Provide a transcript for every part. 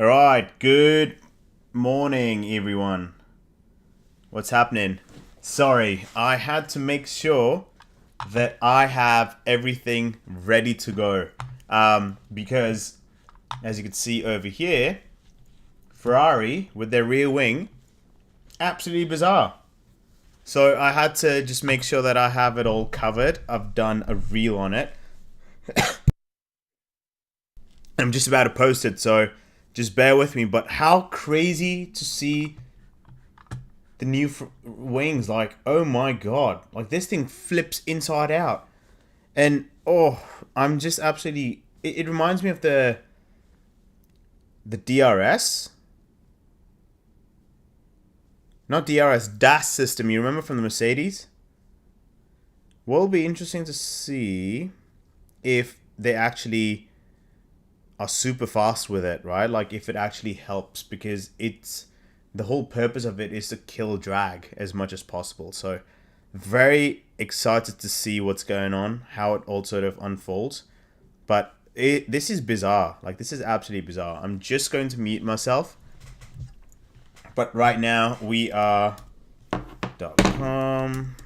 All right, good morning, everyone. What's happening? Sorry, I had to make sure that I have everything ready to go. Because, as you can see over here, Ferrari with their rear wing, absolutely bizarre. So I had to just make sure that I have it all covered. I've done a reel on it. I'm just about to post it, so just bear with me. But how crazy to see the new wings! Like, oh my god, like this thing flips inside out, and oh, I'm just absolutely. It reminds me of the DRS, not DRS, DAS system. You remember from the Mercedes? Will be interesting to see if they actually are super fast with it, right? Like if it actually helps, because it's the whole purpose of it is to kill drag as much as possible. So very excited to see what's going on, how it all sort of unfolds. But this is bizarre. Like this is absolutely bizarre. I'm just going to mute myself. But right now we are .com.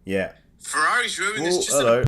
Yeah. Ferrari's ruined this. Just hello.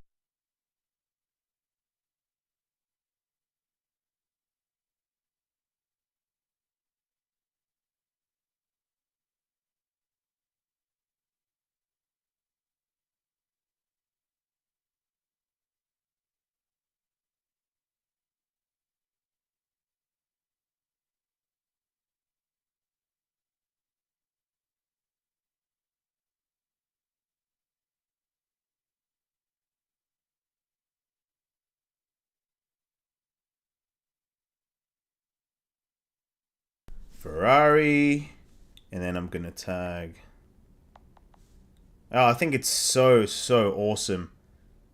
Ferrari, and then I'm gonna tag. Oh, I think it's so awesome,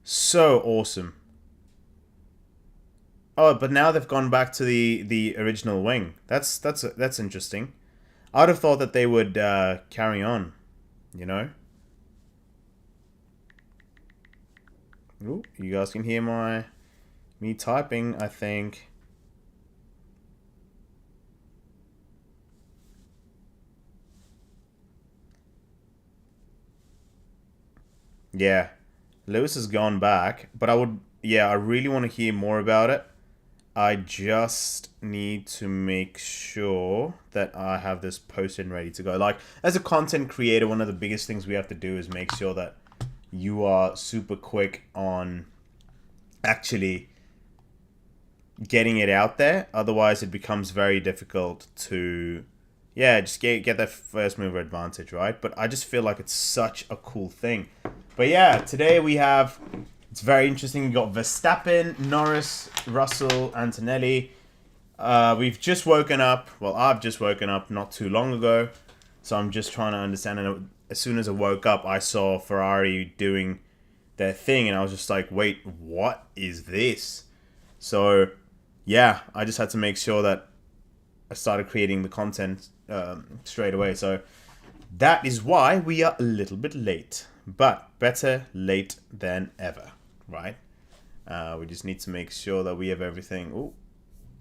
so awesome. Oh, but now they've gone back to the original wing. That's interesting. I'd have thought that they would carry on, you know. Ooh, you guys can hear me typing, I think. Yeah, Lewis has gone back, but I really want to hear more about it. I just need to make sure that I have this posted and ready to go. Like, as a content creator, one of the biggest things we have to do is make sure that you are super quick on actually getting it out there. Otherwise, it becomes very difficult to, yeah, just get that first mover advantage, right? But I just feel like it's such a cool thing. But yeah, today we have, it's very interesting. We got Verstappen, Norris, Russell, Antonelli. We've just woken up. Well, I've just woken up not too long ago. So I'm just trying to understand. And as soon as I woke up, I saw Ferrari doing their thing. And I was just like, wait, what is this? So, yeah, I just had to make sure that I started creating the content straight away. So that is why we are a little bit late. But better late than ever, right? We just need to make sure that we have everything. Oh,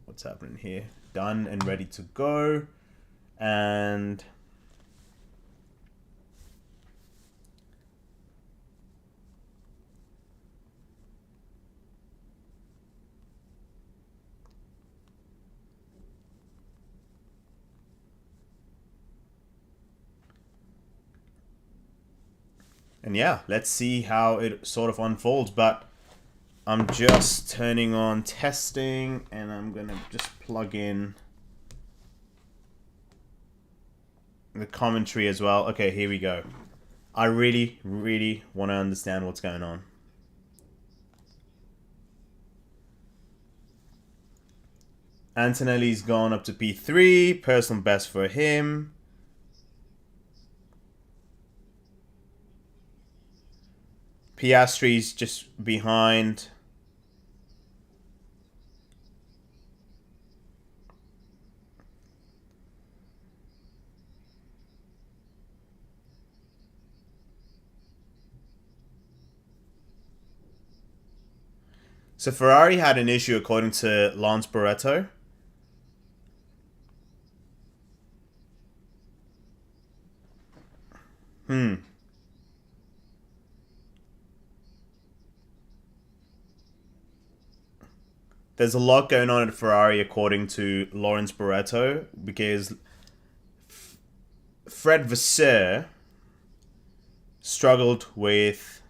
what's happening here? Done and ready to go. And yeah, let's see how it sort of unfolds. But I'm just turning on testing, and I'm gonna just plug in the commentary as well. Okay, here we go. I really want to understand what's going on. Antonelli's gone up to P3, personal best for him. Piastri's just behind. So Ferrari had an issue according to Lance Barretto. Hmm. There's a lot going on at Ferrari according to Lawrence Barretto because Fred Vasseur struggled with.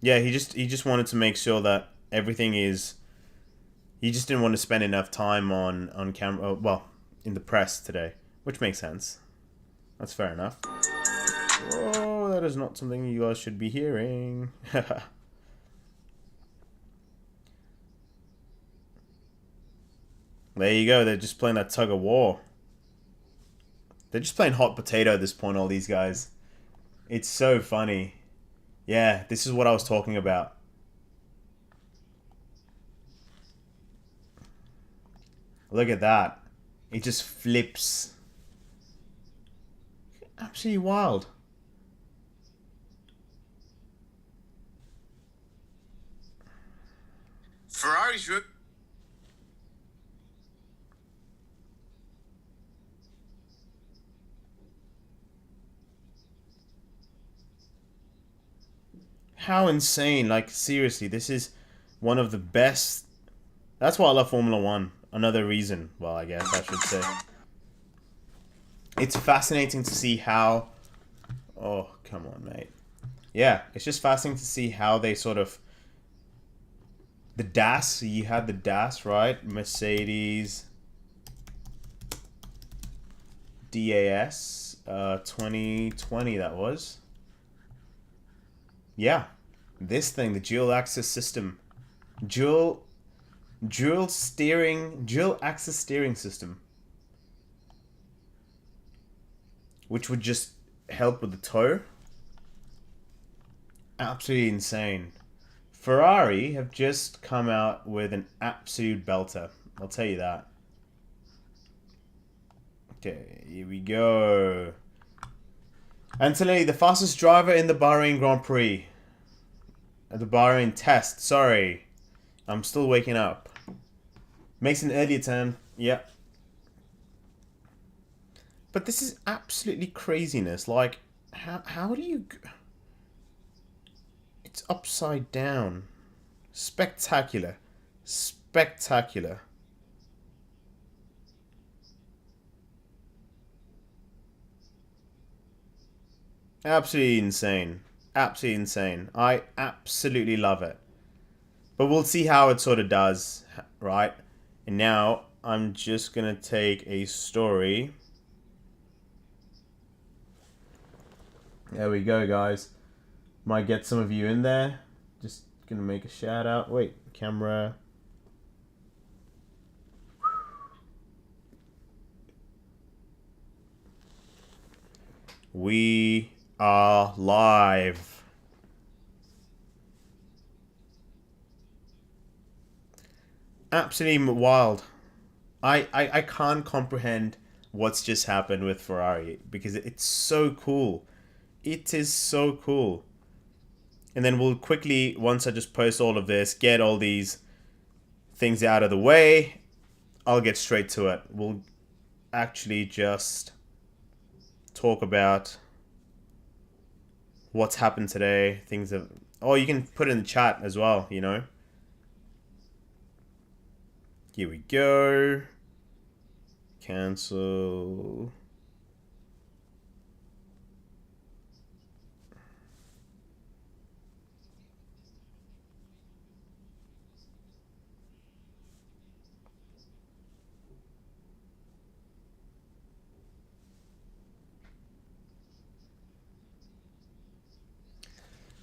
Yeah, he just wanted to make sure that everything is. He just didn't want to spend enough time on camera. Well, in the press today, which makes sense. That's fair enough. Oh, that is not something you guys should be hearing. There you go. They're just playing that tug of war. They're just playing hot potato at this point. All these guys. It's so funny. Yeah, this is what I was talking about. Look at that. It just flips. Absolutely wild. Ferrari's How insane. Like, seriously, this is one of the best. That's why I love Formula One. Another reason. Well, I guess I should say. It's fascinating to see how. Oh, come on, mate. Yeah, it's just fascinating to see how they sort of. The DAS, you had the DAS, right? Mercedes DAS 2020, that was. Yeah, this thing, the dual axis system. Dual axis steering system. Which would just help with the tow. Absolutely insane. Ferrari have just come out with an absolute belter. I'll tell you that. Okay, here we go. Antonelli, the fastest driver in the Bahrain Grand Prix. The Bahrain test, sorry. I'm still waking up. Makes an early attempt. Yep. But this is absolutely craziness. Like, how do you... It's upside down. Spectacular. Spectacular. Absolutely insane. Absolutely insane. I absolutely love it. But we'll see how it sort of does, right? And now I'm just going to take a story. There we go, guys. Might get some of you in there. Just going to make a shout out. Wait, camera. We are live. Absolutely wild. I can't comprehend what's just happened with Ferrari because it's so cool. It is so cool. And then we'll quickly, once I just post all of this, get all these things out of the way, I'll get straight to it. We'll actually just talk about what's happened today. Things that... Oh, you can put it in the chat as well, you know. Here we go. Cancel.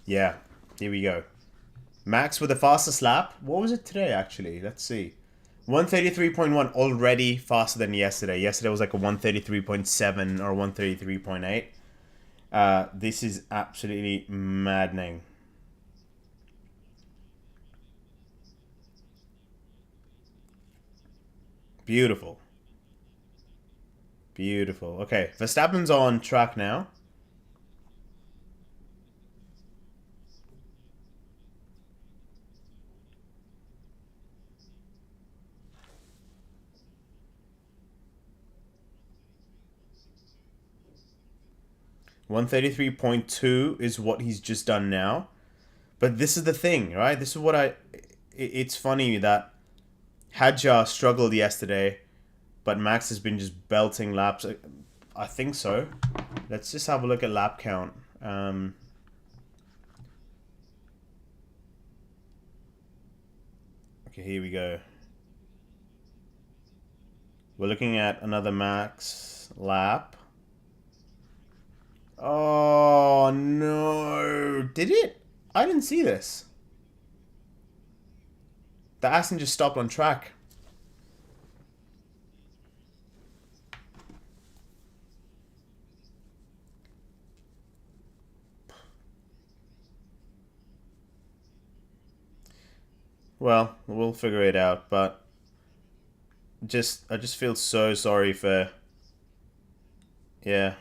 Yeah, here we go. Max with the fastest lap. What was it today, actually? Let's see. 133.1, already faster than yesterday. Yesterday was like a 133.7 or 133.8. This is absolutely maddening. Beautiful. Beautiful. Okay, Verstappen's on track now. 133.2 is what he's just done now. But this is the thing, right? This is what it's funny that Hadjar struggled yesterday, but Max has been just belting laps. I think so. Let's just have a look at lap count. Okay, here we go. We're looking at another Max lap. Oh, no. Did it? I didn't see this. The Aston just stopped on track. Well, we'll figure it out, but I just feel so sorry for... Yeah.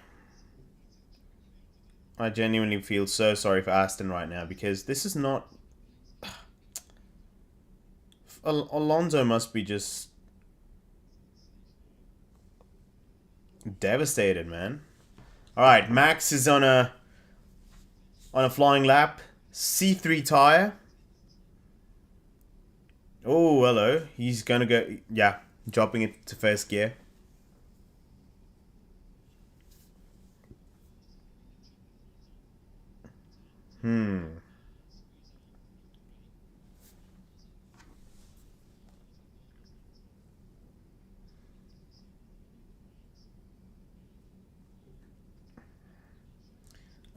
I genuinely feel so sorry for Aston right now, because this is not... Alonso must be just... devastated, man. Alright, Max is on a flying lap. C3 tire. Oh, hello. He's gonna go... Yeah, dropping it to first gear.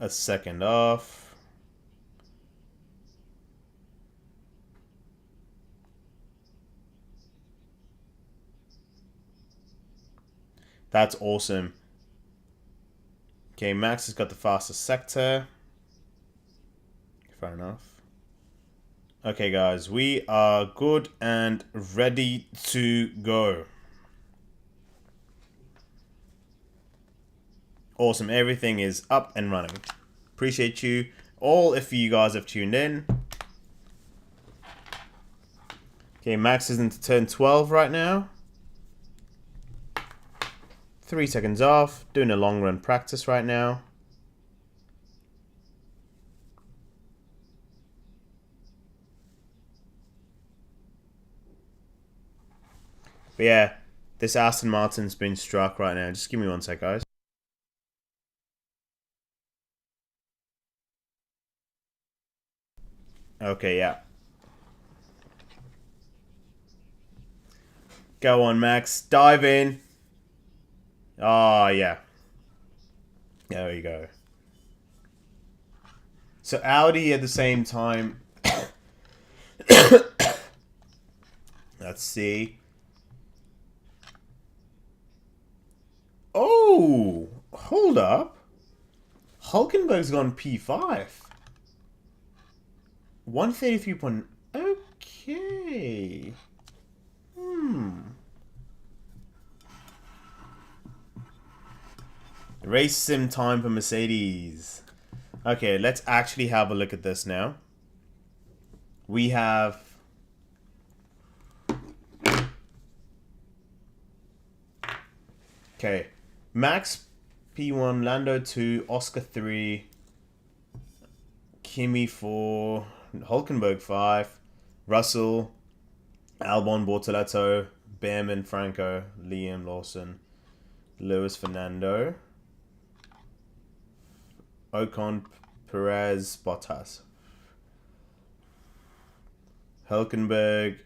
A second off. That's awesome. Okay, Max has got the fastest sector. Fair enough. Okay, guys, we are good and ready to go. Awesome, everything is up and running. Appreciate you all if you guys have tuned in. Okay, Max is into turn 12 right now. 3 seconds off, doing a long run practice right now. But yeah, this Aston Martin's been struck right now. Just give me one sec, guys. Okay, yeah. Go on, Max. Dive in. Oh, yeah. There we go. So Audi at the same time. Let's see. Oh, hold up. Hulkenberg's gone P5. 133 point... Okay. Race sim time for Mercedes. Okay, let's actually have a look at this now. We have... Okay. Max P1, Lando 2, Oscar 3, Kimi 4, Hulkenberg 5, Russell, Albon, Bortoletto, Behrman, Franco, Liam Lawson, Lewis, Fernando, Ocon, Perez, Bottas. Hulkenberg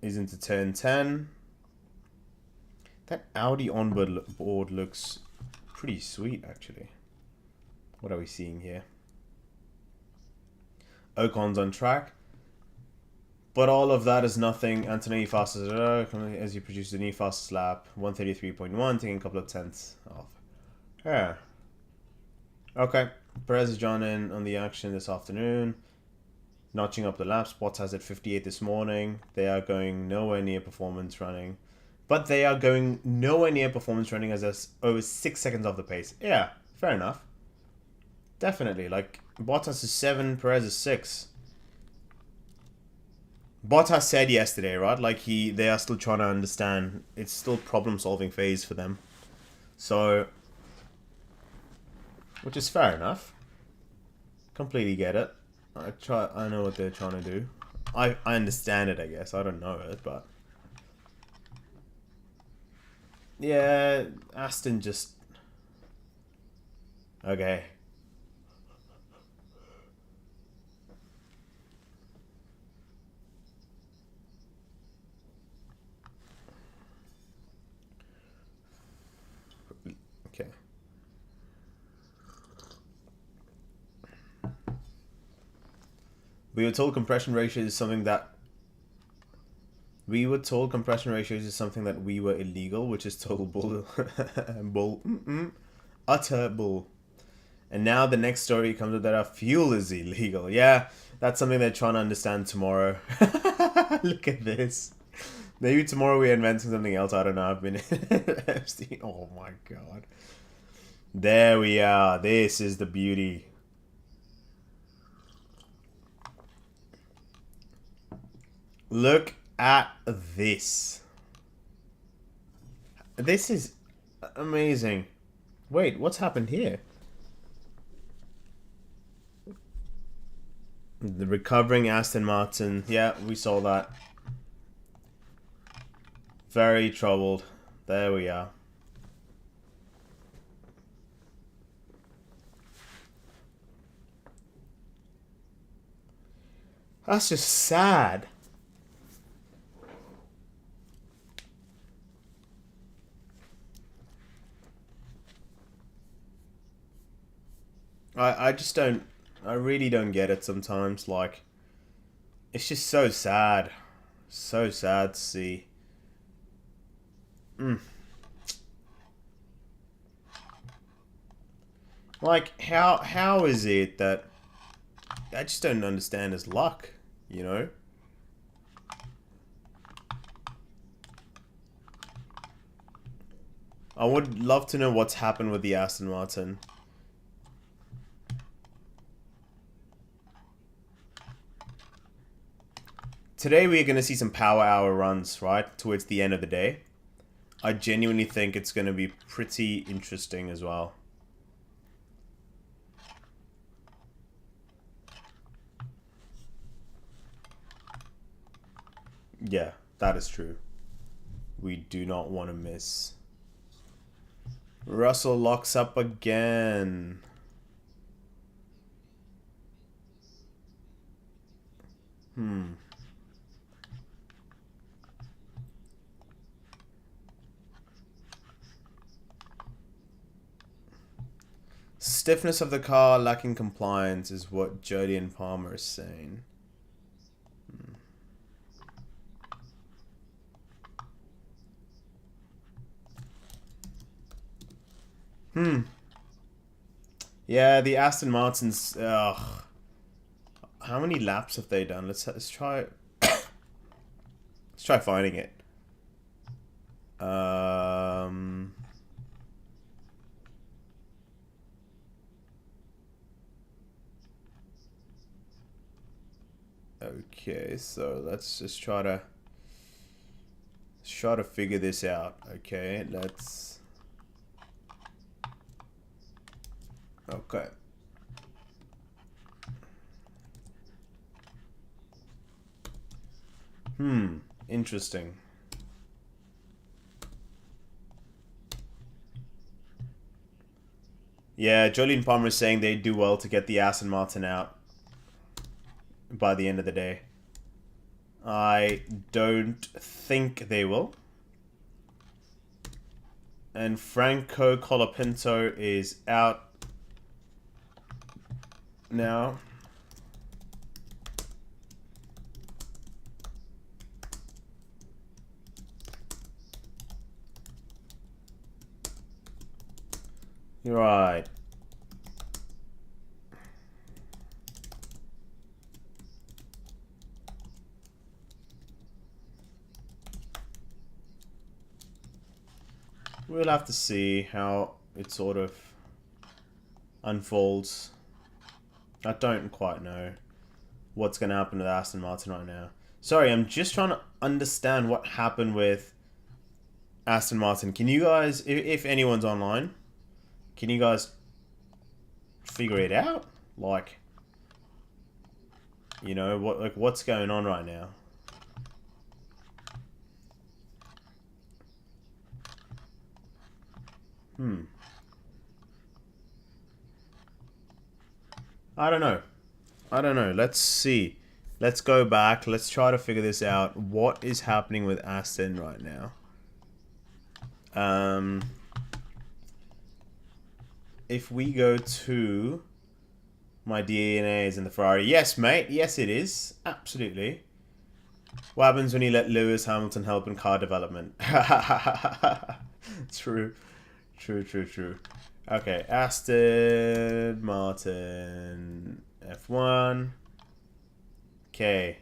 is into turn 10. That Audi onboard looks pretty sweet, actually. What are we seeing here? Ocon's on track. But all of that is nothing. Antonelli fastest as you produce the new fastest lap. 133.1, taking a couple of tenths off. Yeah. Okay. Perez is joining on the action this afternoon. Notching up the laps. Bottas at 58 this morning. They are going nowhere near performance running. But they are going nowhere near performance running as they're over 6 seconds off the pace. Yeah, fair enough. Definitely. Like, Bottas is 7, Perez is 6. Bottas said yesterday, right? Like, they are still trying to understand. It's still problem-solving phase for them. So, which is fair enough. Completely get it. I know what they're trying to do. I understand it, I guess. I don't know it, but yeah, Aston just okay. Okay. We were told compression ratio is something that we were told compression ratios is something that we were illegal, which is total bull, bull, utter bull. And now the next story comes up that our fuel is illegal. Yeah, that's something they're trying to understand tomorrow. Look at this. Maybe tomorrow we're inventing something else. I don't know. I've been Epstein. Oh my god. There we are. This is the beauty. Look at this. This is amazing. Wait, what's happened here? The recovering Aston Martin. Yeah, we saw that. Very troubled. There we are. That's just sad. I just don't. I really don't get it sometimes. Like, it's just so sad. So sad to see. Like, how is it that I just don't understand his luck, you know? I would love to know what's happened with the Aston Martin. Today we're going to see some power hour runs, right? Towards the end of the day. I genuinely think it's going to be pretty interesting as well. Yeah, that is true. We do not want to miss. Russell locks up again. Stiffness of the car lacking compliance is what Jodie Palmer is saying. Yeah, the Aston Martins. Ugh. How many laps have they done? Let's try. Let's try finding it. Okay, so let's just try to figure this out. Okay, let's. Okay. Interesting. Yeah, Jolene Palmer is saying they do well to get the Aston Martin out by the end of the day. I don't think they will. And Franco Colapinto is out now. Right. We'll have to see how it sort of unfolds. I don't quite know what's going to happen with Aston Martin right now. Sorry, I'm just trying to understand what happened with Aston Martin. Can you guys, if anyone's online, can you guys figure it out. Like, you know, what's going on right now? I don't know. I don't know. Let's see. Let's go back. Let's try to figure this out. What is happening with Aston right now? If we go to my DNA is in the Ferrari. Yes, mate. Yes, it is. Absolutely. What happens when you let Lewis Hamilton help in car development? True. True, true, true. Okay, Aston Martin F1. Okay,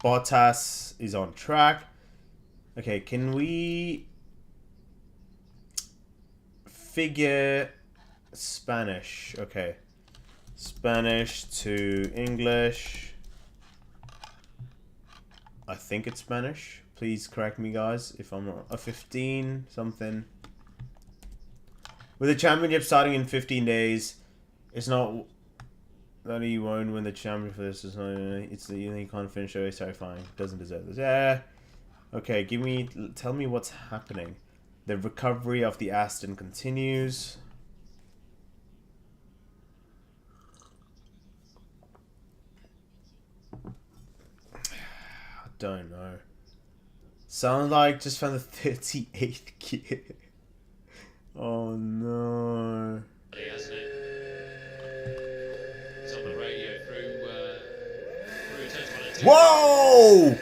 Bottas is on track. Okay, can we figure Spanish? Okay, Spanish to English. I think it's Spanish. Please correct me, guys, if I'm wrong. A 15 something. With the championship starting in 15 days, it's not that he won't win the championship for this. It's the only can't finish. So terrifying. Doesn't deserve this. Yeah. Okay, tell me what's happening. The recovery of the Aston continues. I don't know. Sounds like just found the 38th gear. Oh no. Hasn't it? It's on the radio through Whoa!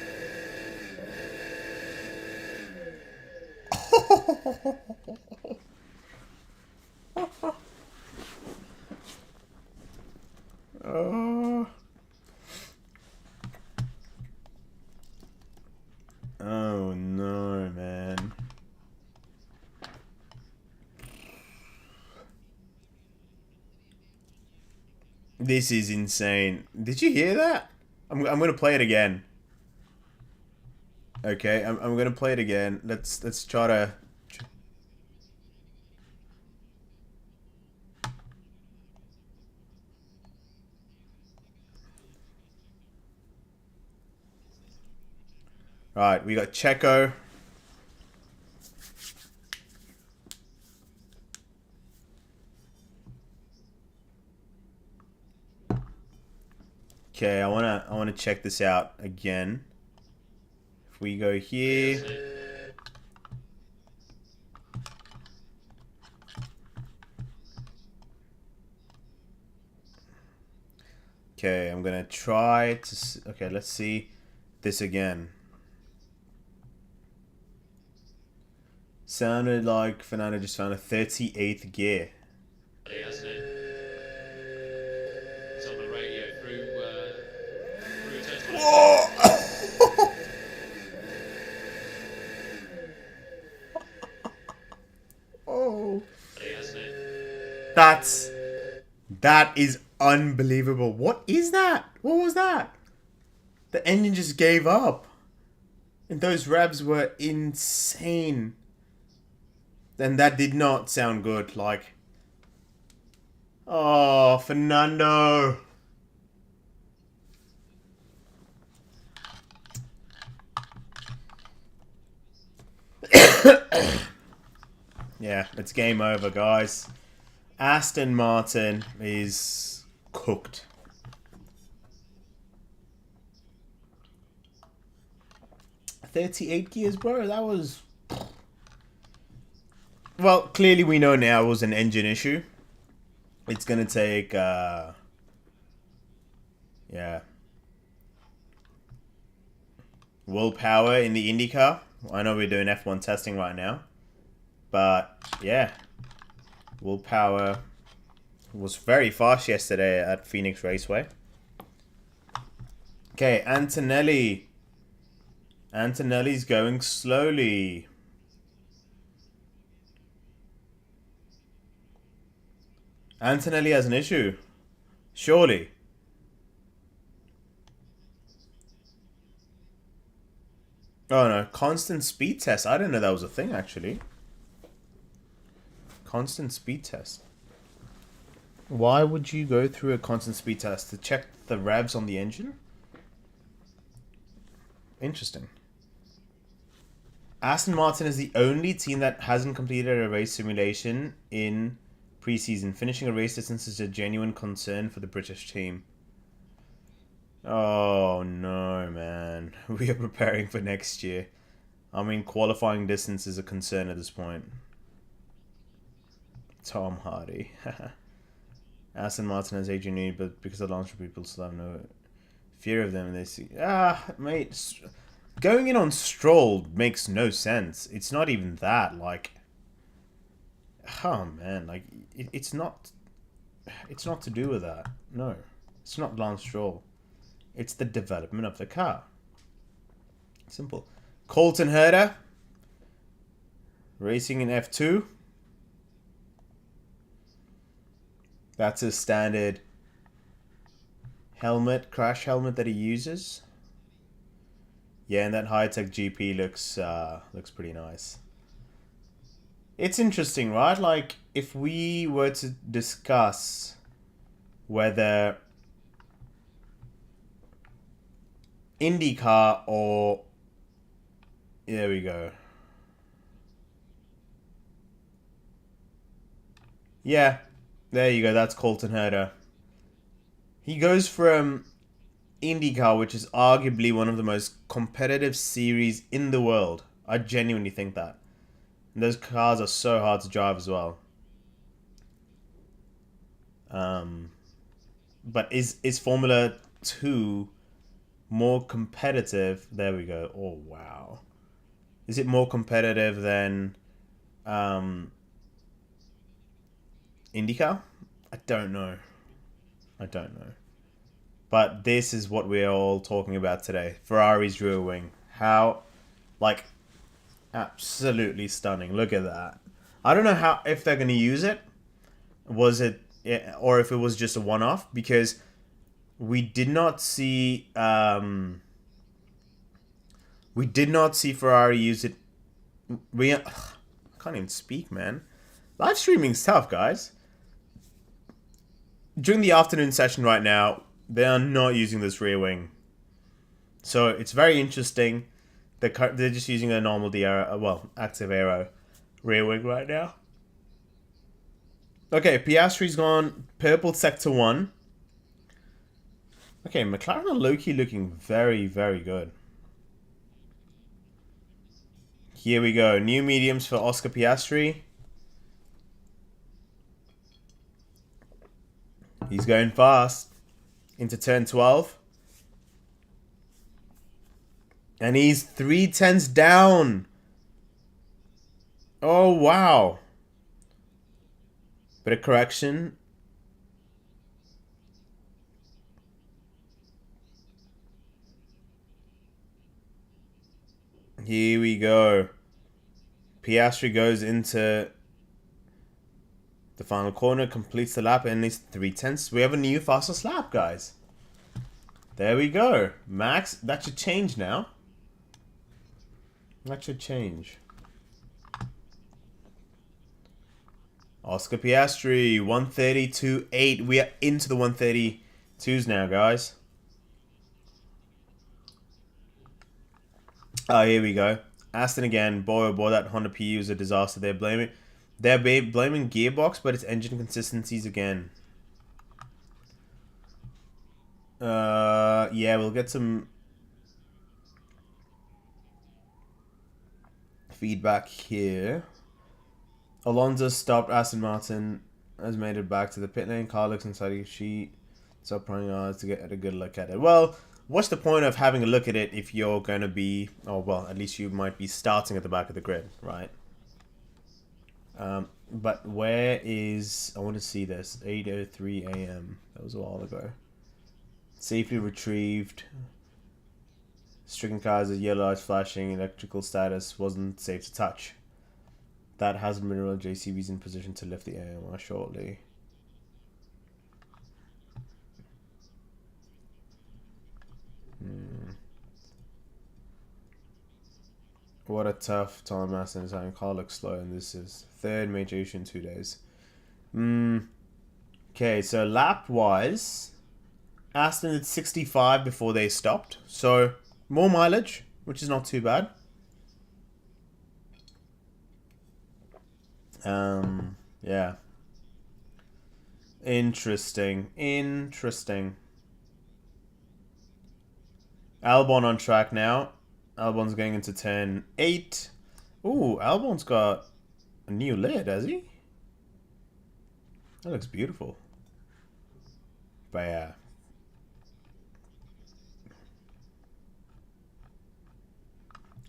Oh no, man. This is insane. Did you hear that? I'm gonna play it again. Okay, I'm gonna play it again. Let's try to. Right, we got Checo. Okay, I wanna check this out again. If we go here. Okay, I'm gonna try to. Okay, let's see this again. Sounded like Fernando just found a 38th gear. Hasn't it? It's on the radio through Whoa! Oh. Hasn't it? That is unbelievable. What is that? What was that? The engine just gave up. And those revs were insane. And that did not sound good. Like, oh, Fernando. Yeah, it's game over, guys. Aston Martin is cooked. $38 gears, bro. That was. Well, clearly we know now it was an engine issue. It's gonna take. Yeah. Willpower in the IndyCar. I know we're doing F1 testing right now. But, yeah. Willpower was very fast yesterday at Phoenix Raceway. Okay, Antonelli. Antonelli's going slowly. Antonelli has an issue. Surely. Oh no, constant speed test. I didn't know that was a thing actually. Constant speed test. Why would you go through a constant speed test? To check the revs on the engine? Interesting. Aston Martin is the only team that hasn't completed a race simulation in preseason. Finishing a race distance is a genuine concern for the British team. Oh no, man. We are preparing for next year. I mean, qualifying distance is a concern at this point. Tom Hardy. Aston Martin has Adrian Newey, but because of launch people still have no fear of them, and they see mate, going in on Stroll makes no sense. It's not even that. Like, oh man, like it's not. It's not to do with that. No, it's not Lance Stroll. It's the development of the car. Simple. Colton Herta racing in F2. That's his standard helmet, crash helmet that he uses. Yeah, and that high-tech GP looks pretty nice. It's interesting, right? Like, if we were to discuss whether IndyCar or... There we go. Yeah, there you go. That's Colton Herta. He goes from IndyCar, which is arguably one of the most competitive series in the world. I genuinely think that. And those cars are so hard to drive as well. But is Formula 2 more competitive? There we go. Oh, wow. Is it more competitive than IndyCar? I don't know. But this is what we're all talking about today. Ferrari's rear wing. How, like, absolutely stunning. Look at that. I don't know if they're going to use it. Or if it was just a one-off, because we did not see Ferrari use it. I can't even speak, man. Live streaming's tough, guys. During the afternoon session right now, they are not using this rear wing. So it's very interesting. They're just using a normal active aero rear wing right now. Okay, Piastri's gone purple sector 1. Okay, McLaren and Loki looking very, very good. Here we go. New mediums for Oscar Piastri. He's going fast into turn 12. And he's 3/10 down. Oh, wow. Bit of correction. Here we go. Piastri goes into the final corner, completes the lap, and he's 3/10. We have a new fastest lap, guys. There we go. Max, that should change now. That should change. Oscar Piastri, 132.8. We are into the 132s now, guys. Oh, here we go. Aston again. Boy, oh boy, that Honda PU is a disaster. They're blaming gearbox, but it's engine consistencies again. Yeah, we'll get some feedback here. Alonso stopped. Aston Martin has made it back to the pit lane. Car looks inside the sheet. So prying eyes to get a good look at it. Well, what's the point of having a look at it if you're going to be... Oh, well, at least you might be starting at the back of the grid, right? But where is... I want to see this. 8:03 a.m. That was a while ago. Safely retrieved. Stricken cars with yellow lights flashing. Electrical status wasn't safe to touch. That hasn't been real. JCB's in position to lift the AMR shortly. What a tough time Aston is having. Car looks slow, and this is third major issue in 2 days. Okay, so lap-wise, Aston did 65 before they stopped. So, more mileage, which is not too bad. Yeah. Interesting. Albon on track now. Albon's going into turn 8. Ooh, Albon's got a new lid, has he? That looks beautiful. But yeah.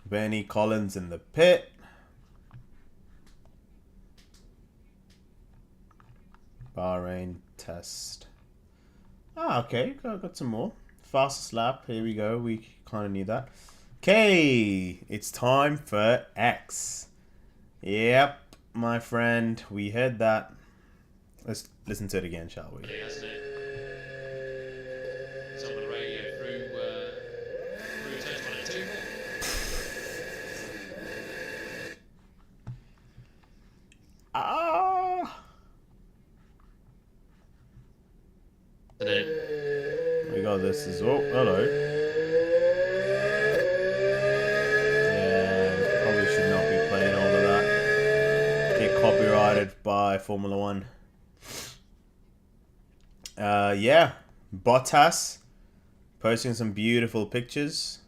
Bernie Collins in the pit. Bahrain test. Ah, okay. Got some more. Fastest lap. Here we go. We kind of need that. Okay. It's time for X. Yep, my friend. We heard that. Let's listen to it again, shall we? Hasn't it? It's on the radio through turns 1 and 2. Ah! And then We got this as well. Hello. Yeah, probably should not be playing all of that. Get copyrighted by Formula One. Yeah. Bottas posting some beautiful pictures.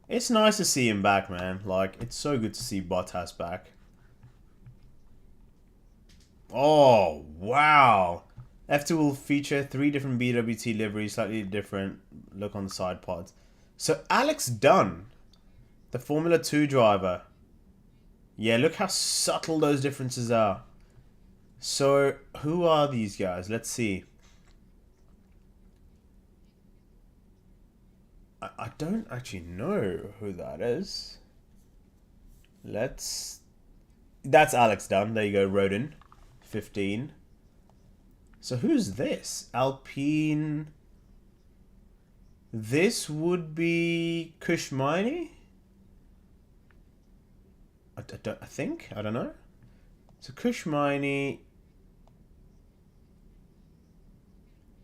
It's nice to see him back, man. Like, it's so good to see Bottas back. Oh, wow. F2 will feature 3 different BWT liveries, slightly different look on the side pods. So Alex Dunn, the Formula 2 driver. Yeah, look how subtle those differences are. So, who are these guys? Let's see. I don't actually know who that is. That's Alex Dunn. There you go, Rodin. 15. So who's this? Alpine. This would be Kushmini? I think? I don't know. So Kushmini.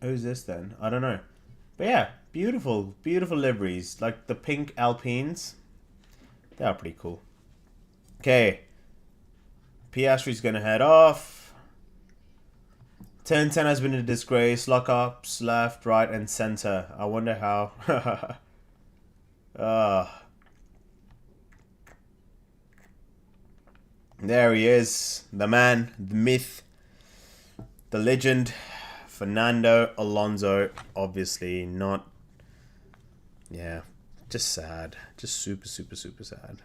Who's this then? I don't know. But yeah, beautiful liveries. Like the pink Alpines. They are pretty cool. Okay. Piastri's going to head off. Turn 10 has been a disgrace. Lockups, left, right, and center. I wonder how. There he is. The man, the myth, the legend. Fernando Alonso. Obviously not. Yeah. Just sad. Just super sad.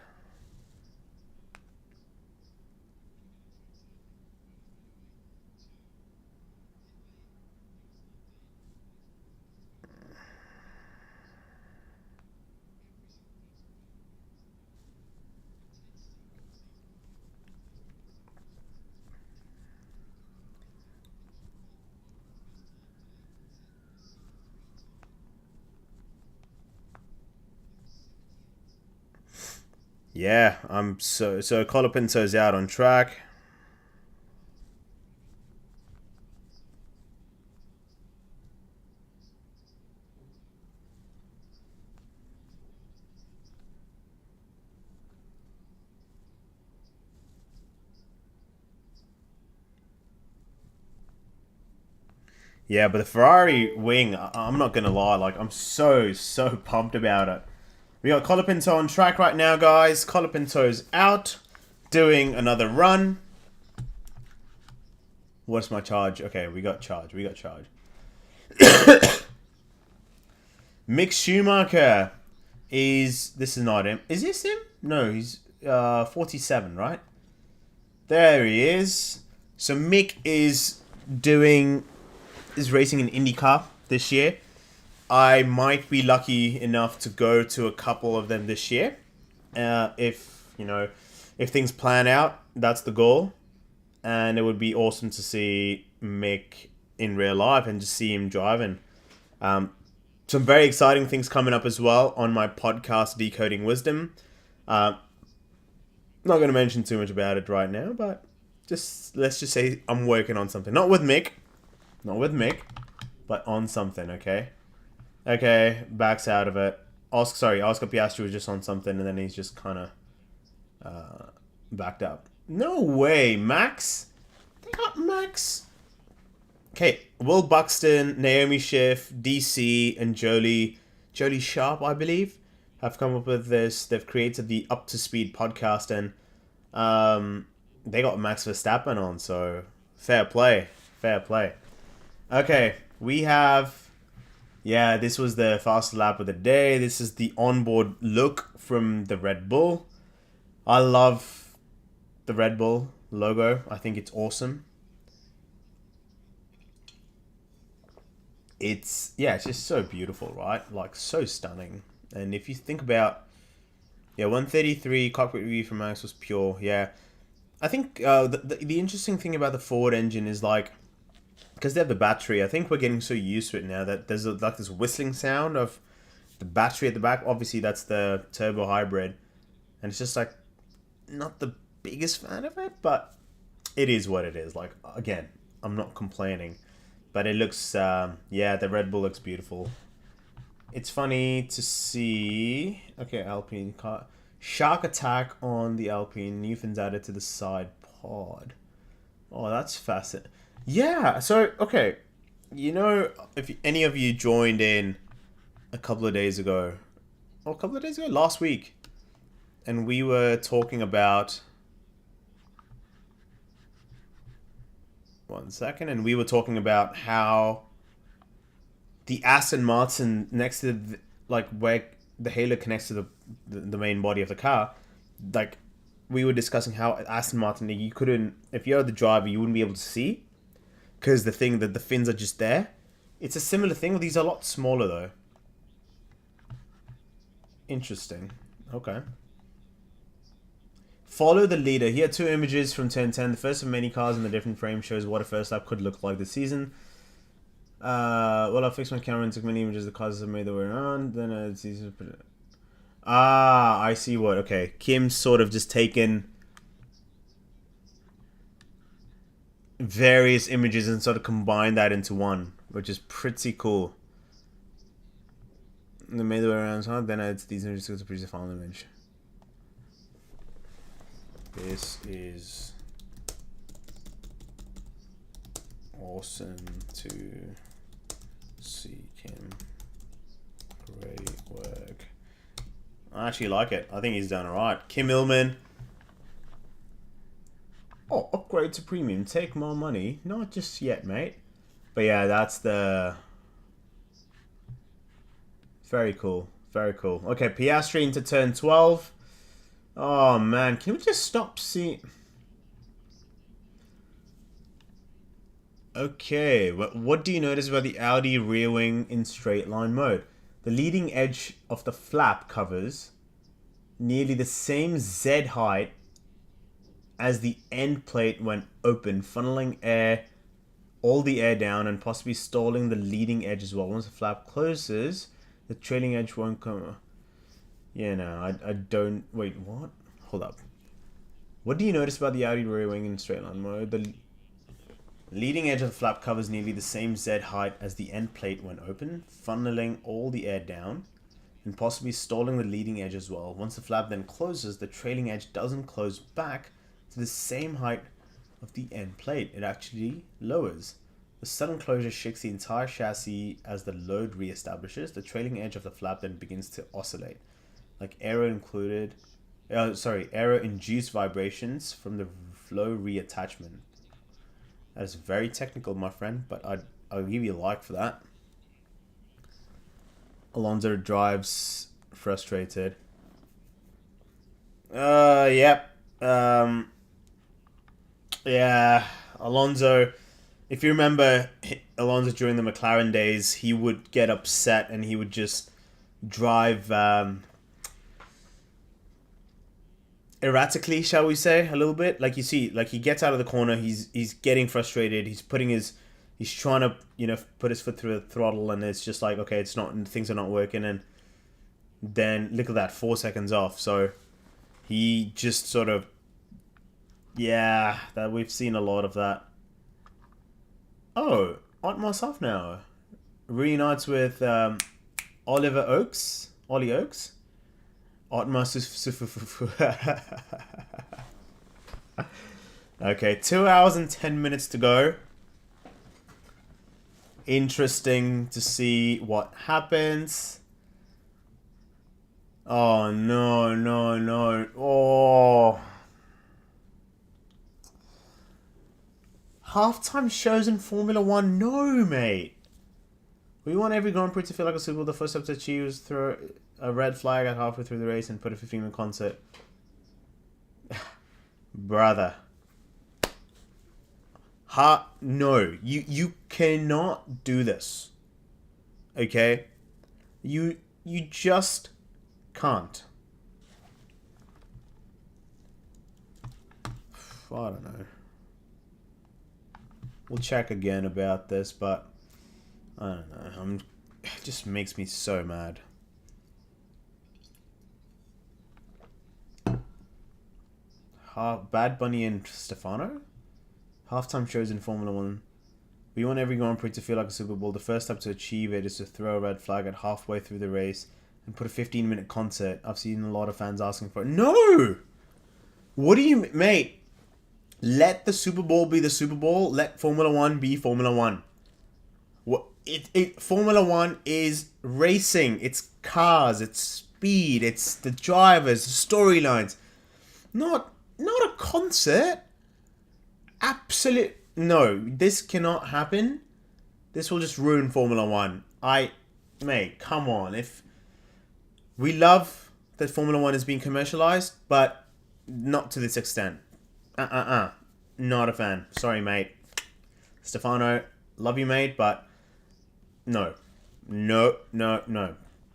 Yeah, I'm so Colapinto's out on track. Yeah, but the Ferrari wing, I'm not gonna lie, like I'm so pumped about it. We got Colapinto on track right now, guys. Colapinto's out, doing another run. What's my charge? Okay, we got charge. Mick Schumacher this is not him. Is this him? No, he's 47, right? There he is. So Mick is racing in IndyCar this year. I might be lucky enough to go to a couple of them this year. If things plan out, that's the goal. And it would be awesome to see Mick in real life and just see him driving. Some very exciting things coming up as well on my podcast, Decoding Wisdom. Not going to mention too much about it right now, but let's just say I'm working on something. Not with Mick, Not with Mick, but on something, okay? Okay, backs out of it. Oscar Piastri was just on something, and then he's just kind of backed up. No way, Max? They got Max. Okay, Will Buxton, Naomi Schiff, DC, and Jolie Sharp, I believe, have come up with this. They've created the Up to Speed podcast, and they got Max Verstappen on, so fair play. Fair play. Okay, we have... Yeah, this was the fast lap of the day. This is the onboard look from the Red Bull. I love the Red Bull logo. I think it's awesome. It's just so beautiful, right? Like, so stunning. And if you think about... Yeah, 133 cockpit review from Max was pure. Yeah. I think the interesting thing about the Ford engine is, like, because they have the battery, I think we're getting so used to it now that there's like this whistling sound of the battery at the back. Obviously, that's the turbo hybrid. And it's just like, not the biggest fan of it, but it is what it is. Like, again, I'm not complaining. But it looks, the Red Bull looks beautiful. It's funny to see... Okay, Alpine car. Shark attack on the Alpine. New fins added to the side pod. Oh, that's fascinating. Yeah, so, okay. You know, if any of you joined in a couple of days ago, last week, and we were talking about... One second, and we were talking about how the Aston Martin next to where the halo connects to the main body of the car, like we were discussing how Aston Martin, you couldn't, if you're the driver, you wouldn't be able to see because the fins are just there. It's a similar thing. These are a lot smaller though. Interesting. Okay. Follow the leader. Here are two images from turn 10. The first of many cars in the different frame shows what a first lap could look like this season. Well, I fixed my camera and took many images of the cars that made their way around. Then it's easy to put it. Ah, I see what. Okay. Kim's sort of just taken various images and sort of combined that into one, which is pretty cool. They made their way around. Then it's these images to produce a final image. This is awesome to see, Kim. Great work. I actually like it. I think he's done alright. Kim Illman. Oh, upgrade to premium. Take more money. Not just yet, mate. But yeah, that's the... Very cool. Very cool. Okay, Piastri into turn 12. Oh, man. Can we just stop seeing... Okay. What do you notice about the Audi rear wing in straight line mode? The leading edge of the flap covers nearly the same Z height as the end plate when open, funneling all the air down and possibly stalling the leading edge as well. Once the flap closes, the trailing edge won't come... Yeah, no, I don't... Wait, what? Hold up. What do you notice about the Audi rear wing in straight line mode? The leading edge of the flap covers nearly the same Z height as the end plate when open, funneling all the air down, and possibly stalling the leading edge as well. Once the flap then closes, the trailing edge doesn't close back to the same height of the end plate. It actually lowers. The sudden closure shakes the entire chassis as the load reestablishes. The trailing edge of the flap then begins to oscillate. Like aero-induced vibrations from the flow reattachment. That is very technical, my friend, but I'll give you a like for that. Alonso drives frustrated. Yep. Yeah, Alonso. If you remember Alonso during the McLaren days, he would get upset and he would just drive erratically, shall we say, a little bit. Like you see, like he gets out of the corner, he's getting frustrated, he's trying to, put his foot through the throttle, and it's just like, okay, things are not working, and then look at that, 4 seconds off. So he just sort of, that we've seen a lot of that. Oh, myself now. Reunites with Ollie Oaks. Otmar. Okay, 2 hours and 10 minutes to go. Interesting to see what happens. Oh, no, no, no. Oh. Halftime shows in Formula 1? No, mate. We want every Grand Prix to feel like a Super Bowl. The first step to achieve is throw a red flag at halfway through the race and put a 15-minute concert. Brother. No. You cannot do this. Okay? You just can't. I don't know. We'll check again about this, but I don't know. It just makes me so mad. Bad Bunny and Stefano? Halftime shows in Formula 1. We want every Grand Prix to feel like a Super Bowl. The first step to achieve it is to throw a red flag at halfway through the race and put a 15-minute concert. I've seen a lot of fans asking for it. No! What do you... Mate, let the Super Bowl be the Super Bowl. Let Formula 1 be Formula 1. Formula 1 is racing. It's cars. It's speed. It's the drivers, the storylines. Not a concert. Absolute... No, this cannot happen. This will just ruin Formula 1. Mate, come on. If we love that Formula 1 is being commercialized, but not to this extent. Not a fan. Sorry, mate. Stefano, love you, mate, but no. No.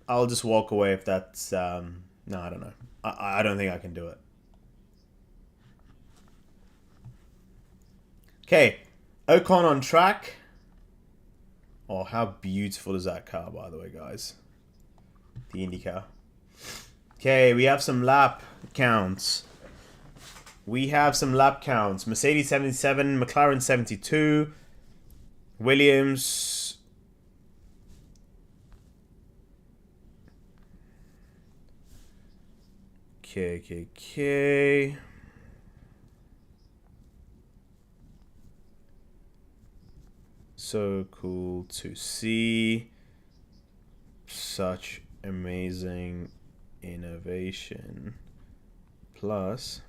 I'll just walk away if that's... no, I don't know. I don't think I can do it. Okay, Ocon on track. Oh, how beautiful is that car, by the way, guys? The Indy car. Okay, we have some lap counts. Mercedes 77, McLaren 72, Williams. Okay. So cool to see such amazing innovation. Plus,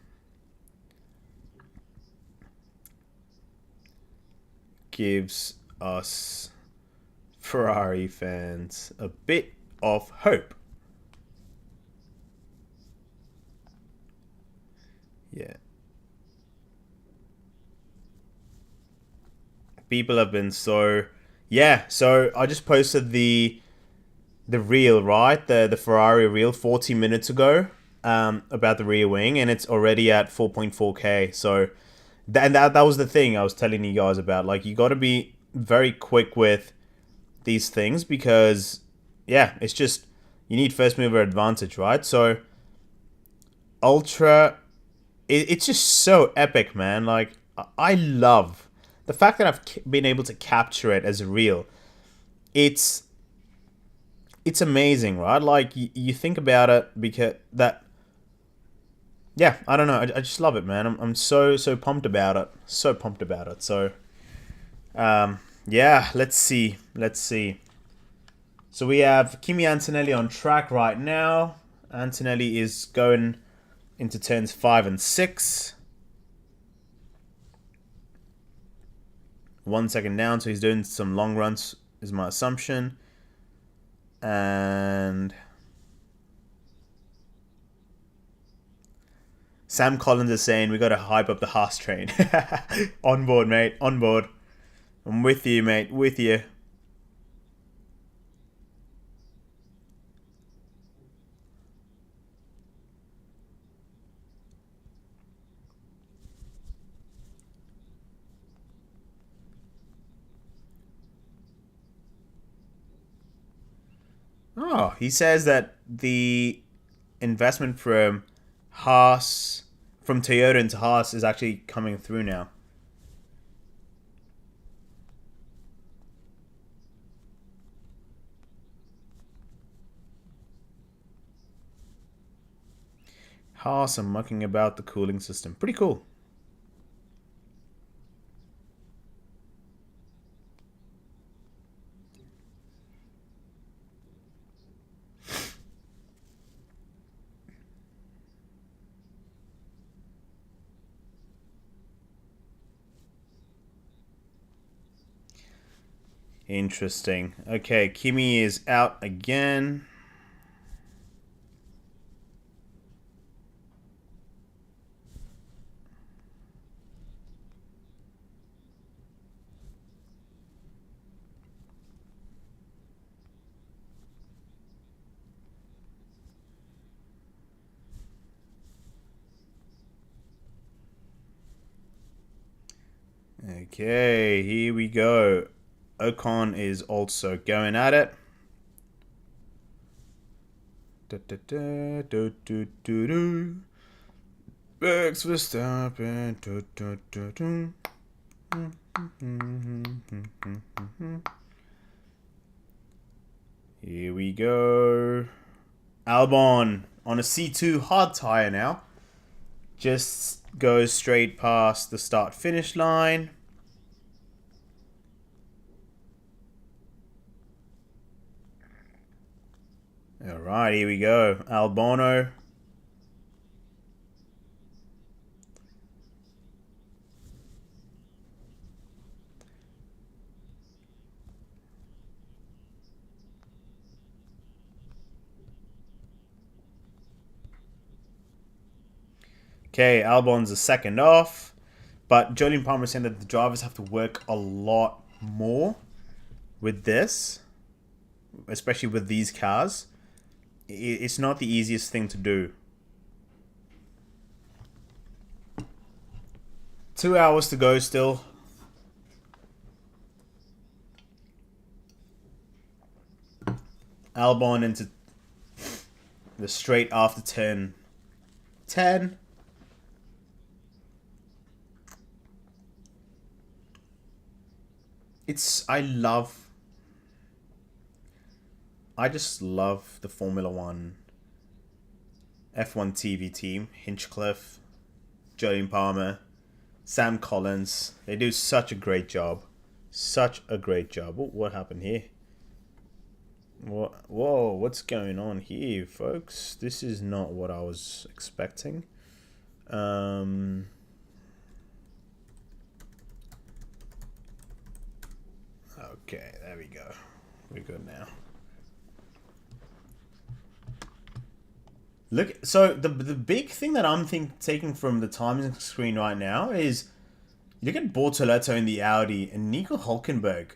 gives us Ferrari fans a bit of hope. Yeah. People have been so... Yeah, so I just posted the reel, right? The Ferrari reel 40 minutes ago about the rear wing, and it's already at 4.4K. So that was the thing I was telling you guys about. Like, you got to be very quick with these things because, yeah, it's just... You need first mover advantage, right? So, Ultra... It's just so epic, man. Like, I love... The fact that I've been able to capture it as a reel, it's amazing, right? Like, you think about it because that... Yeah, I don't know. I just love it, man. I'm so pumped about it. So pumped about it. So, yeah, let's see. So we have Kimi Antonelli on track right now. Antonelli is going into turns 5 and 6. 1 second down, so he's doing some long runs, is my assumption. And Sam Collins is saying we got to hype up the Haas train. On board, mate. On board. I'm with you, mate. With you. Oh, he says that the investment from Haas, from Toyota into Haas, is actually coming through now. Haas are mucking about the cooling system. Pretty cool. Interesting. Okay, Kimi is out again. Okay, here we go. Ocon is also going at it. Max Verstappen. Here we go. Albon on a C2 hard tire now. Just goes straight past the start finish line. Alright, here we go. Albano. Okay, Albon's a second off. But Jolene Palmer is saying that the drivers have to work a lot more with this, especially with these cars. It's not the easiest thing to do. 2 hours to go still. Albon into the straight after 10. 10. I just love the Formula One F1 TV team. Hinchcliffe, Jolene Palmer, Sam Collins. They do such a great job. Such a great job. What happened here? Whoa, what's going on here, folks? This is not what I was expecting. Okay, there we go. We're good now. Look, so the big thing that I'm taking from the timing screen right now is look at Bortoletto in the Audi and Nico Hulkenberg.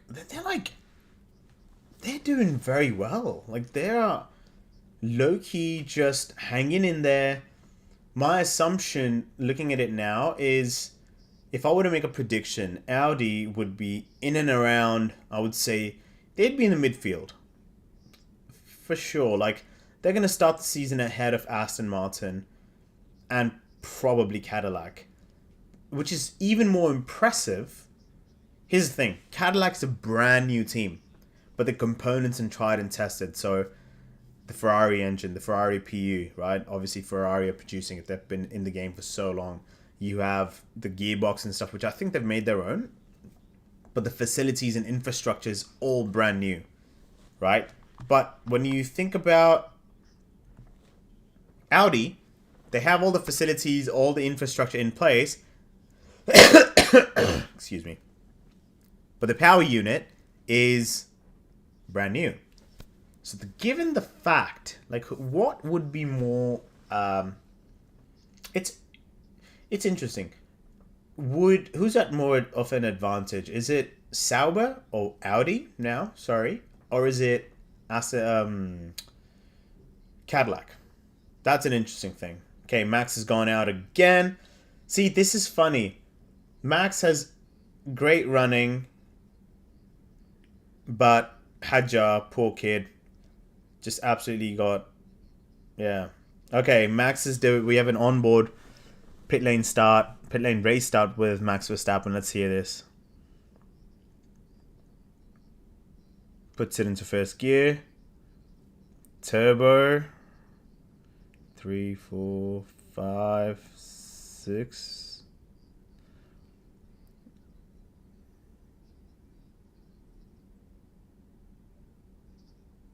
They're doing very well. Like, they're low-key just hanging in there. My assumption, looking at it now, is if I were to make a prediction, Audi would be in and around, I would say, they'd be in the midfield. For sure. Like, they're going to start the season ahead of Aston Martin and probably Cadillac, which is even more impressive. Here's the thing. Cadillac's a brand new team, but the components are tried and tested. So the Ferrari engine, the Ferrari PU, right? Obviously, Ferrari are producing it. They've been in the game for so long. You have the gearbox and stuff, which I think they've made their own. But the facilities and infrastructure is all brand new, right? But when you think about Audi, they have all the facilities, all the infrastructure in place. Excuse me. But the power unit is brand new. So given the fact, like, what would be more... It's interesting. Who's at more of an advantage? Is it Sauber or Audi now? Sorry. Or is it Cadillac? That's an interesting thing. Okay, Max has gone out again. See, this is funny. Max has great running, but Hadjar, poor kid, just absolutely got... Yeah. Okay, Max is doing... We have an onboard pit lane race start with Max Verstappen. Let's hear this. Puts it into first gear. Turbo. 3, 4, 5, 6.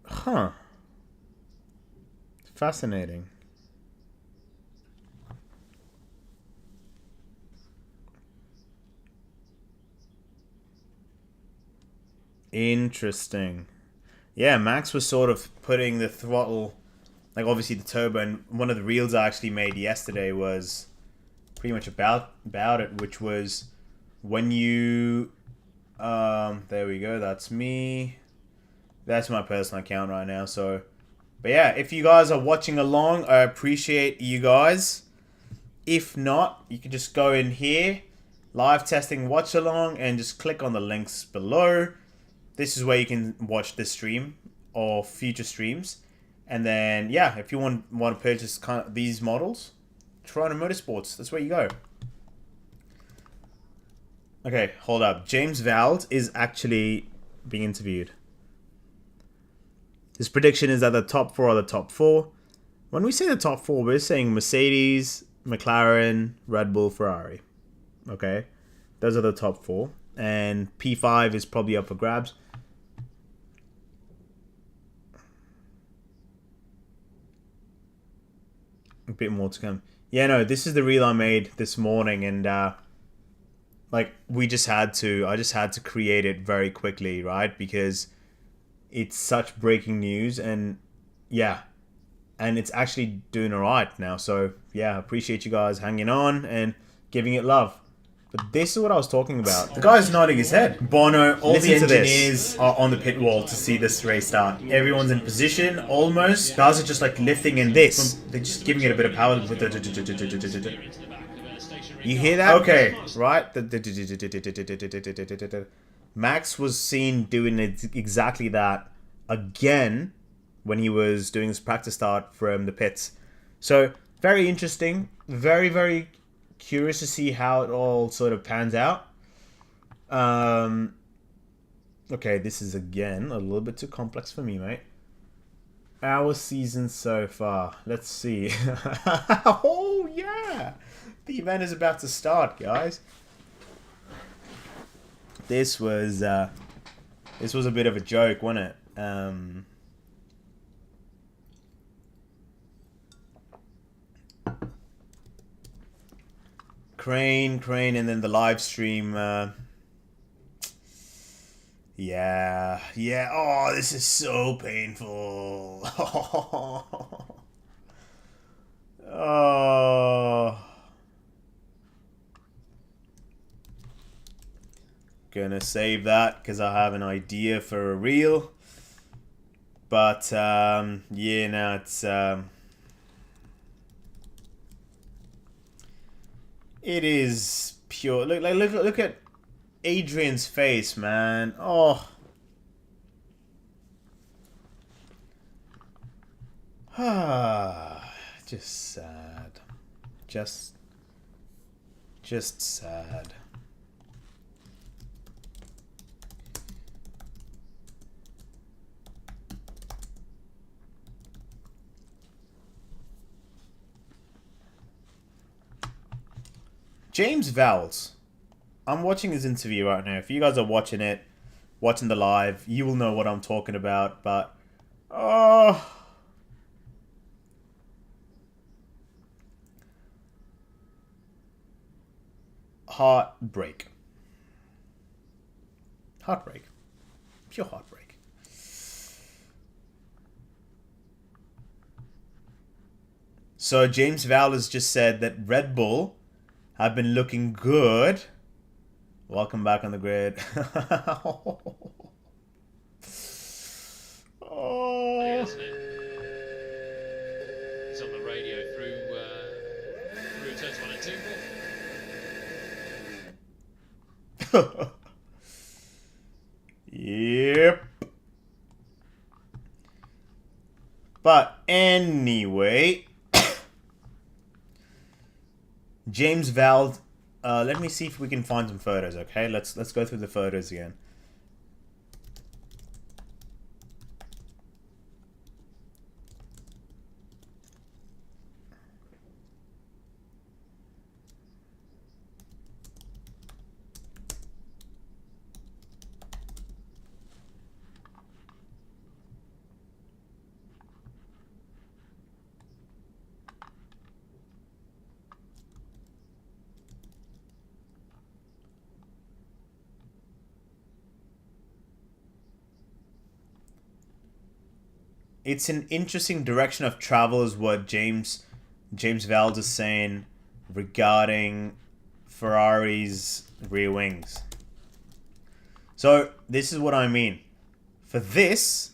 Huh. Fascinating. Interesting. Yeah, Max was sort of putting the throttle, like obviously the turbo, and one of the reels I actually made yesterday was pretty much about it, which was when you there we go, that's me. That's my personal account right now, so but yeah, if you guys are watching along, I appreciate you guys. If not, you can just go in here, live testing watch along, and just click on the links below. This is where you can watch this stream or future streams. And then, yeah, if you want to purchase kind of these models, Toronto Motorsports, that's where you go. Okay, hold up. James Vald is actually being interviewed. His prediction is that the top 4 are the top 4. When we say the top 4, we're saying Mercedes, McLaren, Red Bull, Ferrari. Okay? Those are the top 4. And P5 is probably up for grabs. A bit more to come. Yeah, no, this is the reel I made this morning, and like I just had to create it very quickly, right? Because it's such breaking news, and yeah, and it's actually doing alright now. So yeah, appreciate you guys hanging on and giving it love. But this is what I was talking about. The guy's nodding his head. Bono, all the engineers are on the pit wall to see this race start. Everyone's in position, almost. Guys are just like lifting in this. They're just giving it a bit of power. You hear that? Okay, right? Max was seen doing exactly that again when he was doing his practice start from the pits. So, very interesting. Very, very curious to see how it all sort of pans out. Okay, this is again a little bit too complex for me, mate. Our season so far. Let's see. Oh yeah, the event is about to start, guys. This was a bit of a joke, wasn't it? Crane, and then the live stream. Yeah. Oh, this is so painful. Oh. Gonna save that because I have an idea for a reel. But, yeah, no, it's, it is pure. Look at Adrian's face, man. Oh. Just sad. Just sad. James Vowles. I'm watching his interview right now. If you guys are watching it, watching the live, you will know what I'm talking about. But, oh, heartbreak. Pure heartbreak. So James Vowles just said that Red Bull have been looking good. Welcome back on the grid. Oh. It's on the radio through turns 1 and 2. Yep. But anyway, James Vald. Let me see if we can find some photos. Okay, let's go through the photos again. it's an interesting direction of travel, is what James Vald is saying regarding Ferrari's rear wings. So this is what I mean. For this,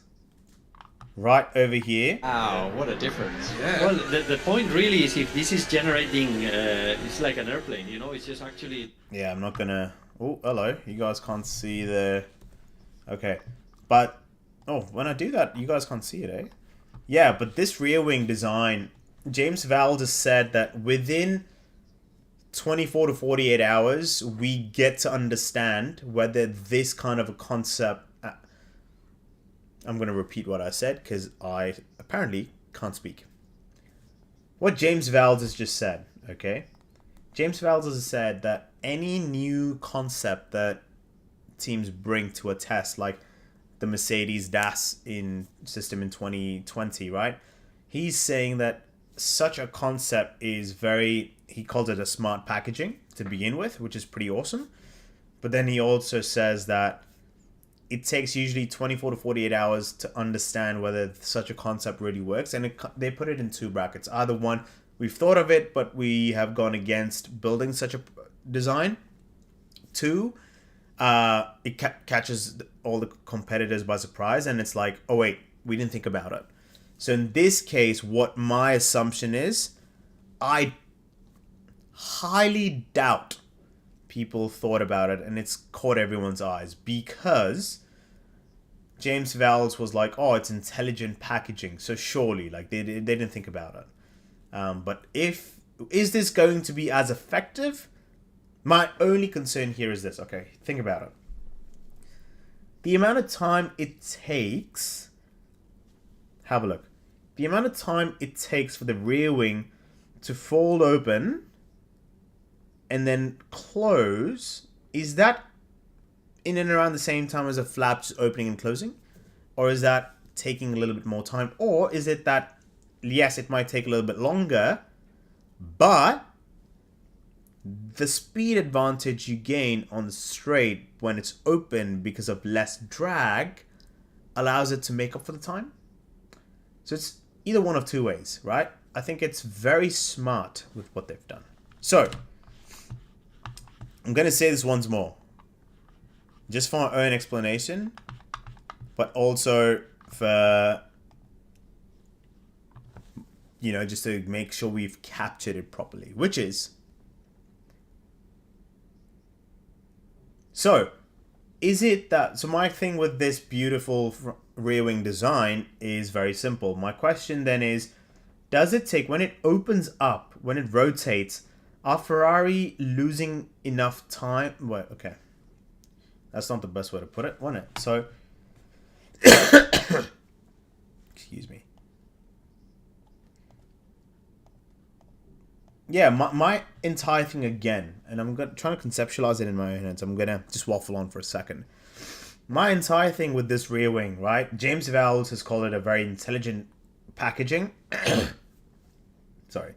right over here. Wow, what a difference. Yeah. Well, the point really is if this is generating, it's like an airplane, you know, it's just actually... Yeah, I'm not gonna... Oh, hello. You guys can't see the... Okay. But, oh, when I do that, you guys can't see it, eh? Yeah, but this rear wing design, James Vald has said that within 24 to 48 hours, we get to understand whether this kind of a concept... I'm going to repeat what I said because I apparently can't speak. What James Vald has just said, okay? James Vald has said that any new concept that teams bring to a test, like the Mercedes DAS system in 2020, right? He's saying that such a concept is he calls it a smart packaging to begin with, which is pretty awesome. But then he also says that it takes usually 24 to 48 hours to understand whether such a concept really works. And they put it in two brackets. Either one, we've thought of it, but we have gone against building such a design. Two, it catches all the competitors by surprise. And it's like, oh, wait, we didn't think about it. So in this case, what my assumption is, I highly doubt people thought about it and it's caught everyone's eyes because James Vald was like, oh, it's intelligent packaging, so surely like they didn't think about it. But is this going to be as effective? My only concern here is this. Okay, think about it. The amount of time it takes, have a look, the amount of time it takes for the rear wing to fold open and then close, is that in and around the same time as a flap just opening and closing? Or is that taking a little bit more time? Or is it that, yes, it might take a little bit longer, but the speed advantage you gain on the straight when it's open because of less drag allows it to make up for the time? So it's either one of two ways, right? I think it's very smart with what they've done. So I'm going to say this once more. Just for our own explanation, but also for, you know, just to make sure we've captured it properly, which is, so is it that, so my thing with this beautiful rear wing design is very simple. My question then is, does it take, when it opens up, when it rotates, are Ferrari losing enough time? Well, okay. That's not the best way to put it, wasn't it? So, excuse me. Yeah, my entire thing again, and I'm trying to conceptualize it in my own head, so I'm going to just waffle on for a second. My entire thing with this rear wing, right? James Vald has called it a very intelligent packaging. Sorry.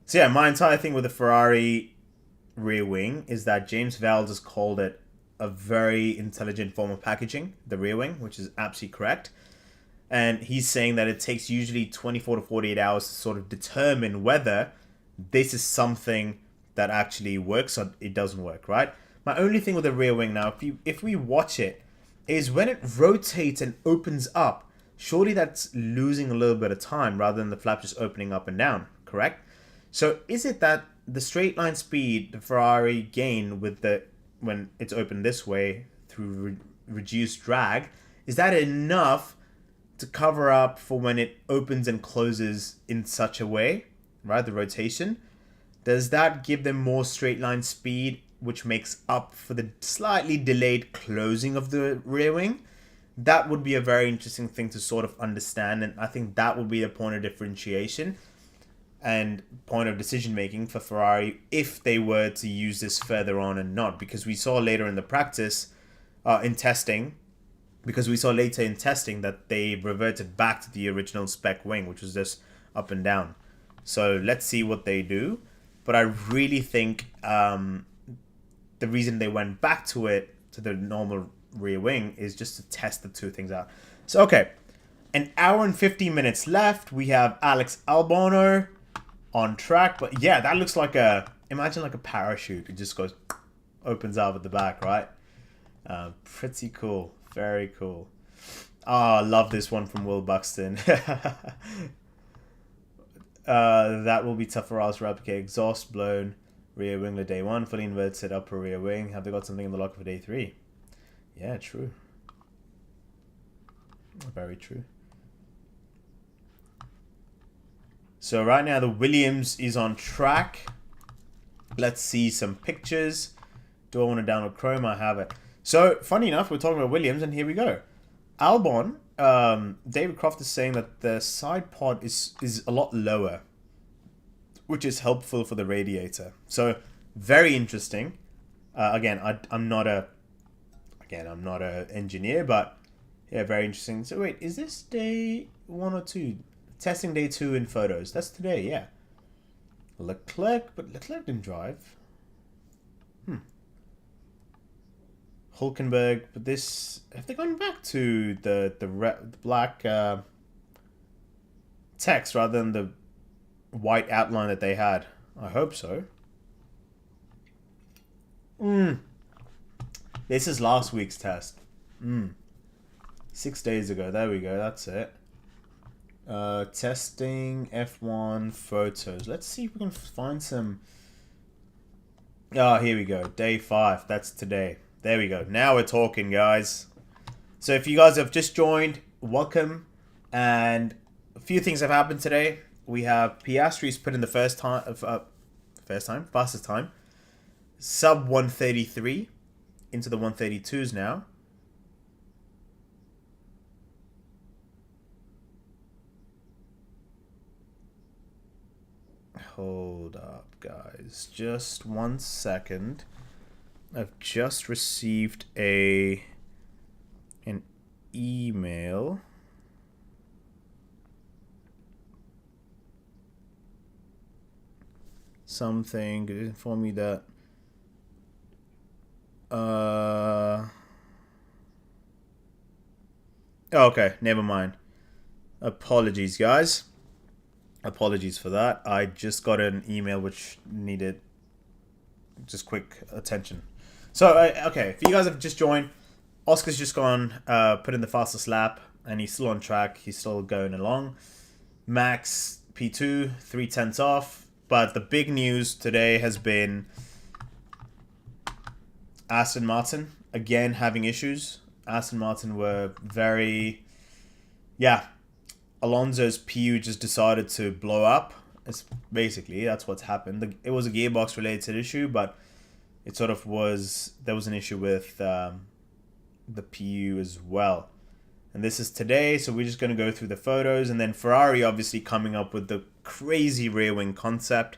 So yeah, my entire thing with the Ferrari rear wing is that James Vald has called it a very intelligent form of packaging, the rear wing, which is absolutely correct. And he's saying that it takes usually 24 to 48 hours to sort of determine whether this is something that actually works or it doesn't work, right? My only thing with the rear wing now, if we watch it, is when it rotates and opens up, surely that's losing a little bit of time rather than the flap just opening up and down, correct? So is it that the straight line speed the Ferrari gain with when it's open this way through reduced drag, is that enough to cover up for when it opens and closes in such a way, right? The rotation. Does that give them more straight line speed, which makes up for the slightly delayed closing of the rear wing? That would be a very interesting thing to sort of understand, and I think that would be a point of differentiation and point of decision making for Ferrari if they were to use this further on and not, because we saw later in the practice in testing that they reverted back to the original spec wing, which was just up and down. So let's see what they do. But I really think the reason they went back to the normal rear wing is just to test the two things out. So okay, An hour and 15 minutes left. We have Alex Albano on track. But yeah, that looks like imagine like a parachute. It just goes, opens up at the back, right? Pretty cool. Very cool. I love this one from Will Buxton. That will be tough for us to replicate. Exhaust blown rear winglet day 1. Fully inverted upper rear wing. Have they got something in the locker for day 3? Yeah, true. Very true. So right now the Williams is on track. Let's see some pictures. Do I want to download Chrome? I have it. So funny enough, we're talking about Williams, and here we go. Albon, David Croft is saying that the side pod is a lot lower, which is helpful for the radiator. So very interesting. Again, I'm not a engineer, but yeah, very interesting. So wait, is this day 1 or 2? Testing day 2 in photos. That's today, yeah. Leclerc, but Leclerc didn't drive. Hulkenberg, but this... Have they gone back to the black text rather than the white outline that they had? I hope so. This is last week's test. 6 days ago. There we go. That's it. Testing F1 photos. Let's see if we can find some... Oh, here we go. Day 5. That's today. There we go. Now we're talking, guys. So if you guys have just joined, welcome. And a few things have happened today. We have Piastri's put in the fastest time. Sub 133 into the 132s now. Hold up, guys. Just 1 second. I've just received an email. Something to inform me that okay, never mind. Apologies, guys. Apologies for that. I just got an email which needed just quick attention. So, okay, if you guys have just joined, Oscar's just gone, put in the fastest lap, and he's still on track. He's still going along. Max P2, 3/10 off. But the big news today has been Aston Martin, again, having issues. Aston Martin were very... Yeah, Alonso's PU just decided to blow up. It's basically, that's what's happened. It was a gearbox-related issue, but... It sort of was... There was an issue with the PU as well. And this is today, so we're just going to go through the photos. And then Ferrari obviously coming up with the crazy rear wing concept,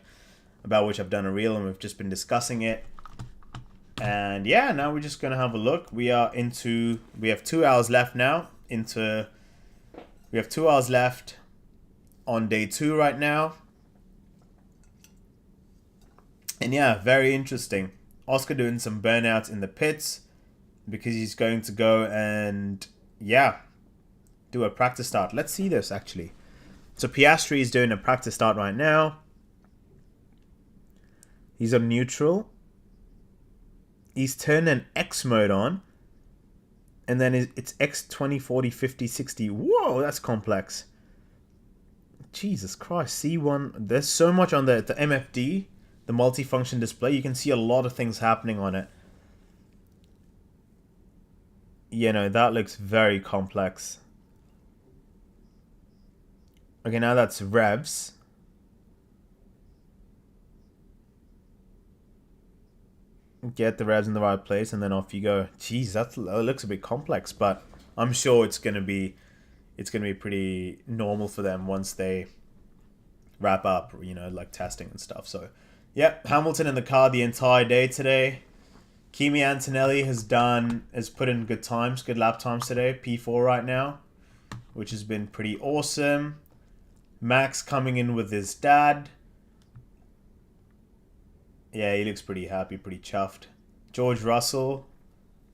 about which I've done a reel and we've just been discussing it. And yeah, now we're just going to have a look. We have 2 hours left now. We have 2 hours left on day 2 right now. And yeah, very interesting. Oscar doing some burnouts in the pits because he's going to go and, yeah, do a practice start. Let's see this, actually. So Piastri is doing a practice start right now. He's on neutral. He's turned an X mode on. And then it's X, 20, 40, 50, 60. Whoa, that's complex. Jesus Christ. C1. There's so much on the MFD. The multifunction display, you can see a lot of things happening on it. You know, that looks very complex. Okay, now that's revs. Get the revs in the right place, and then off you go. Jeez, that looks a bit complex, but I'm sure it's gonna be pretty normal for them once they wrap up, you know, like testing and stuff. So. Yep, Hamilton in the car the entire day today. Kimi Antonelli has put in good lap times today. P4 right now, which has been pretty awesome. Max coming in with his dad. Yeah, he looks pretty happy, pretty chuffed. George Russell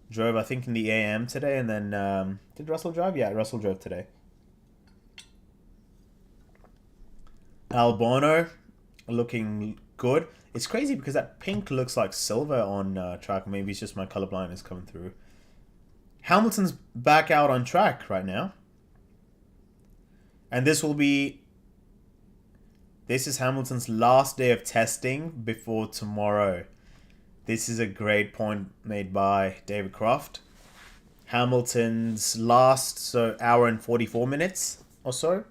drove, I think, in the AM today, and then did Russell drive? Yeah, Russell drove today. Albano looking good. It's crazy because that pink looks like silver on track. Maybe it's just my color blindness coming through. Hamilton's back out on track right now. And this is Hamilton's last day of testing before tomorrow. This is a great point made by David Croft. Hamilton's last hour and 44 minutes or so.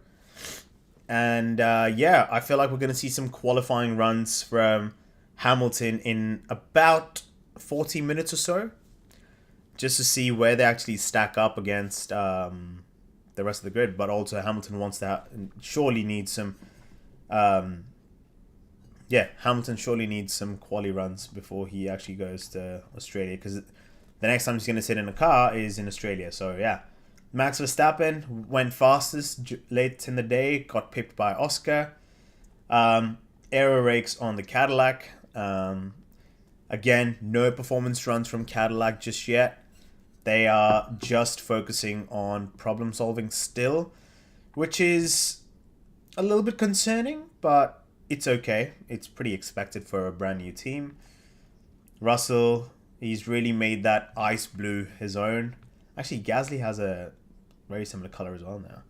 And yeah, I feel like we're going to see some qualifying runs from Hamilton in about 40 minutes or so, just to see where they actually stack up against the rest of the grid. But also Hamilton surely needs some Hamilton surely needs some quali runs before he actually goes to Australia, because the next time he's going to sit in a car is in Australia. So yeah, Max Verstappen went fastest late in the day, got pipped by Oscar. Aero rakes on the Cadillac. Again, no performance runs from Cadillac just yet. They are just focusing on problem solving still, which is a little bit concerning, but it's okay. It's pretty expected for a brand new team. Russell, he's really made that ice blue his own. Actually, Gasly has a very similar color as well now.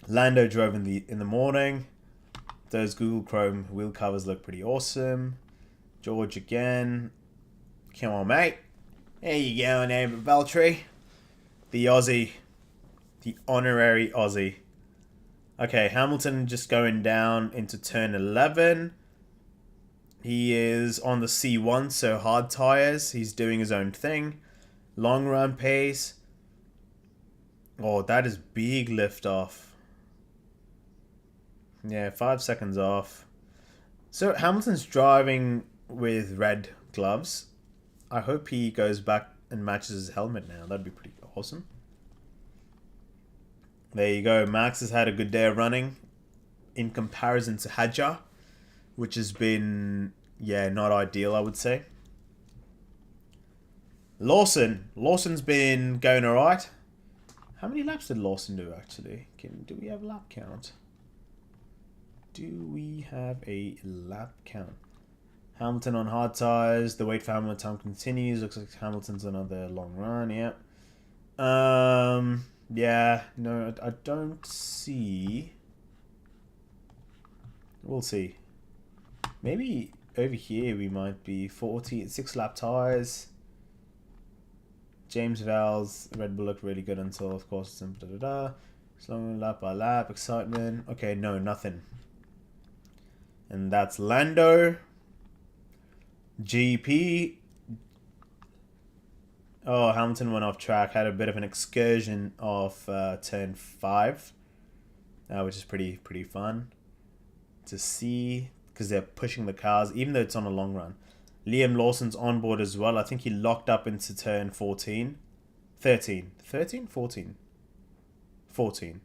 Lando drove in the morning. Those Google Chrome wheel covers look pretty awesome. George again. Come on, mate. There you go, neighbor Valtteri. The Aussie. The honorary Aussie. Okay, Hamilton just going down into turn 11. He is on the C1, so hard tires. He's doing his own thing. Long run pace. Oh, that is big lift off. Yeah, 5 seconds off. So Hamilton's driving with red gloves. I hope he goes back and matches his helmet now. That'd be pretty awesome. There you go. Max has had a good day of running in comparison to Hadjar, which has been, not ideal, I would say. Lawson's been going alright. How many laps did Lawson do, actually? Do we have a lap count? Do we have a lap count? Hamilton on hard tires. The wait for Hamilton time continues. Looks like Hamilton's another long run, yeah. Yeah, no, I don't see. We'll see. Maybe over here we might be 6 lap tires. James Val's Red Bull looked really good until, of course, slow lap by lap, excitement. Okay, no, nothing. And that's Lando. GP. Oh, Hamilton went off track, had a bit of an excursion off turn 5, which is pretty fun to see, because they're pushing the cars, even though it's on a long run. Liam Lawson's on board as well. I think he locked up into turn 14. 13. 13? 14. 14.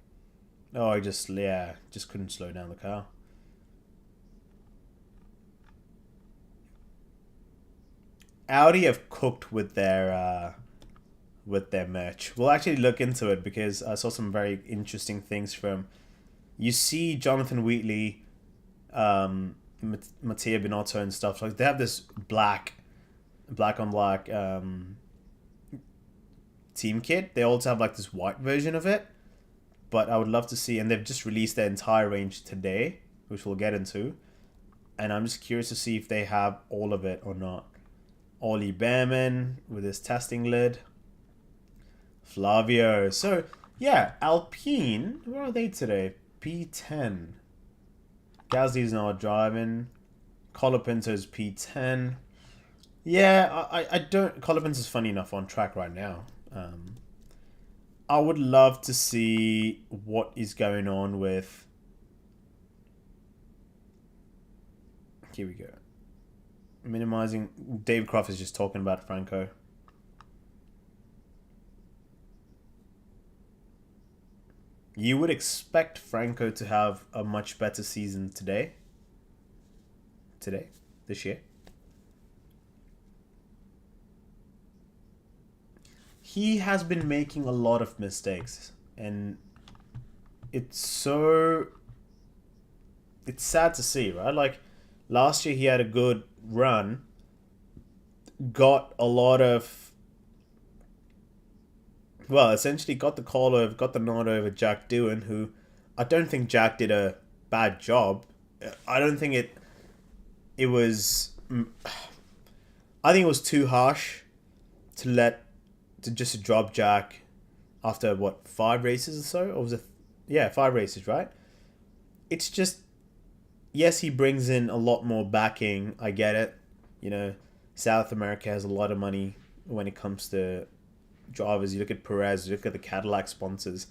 Oh, he just couldn't slow down the car. Audi have cooked with their merch. We'll actually look into it, because I saw some very interesting things from. You see Jonathan Wheatley, Mattia Binotto and stuff. Like, they have this black on black team kit. They also have like this white version of it. But I would love to see, and they've just released their entire range today, which we'll get into. And I'm just curious to see if they have all of it or not. Ollie Behrman with his testing lid. Flavio. So, yeah, Alpine, where are they today? P10. Gasly's not driving. Colapinto's P10. Yeah, I don't... Colapinto's funny enough on track right now. I would love to see what is going on with... Here we go. Minimizing. Dave Croft is just talking about Franco. You would expect Franco to have a much better season this year. He has been making a lot of mistakes, and it's so it's sad to see, right? Like last year he had a good run, got a lot of, well, essentially got the call over, got the nod over Jack Doohan, who I don't think Jack did a bad job. I don't think it was. I think it was too harsh to just drop Jack after what 5 races or so, or was it? Yeah, 5 races, right? It's just, yes, he brings in a lot more backing. I get it. You know, South America has a lot of money when it comes to drivers. You look at Perez, you look at the Cadillac sponsors.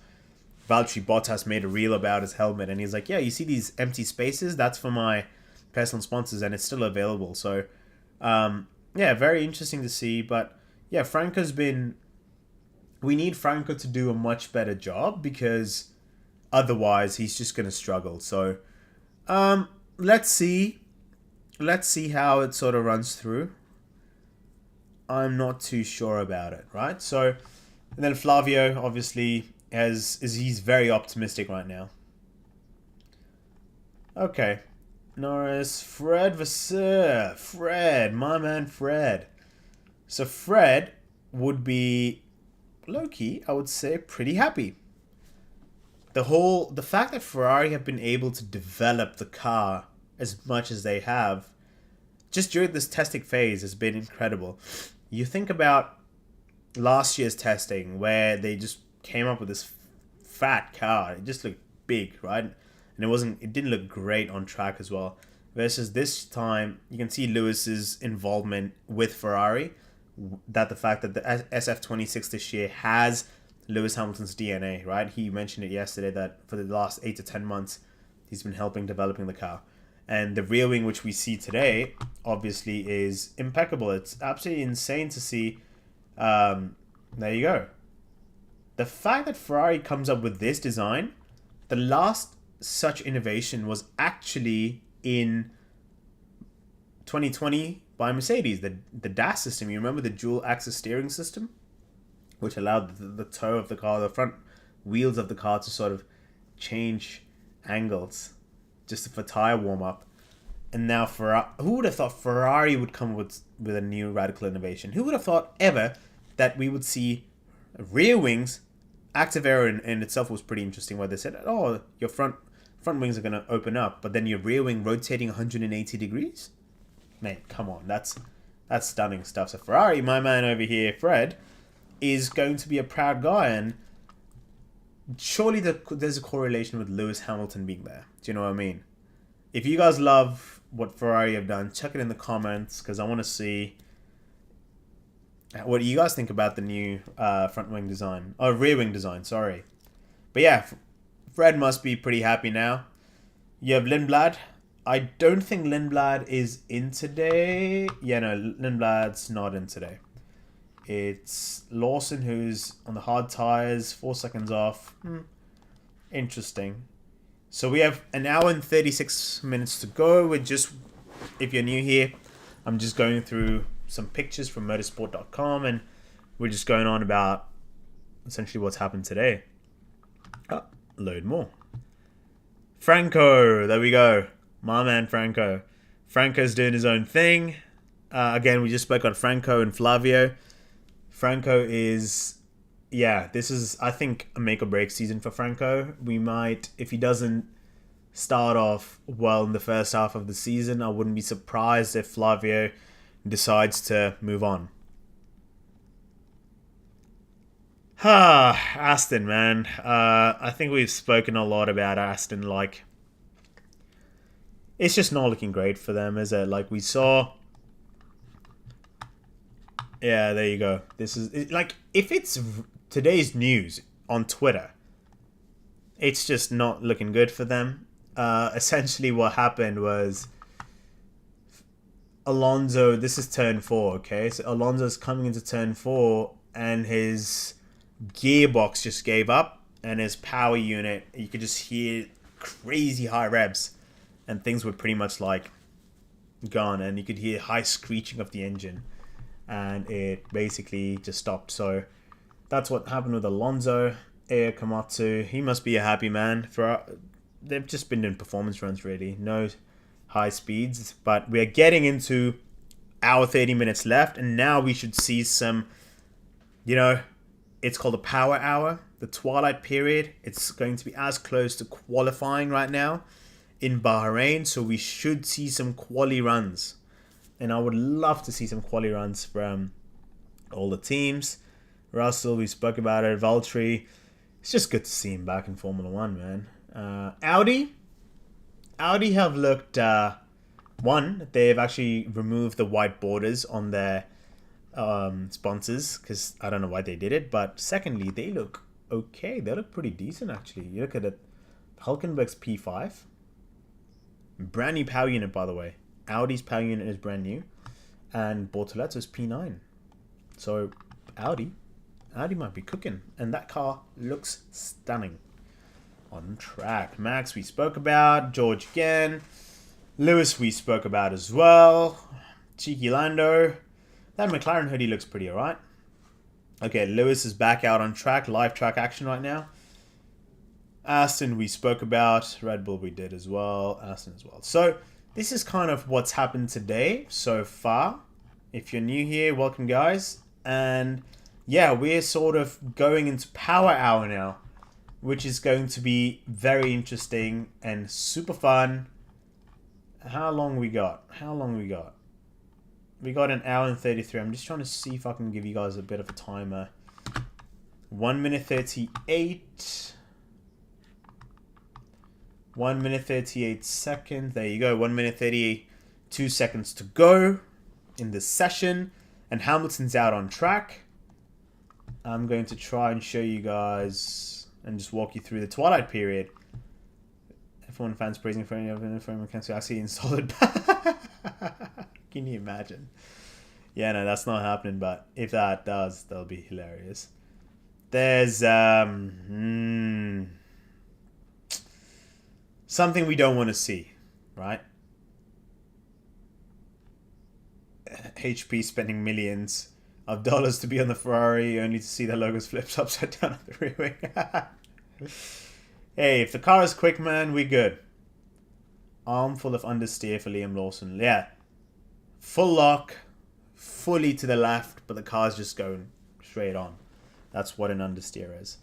Valtteri Bottas made a reel about his helmet, and he's like, "Yeah, you see these empty spaces? That's for my personal sponsors, and it's still available." So, yeah, very interesting to see. But yeah, Franco's been. We need Franco to do a much better job because otherwise he's just going to struggle. So, let's see. Let's see how it sort of runs through. I'm not too sure about it, right? So, and then Flavio obviously he's very optimistic right now. Okay, Norris, Fred Vasseur, Fred, my man Fred. So Fred would be low-key, I would say, pretty happy. The fact that Ferrari have been able to develop the car as much as they have just during this testing phase has been incredible. You think about last year's testing where they just came up with this fat car. It just looked big, right? And it didn't look great on track as well. Versus this time, you can see Lewis's involvement with Ferrari. That the fact that the SF26 this year has Lewis Hamilton's DNA, right? He mentioned it yesterday that for the last 8 to 10 months, he's been helping developing the car. And the rear wing, which we see today, obviously is impeccable. It's absolutely insane to see. There you go. The fact that Ferrari comes up with this design, the last such innovation was actually in 2020 by Mercedes, the DAS system. You remember the dual axis steering system, which allowed the toe of the car, the front wheels of the car to sort of change angles just for tire warm up. And now who would have thought Ferrari would come with a new radical innovation? Who would have thought ever that we would see rear wings? Active aero in itself was pretty interesting, where they said, "Oh, your front wings are going to open up, but then your rear wing rotating 180 degrees." Mate, come on, that's stunning stuff. So Ferrari, my man over here, Fred, is going to be a proud guy, and surely there's a correlation with Lewis Hamilton being there. Do you know what I mean? If you guys love what Ferrari have done, check it in the comments, because I want to see what do you guys think about the new front wing design, or rear wing design, sorry. But yeah, Fred must be pretty happy now. You have Lindblad. I don't think Lindblad is in today. Yeah, no, Lindblad's not in today. It's Lawson who's on the hard tires, 4 seconds off. Interesting. So we have an hour and 36 minutes to go. If you're new here, I'm just going through some pictures from motorsport.com, and we're just going on about essentially what's happened today. Load more. Franco, there we go. My man Franco. Franco's doing his own thing. Again, we just spoke on Franco and Flavio. Franco is, this is, I think, a make or break season for Franco. We might, if he doesn't start off well in the first half of the season, I wouldn't be surprised if Flavio decides to move on. Aston, man. I think we've spoken a lot about Aston. Like, it's just not looking great for them, is it? Like we saw. Yeah, there you go. This is like, if it's today's news on Twitter, it's just not looking good for them. Essentially, what happened was Alonso. This is turn 4, okay? So Alonso's coming into turn 4, and his gearbox just gave up, and his power unit, you could just hear crazy high revs, and things were pretty much like gone, and you could hear high screeching of the engine, and it basically just stopped. So that's what happened with Alonso. Komatsu, he must be a happy man. they've just been doing performance runs really. No high speeds. But we're getting into our 30 minutes left. And now we should see some, you know, it's called the power hour. The twilight period. It's going to be as close to qualifying right now in Bahrain. So we should see some quali runs. And I would love to see some quali runs from all the teams. Russell, we spoke about it. Valtteri. It's just good to see him back in Formula 1, man. Audi have looked... one, they've actually removed the white borders on their sponsors, because I don't know why they did it. But secondly, they look okay. They look pretty decent, actually. You look at it. Hulkenberg's P5. Brand new power unit, by the way. Audi's power unit is brand new. And Bortoletto's P9. So, Audi might be cooking. And that car looks stunning on track. Max, we spoke about. George again. Lewis, we spoke about as well. Cheeky Lando. That McLaren hoodie looks pretty alright. Okay, Lewis is back out on track. Live track action right now. Aston, we spoke about. Red Bull, we did as well. Aston as well. So, this is kind of what's happened today so far. If you're new here, welcome, guys. And yeah, we're sort of going into power hour now, which is going to be very interesting and super fun. How long we got? We got an hour and 33. I'm just trying to see if I can give you guys a bit of a timer. 1 minute 38. 1 minute 38 seconds. There you go. 1 minute 32 seconds to go in this session. And Hamilton's out on track. I'm going to try and show you guys and just walk you through the twilight period. F1 fans praising for any of the frame mechanics actually installed. Can you imagine? Yeah, no, that's not happening, but if that does, that'll be hilarious. There's something we don't want to see, right? HP spending millions of dollars to be on the Ferrari, only to see the logos flipped upside down at the rear wing. Hey, if the car is quick, man, we good. Arm full of understeer for Liam Lawson. Yeah. Full lock, fully to the left, but the car's just going straight on. That's what an understeer is.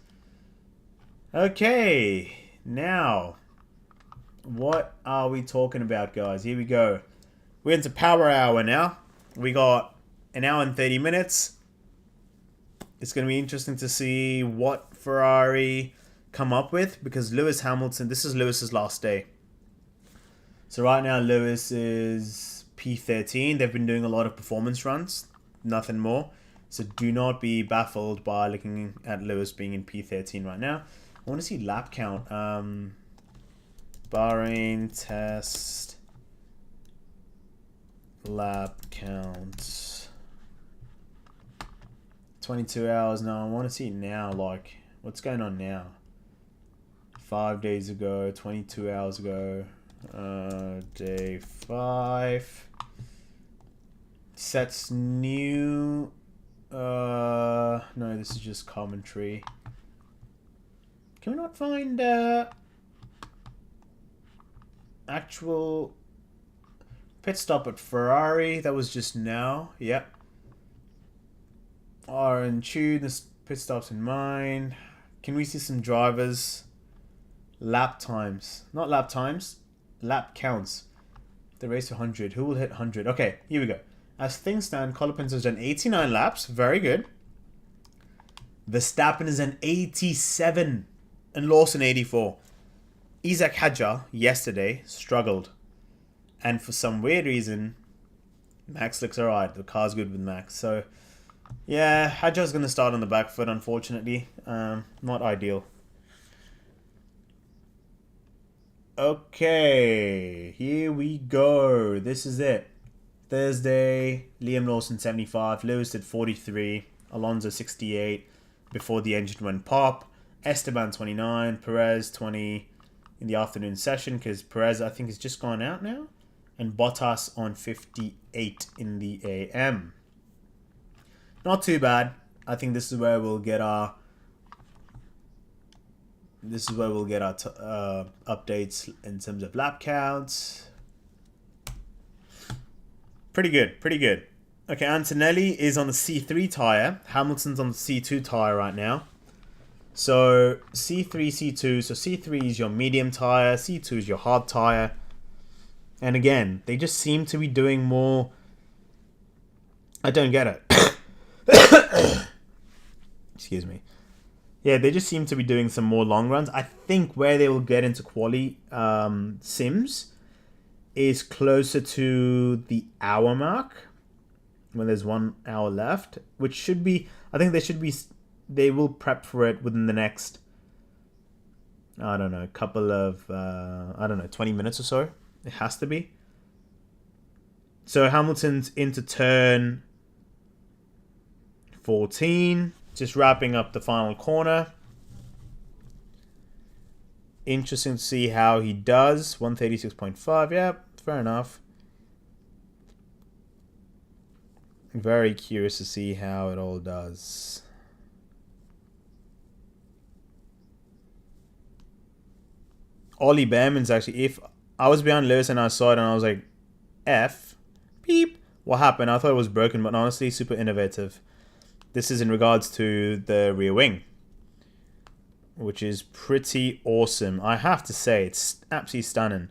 Okay, now, what are we talking about, guys? Here we go. We're into power hour now. We got an hour and 30 minutes. It's going to be interesting to see what Ferrari come up with, because Lewis Hamilton, this is Lewis's last day. So right now Lewis is P13. They've been doing a lot of performance runs, nothing more. So do not be baffled by looking at Lewis being in P13 right now. I want to see lap count. Bahrain test lap count. 22 hours now. I want to see it now. Like, what's going on now? 5 days ago, 22 hours ago. Day 5. Sets new. No, this is just commentary. Can we not find actual pit stop at Ferrari? That was just now. Yep. Are in tune. This pit stops in mine. Can we see some drivers? Lap times. Not lap times. Lap counts. The race to 100. Who will hit 100? Okay, here we go. As things stand, Colopins has done 89 laps. Very good. Verstappen is an 87. And Lawson 84. Isaac Hadjar, yesterday, struggled. And for some weird reason, Max looks alright. The car's good with Max. So, yeah, Hadjar's going to start on the back foot, unfortunately. Not ideal. Okay, here we go. This is it. Thursday, Liam Lawson 75, Lewis did 43, Alonso 68 before the engine went pop, Esteban 29, Perez 20 in the afternoon session because Perez I think has just gone out now, and Bottas on 58 in the AM. Not too bad. I think this is where we'll get our This is where we'll get our updates in terms of lap counts. Pretty good, pretty good. Okay, Antonelli is on the C3 tyre. Hamilton's on the C2 tyre right now. So C3, C2. So C3 is your medium tyre. C2 is your hard tyre. And again, they just seem to be doing more. I don't get it. Excuse me. Yeah, they just seem to be doing some more long runs. I think where they will get into quali sims is closer to the hour mark, when there's 1 hour left, which should be, I think they will prep for it within the next, I don't know, couple of, 20 minutes or so. It has to be. So Hamilton's into turn 14, just wrapping up the final corner. Interesting to see how he does. 136.5, yeah, fair enough. Very curious to see how it all does. Ollie Behrman's actually, if I was behind Lewis and I saw it and I was like, F, beep, what happened? I thought it was broken, but honestly, super innovative. This is in regards to the rear wing, which is pretty awesome. I have to say, it's absolutely stunning.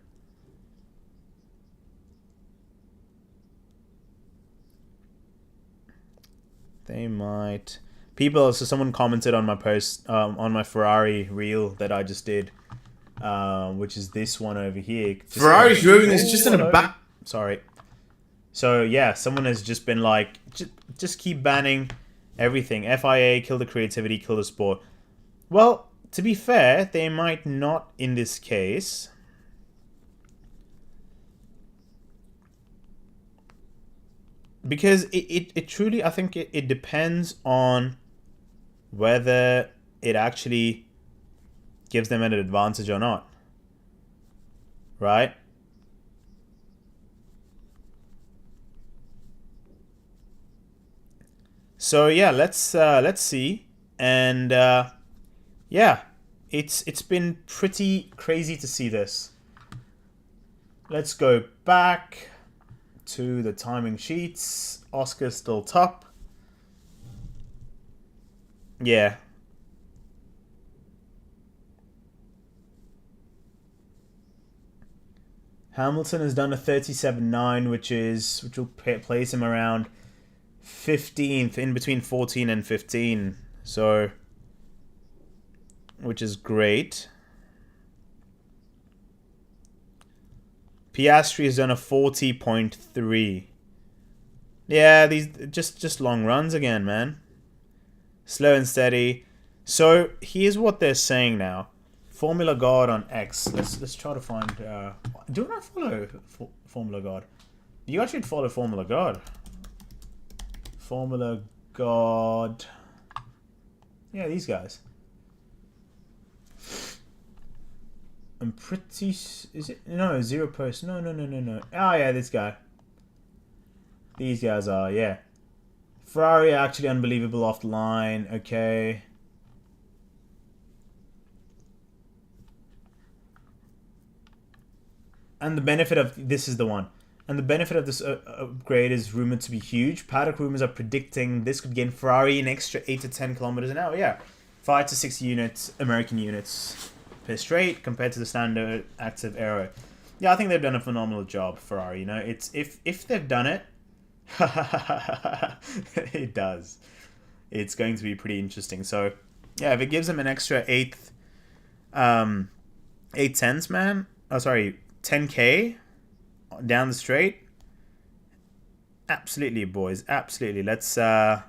They might... People, so someone commented on my post, on my Ferrari reel that I just did, which is this one over here. Ferrari's moving is just in the back. Sorry. So, yeah, someone has just been like, just keep banning everything. FIA, kill the creativity, kill the sport. Well, to be fair, they might not in this case. Because it truly, I think it depends on whether it actually gives them an advantage or not. Right? So yeah, let's see. And yeah, it's been pretty crazy to see this. Let's go back to the timing sheets. Oscar's still top. Yeah. Hamilton has done a 37.9, which will place him around 15th, in between 14 and 15. So, which is great. Piastri has done a 40.3. Yeah, these just long runs again, man. Slow and steady. So here's what they're saying now. Formula God on X. Let's try to find. Do I follow Formula God? You actually follow Formula God. Formula God. Yeah, these guys. I'm pretty... Is it... No, zero post. No. Oh, yeah, this guy. These guys are, yeah. Ferrari actually unbelievable off the line. Okay. And the benefit of... This is the one. And the benefit of this upgrade is rumored to be huge. Paddock rumors are predicting this could gain Ferrari an extra 8 to 10 kilometers an hour. Yeah. 5 to 6 units, American units per straight compared to the standard active aero. Yeah, I think they've done a phenomenal job, Ferrari. You know, it's if they've done it, it does. It's going to be pretty interesting. So, yeah, if it gives them an extra 8 tenths, man. Oh, sorry, 10K down the straight. Absolutely, boys. Absolutely. Let's we're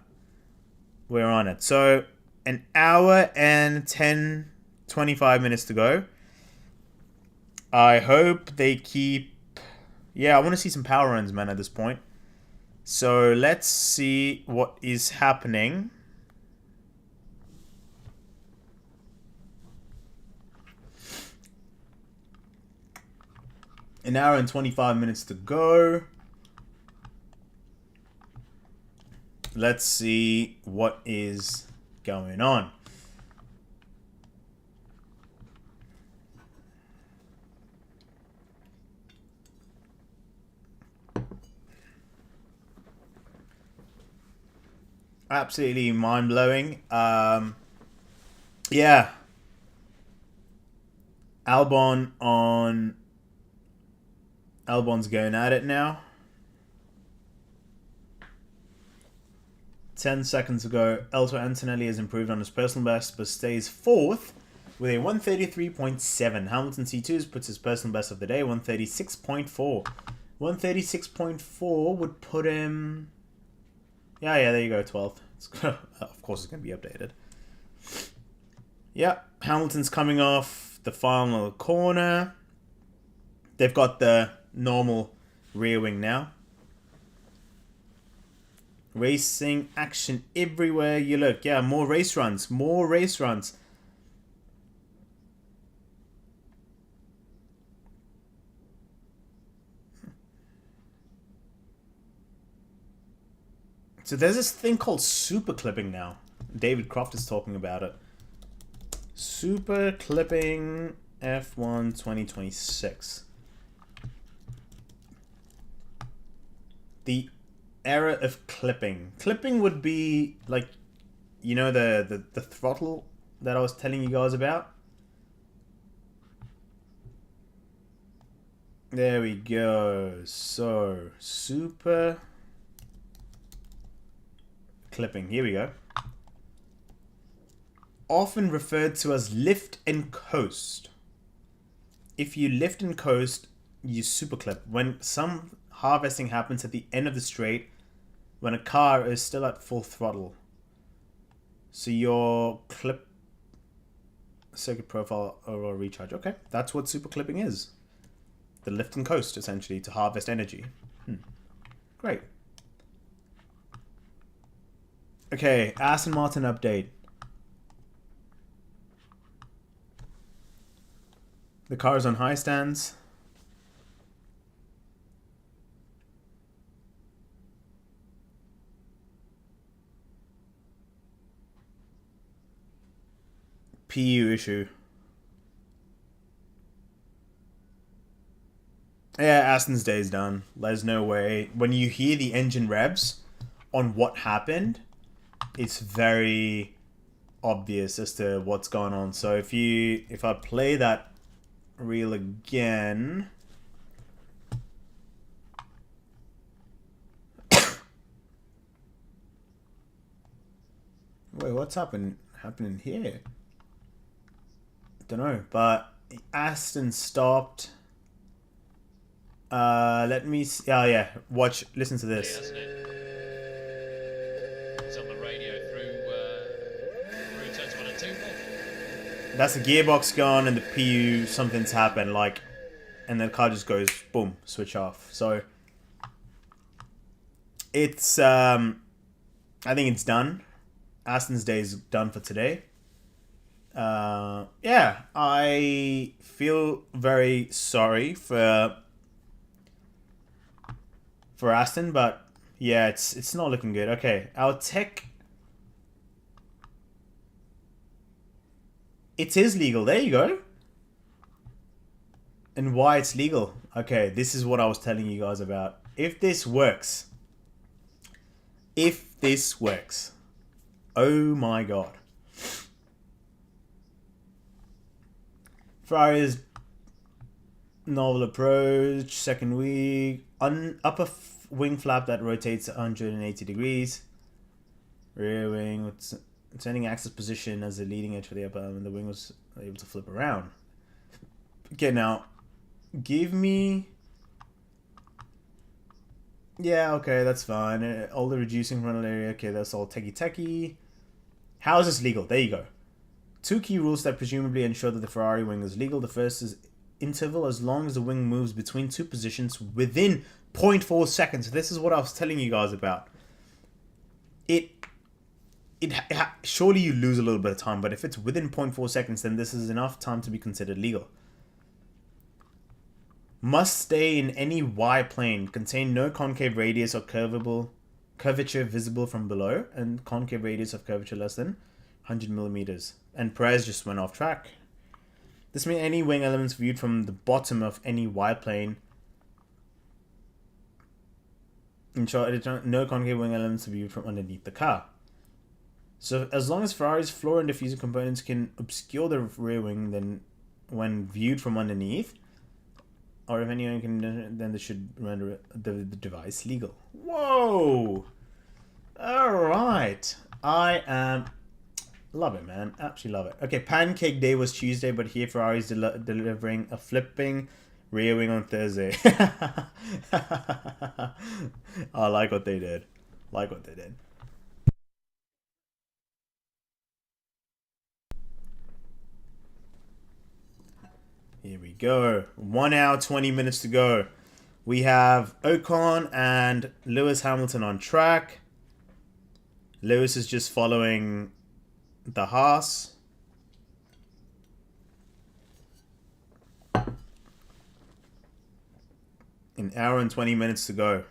on it. So, an hour and 25 minutes to go. I hope they keep... Yeah, I want to see some power runs, man, at this point. So let's see what is happening. An hour and 25 minutes to go. Let's see what is going on. Absolutely mind-blowing. Yeah. Albon's going at it now. 10 seconds ago, Elto Antonelli has improved on his personal best, but stays fourth with a 133.7. Hamilton C2s puts his personal best of the day, 136.4. 136.4 would put him... Yeah, there you go, 12th. Of course, it's going to be updated. Yeah, Hamilton's coming off the final corner. They've got the normal rear wing now. Racing action everywhere you look. Yeah, more race runs. More race runs. So there's this thing called super clipping now. David Croft is talking about it. Super clipping F1 2026. The era of clipping. Clipping would be like, you know, the throttle that I was telling you guys about. There we go. So, super clipping. Here we go. Often referred to as lift and coast. If you lift and coast, you super clip. When some harvesting happens at the end of the straight, when a car is still at full throttle. So your clip circuit profile overall recharge. Okay, that's what super clipping is. The lift and coast, essentially, to harvest energy. Great. Okay, Aston Martin update. The car is on high stands. PU issue. Yeah, Aston's day is done. There's no way. When you hear the engine revs on what happened, it's very obvious as to what's going on. So if I play that reel again, wait, what's happening here? Don't know, but Aston stopped. Let me see. Oh yeah, listen to this. It's on the radio through turns 1 and 2. That's the gearbox gone and the PU, something's happened, like, and the car just goes boom, switch off. So it's I think it's done. Aston's day is done for today. Yeah, I feel very sorry for Aston, but yeah, it's not looking good. Okay, our tech. It is legal. There you go. And why it's legal. Okay, this is what I was telling you guys about. If this works. Oh my god. Ferrari's novel approach, second week, upper wing flap that rotates 180 degrees, rear wing, turning axis position as the leading edge for the upper arm, and the wing was able to flip around. Okay, now, give me... Yeah, okay, that's fine. All the reducing frontal area, okay, that's all techie. How is this legal? There you go. 2 key rules that presumably ensure that the Ferrari wing is legal. The first is interval as long as the wing moves between 2 positions within 0.4 seconds. This is what I was telling you guys about. Surely you lose a little bit of time, but if it's within 0.4 seconds, then this is enough time to be considered legal. Must stay in any Y plane, contain no concave radius or curvature visible from below, and concave radius of curvature less than 100 millimeters. And Perez just went off track. This means any wing elements viewed from the bottom of any Y plane. In short, no concave wing elements viewed from underneath the car. So as long as Ferrari's floor and diffuser components can obscure the rear wing, then when viewed from underneath, or if anyone can, then they should render the device legal. Whoa! Alright. I am... Love it, man. Absolutely love it. Okay, Pancake Day was Tuesday, but here Ferrari's delivering a flipping rear wing on Thursday. I like what they did. Like what they did. Here we go. 1 hour, 20 minutes to go. We have Ocon and Lewis Hamilton on track. Lewis is just following the Haas. An hour and 20 minutes to go.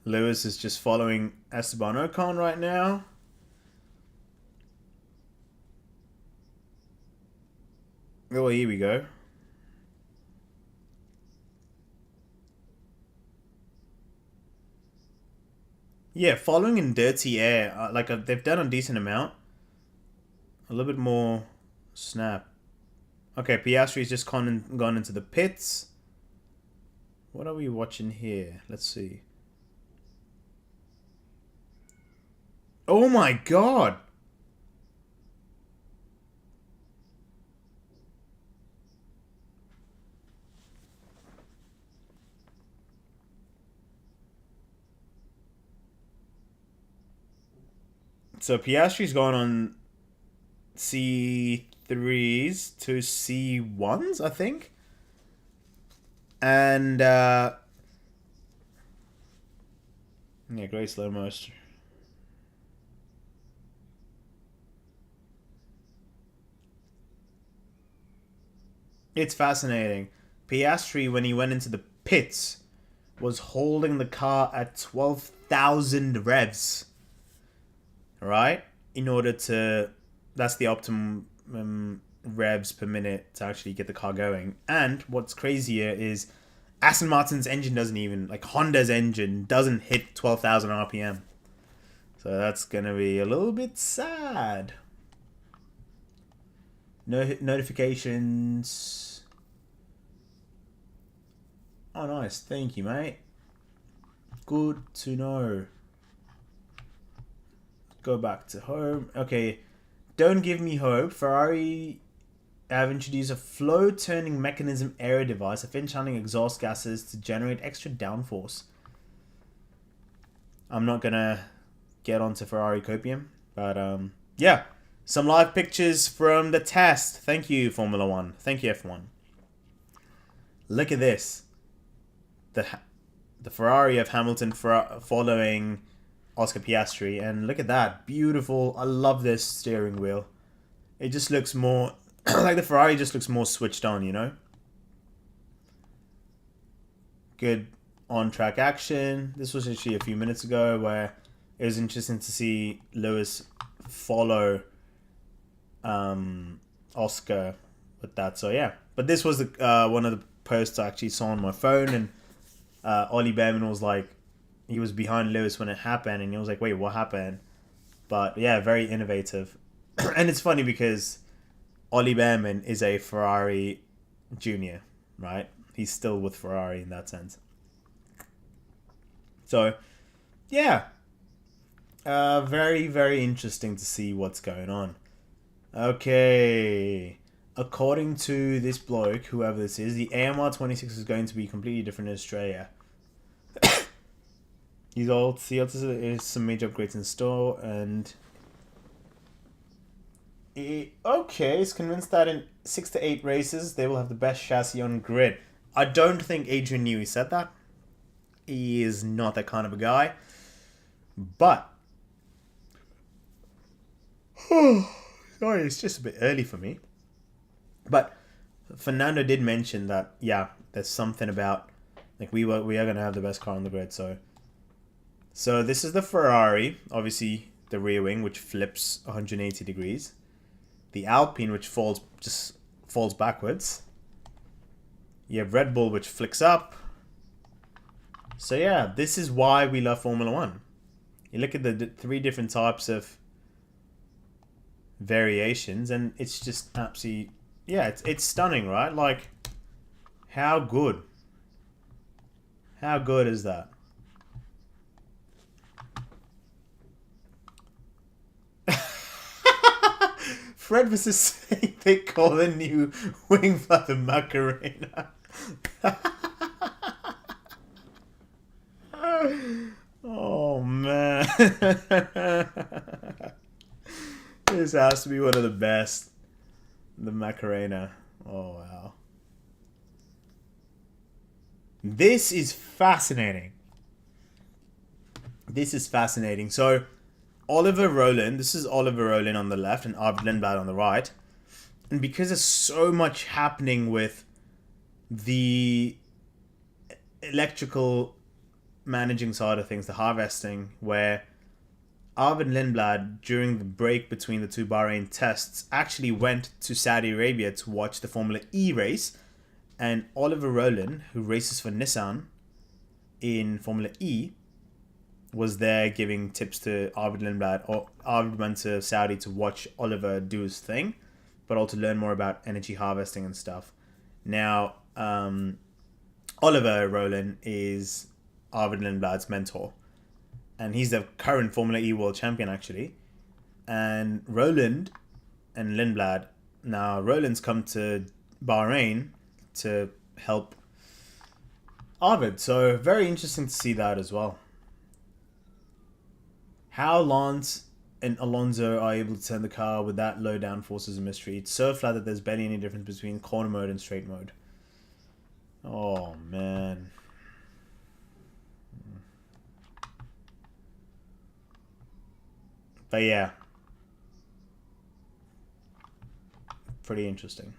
Lewis is just following Esteban Ocon right now. Oh, here we go. Yeah, following in dirty air. They've done a decent amount. A little bit more snap. Okay, Piastri's just gone into the pits. What are we watching here? Let's see. Oh my god! So Piastri's gone on C3s to C1s, I think. And, yeah, great slow motion. It's fascinating. Piastri, when he went into the pits, was holding the car at 12,000 revs. Right? In order to... That's the optimum revs per minute to actually get the car going. And what's crazier is Aston Martin's engine doesn't even... Like, Honda's engine doesn't hit 12,000 RPM. So that's going to be a little bit sad. No notifications. Oh, nice. Thank you, mate. Good to know. Go back to home. Okay. Don't give me hope. Ferrari have introduced a flow turning mechanism aero device, a fin channeling exhaust gases to generate extra downforce. I'm not going to get onto Ferrari copium. But, yeah. Some live pictures from the test. Thank you, Formula 1. Thank you, F1. Look at this. The Ferrari of Hamilton following Oscar Piastri. And look at that. Beautiful. I love this steering wheel. It just looks more... like the Ferrari just looks more switched on, you know? Good on-track action. This was actually a few minutes ago where it was interesting to see Lewis follow Oscar with that. So yeah, but this was the one of the posts I actually saw on my phone, and Ollie Behrman was like, he was behind Lewis when it happened, and he was like, wait, what happened? But yeah, very innovative. And it's funny because Ollie Behrman is a Ferrari junior, right? He's still with Ferrari in that sense. So yeah, very, very interesting to see what's going on. Okay, according to this bloke, whoever this is, the AMR 26 is going to be completely different in Australia. He also is some major upgrades in store, and he's convinced that in 6 to 8 races they will have the best chassis on grid. I don't think Adrian Newey said that. He is not that kind of a guy, but sorry, it's just a bit early for me. But Fernando did mention that, yeah, there's something about, like, we are going to have the best car on the grid. So this is the Ferrari, obviously the rear wing, which flips 180 degrees. The Alpine, which falls backwards. You have Red Bull, which flicks up. So yeah, this is why we love Formula One. You look at the three different types of variations, and it's just absolutely, yeah, it's stunning, right? Like, how good? How good is that? Fred was just saying they call the new wing flap the Macarena. Oh man. This has to be one of the best. The Macarena. Oh wow. This is fascinating. This is fascinating. So Oliver Rowland, this is Oliver Rowland on the left and Arvid Lindblad on the right. And because there's so much happening with the electrical managing side of things, the harvesting, where Arvid Lindblad, during the break between the two Bahrain tests, actually went to Saudi Arabia to watch the Formula E race. And Oliver Rowland, who races for Nissan in Formula E, was there giving tips to Arvid Lindblad. Or Arvid went to Saudi to watch Oliver do his thing, but also learn more about energy harvesting and stuff. Now, Oliver Rowland is Arvid Lindblad's mentor, and he's the current Formula E world champion, actually. And Rowland and Lindblad, now Rowland's come to Bahrain to help Arvid, so very interesting to see that as well. How Lance and Alonso are able to turn the car with that low downforce is a mystery. It's so flat that there's barely any difference between corner mode and straight mode. Oh, man. But yeah. Pretty interesting.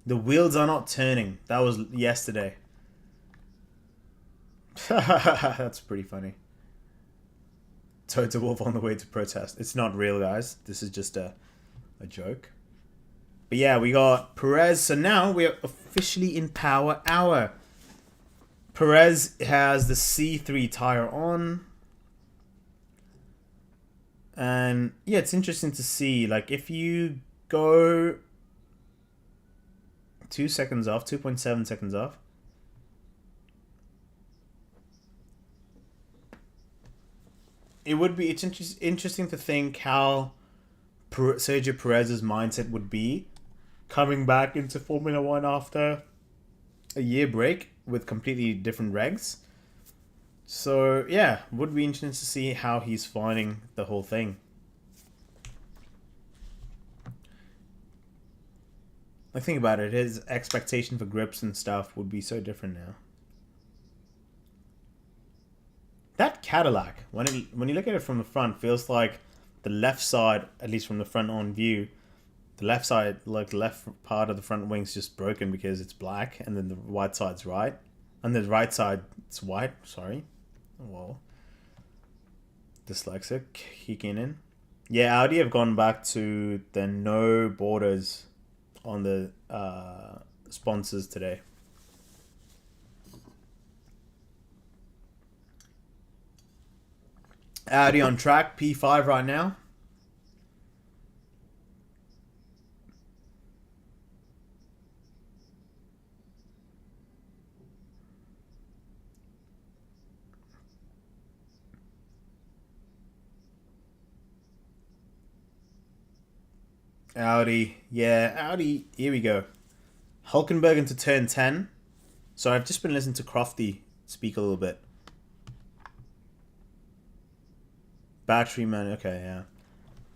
The wheels are not turning. That was yesterday. That's pretty funny. Toto Wolff on the way to protest. It's not real, guys. This is just a joke. But yeah, we got Perez. So now we are officially in power hour. Perez has the C3 tire on. And yeah, it's interesting to see. Like, if you go 2 seconds off, 2.7 seconds off. It's interesting to think how Sergio Perez's mindset would be coming back into Formula One after a year break with completely different regs. So yeah, would be interesting to see how he's finding the whole thing. Like, think about it, his expectation for grips and stuff would be so different now. That Cadillac, when you look at it from the front, feels like the left side, at least from the front on view, the left side, like the left part of the front wing's just broken because it's black, and then the white side's right. And the right side, it's white, sorry. Whoa. Dyslexic kicking in. Yeah, Audi have gone back to the no borders on the sponsors today. Audi on track, P5 right now. Audi, yeah, Audi, here we go. Hulkenberg into turn 10. So I've just been listening to Crofty speak a little bit. Battery man, okay, yeah.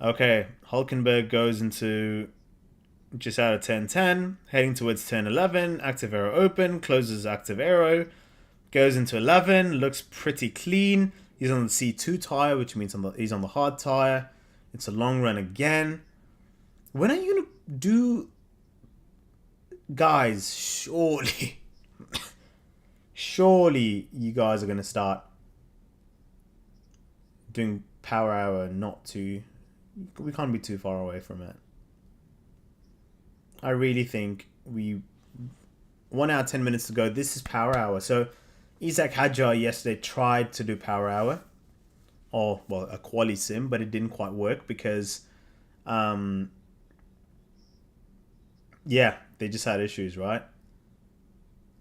Okay, Hulkenberg goes into just out of turn 10, heading towards turn 11, active aero open, closes active aero, goes into 11, looks pretty clean. He's on the C2 tire, which means he's on the hard tire. It's a long run again. When are you going to do... Guys, surely... surely you guys are going to start doing power hour we can't be too far away from it. I really think 1 hour 10 minutes to go. This is power hour. So Isaac Hadjar yesterday tried to do power hour, or well, a quali sim, but it didn't quite work because they just had issues, right?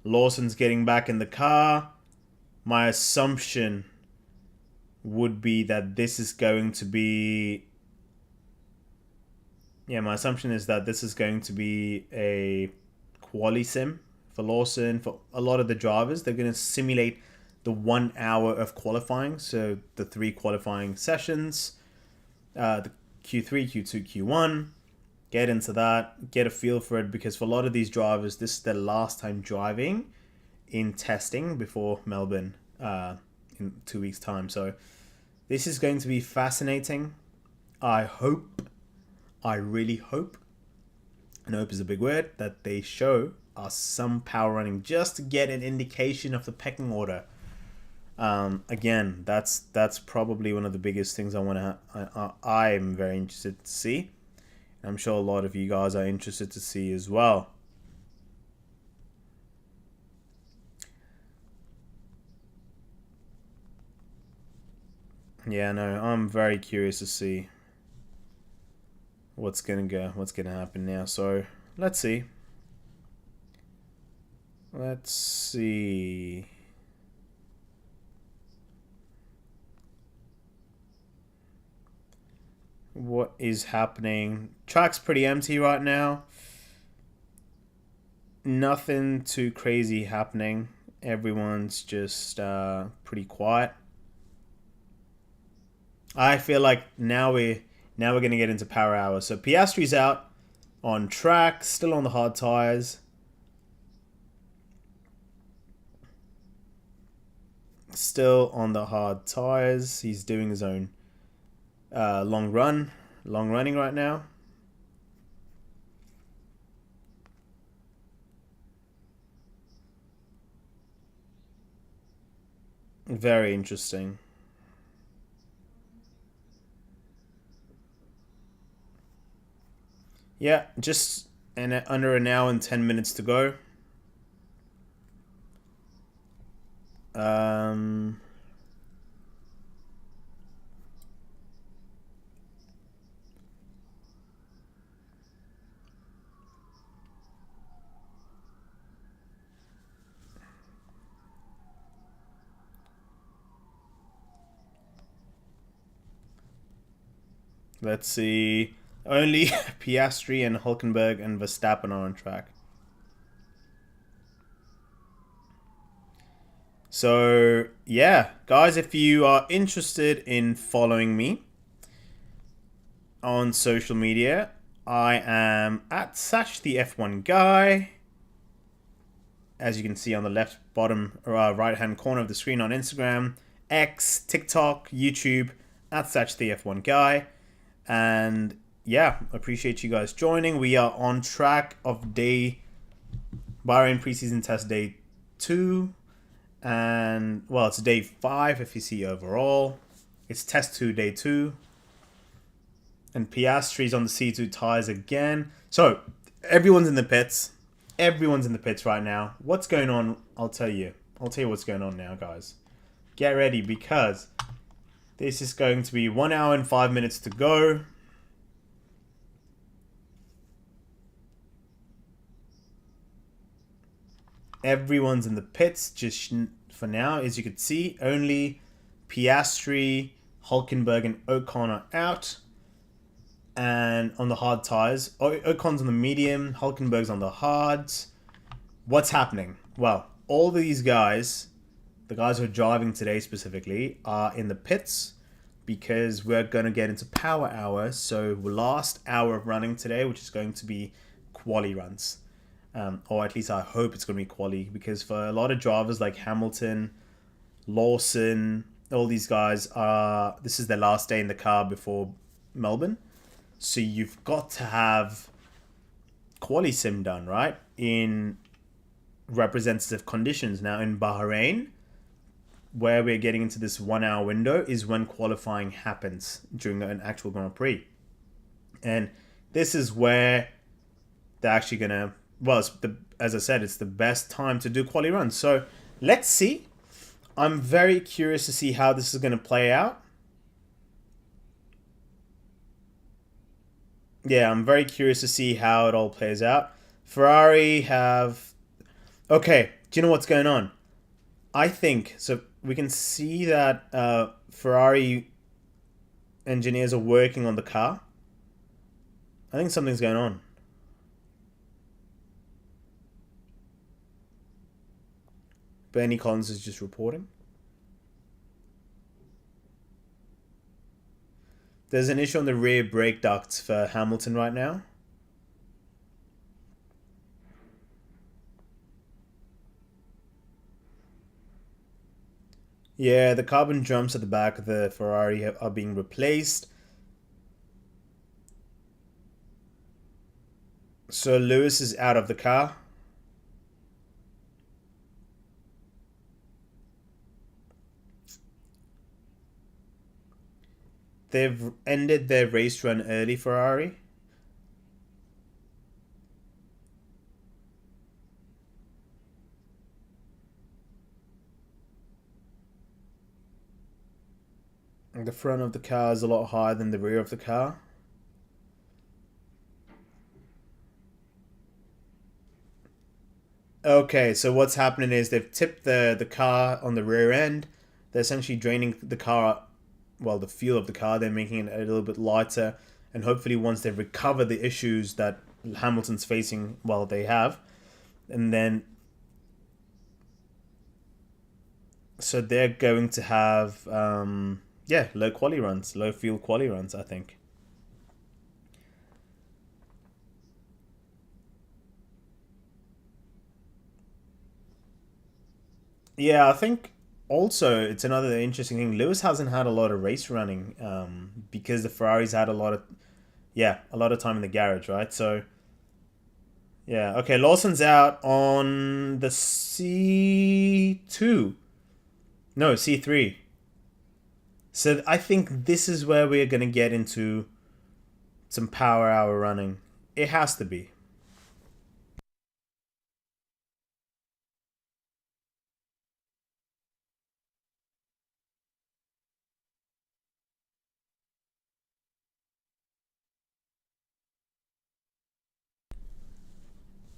Lawson's getting back in the car. My assumption would be that this is going to be... my assumption is that this is going to be a quali sim for Lawson. For a lot of the drivers, they're going to simulate the 1 hour of qualifying. So the 3 qualifying sessions, the Q3, Q2, Q1. Get into that, get a feel for it, because for a lot of these drivers, this is their last time driving in testing before Melbourne in 2 weeks' time. So this is going to be fascinating. I really hope, and hope is a big word, that they show us some power running just to get an indication of the pecking order. Again, that's probably one of the biggest things I'm very interested to see. I'm sure a lot of you guys are interested to see as well. Yeah, no, I'm very curious to see what's gonna happen now. So let's see. What is happening? Track's pretty empty right now. Nothing too crazy happening. Everyone's just pretty quiet. I feel like now we're gonna get into power hour. So Piastri's out on track, still on the hard tires. Still on the hard tires. He's doing his own long running right now. Very interesting. Yeah, just under an hour and 10 minutes to go. Let's see. Only Piastri and Hulkenberg and Verstappen are on track. So, yeah. Guys, if you are interested in following me on social media, I am at Satch the F1 Guy. As you can see on the left bottom right-hand corner of the screen on Instagram, X, TikTok, YouTube, at Satch the F1 Guy. And yeah, appreciate you guys joining. We are on track of Bahrain preseason test day 2. And, well, it's day 5 if you see overall. It's test 2, day 2. And Piastri's on the C2 tires again. So, everyone's in the pits. Everyone's in the pits right now. What's going on? I'll tell you what's going on now, guys. Get ready, because this is going to be 1 hour and 5 minutes to go. Everyone's in the pits just for now. As you can see, only Piastri, Hulkenberg, and Ocon are out. And on the hard tires, Ocon's on the medium, Hulkenberg's on the hards. What's happening? Well, all these guys, the guys who are driving today specifically, are in the pits because we're going to get into power hour. So last hour of running today, which is going to be quali runs. Or at least I hope it's going to be quali, because for a lot of drivers like Hamilton, Lawson, all these guys, this is their last day in the car before Melbourne. So you've got to have quali sim done, right? In representative conditions. Now in Bahrain, where we're getting into this 1 hour window is when qualifying happens during an actual Grand Prix. And this is where they're actually going to, well, as I said, it's the best time to do quali runs. So let's see. I'm very curious to see how this is going to play out. Yeah, I'm very curious to see how it all plays out. Ferrari have... Okay, do you know what's going on? I think, so we can see that Ferrari engineers are working on the car. I think something's going on. Bernie Collins is just reporting. There's an issue on the rear brake ducts for Hamilton right now. Yeah, the carbon drums at the back of the Ferrari are being replaced. So Lewis is out of the car. They've ended their race run early, Ferrari. The front of the car is a lot higher than the rear of the car. Okay, so what's happening is they've tipped the car on the rear end. They're essentially draining the car, well, the fuel of the car. They're making it a little bit lighter. And hopefully once they've recovered the issues that Hamilton's facing, well, they have. And then... So they're going to have, yeah, low quali runs, low fuel quali runs, I think. Yeah, I think also it's another interesting thing. Lewis hasn't had a lot of race running because the Ferraris had a lot of, yeah, a lot of time in the garage, right? So, yeah, okay, Lawson's out on the C2. No, C3. So I think this is where we're going to get into some power hour running. It has to be.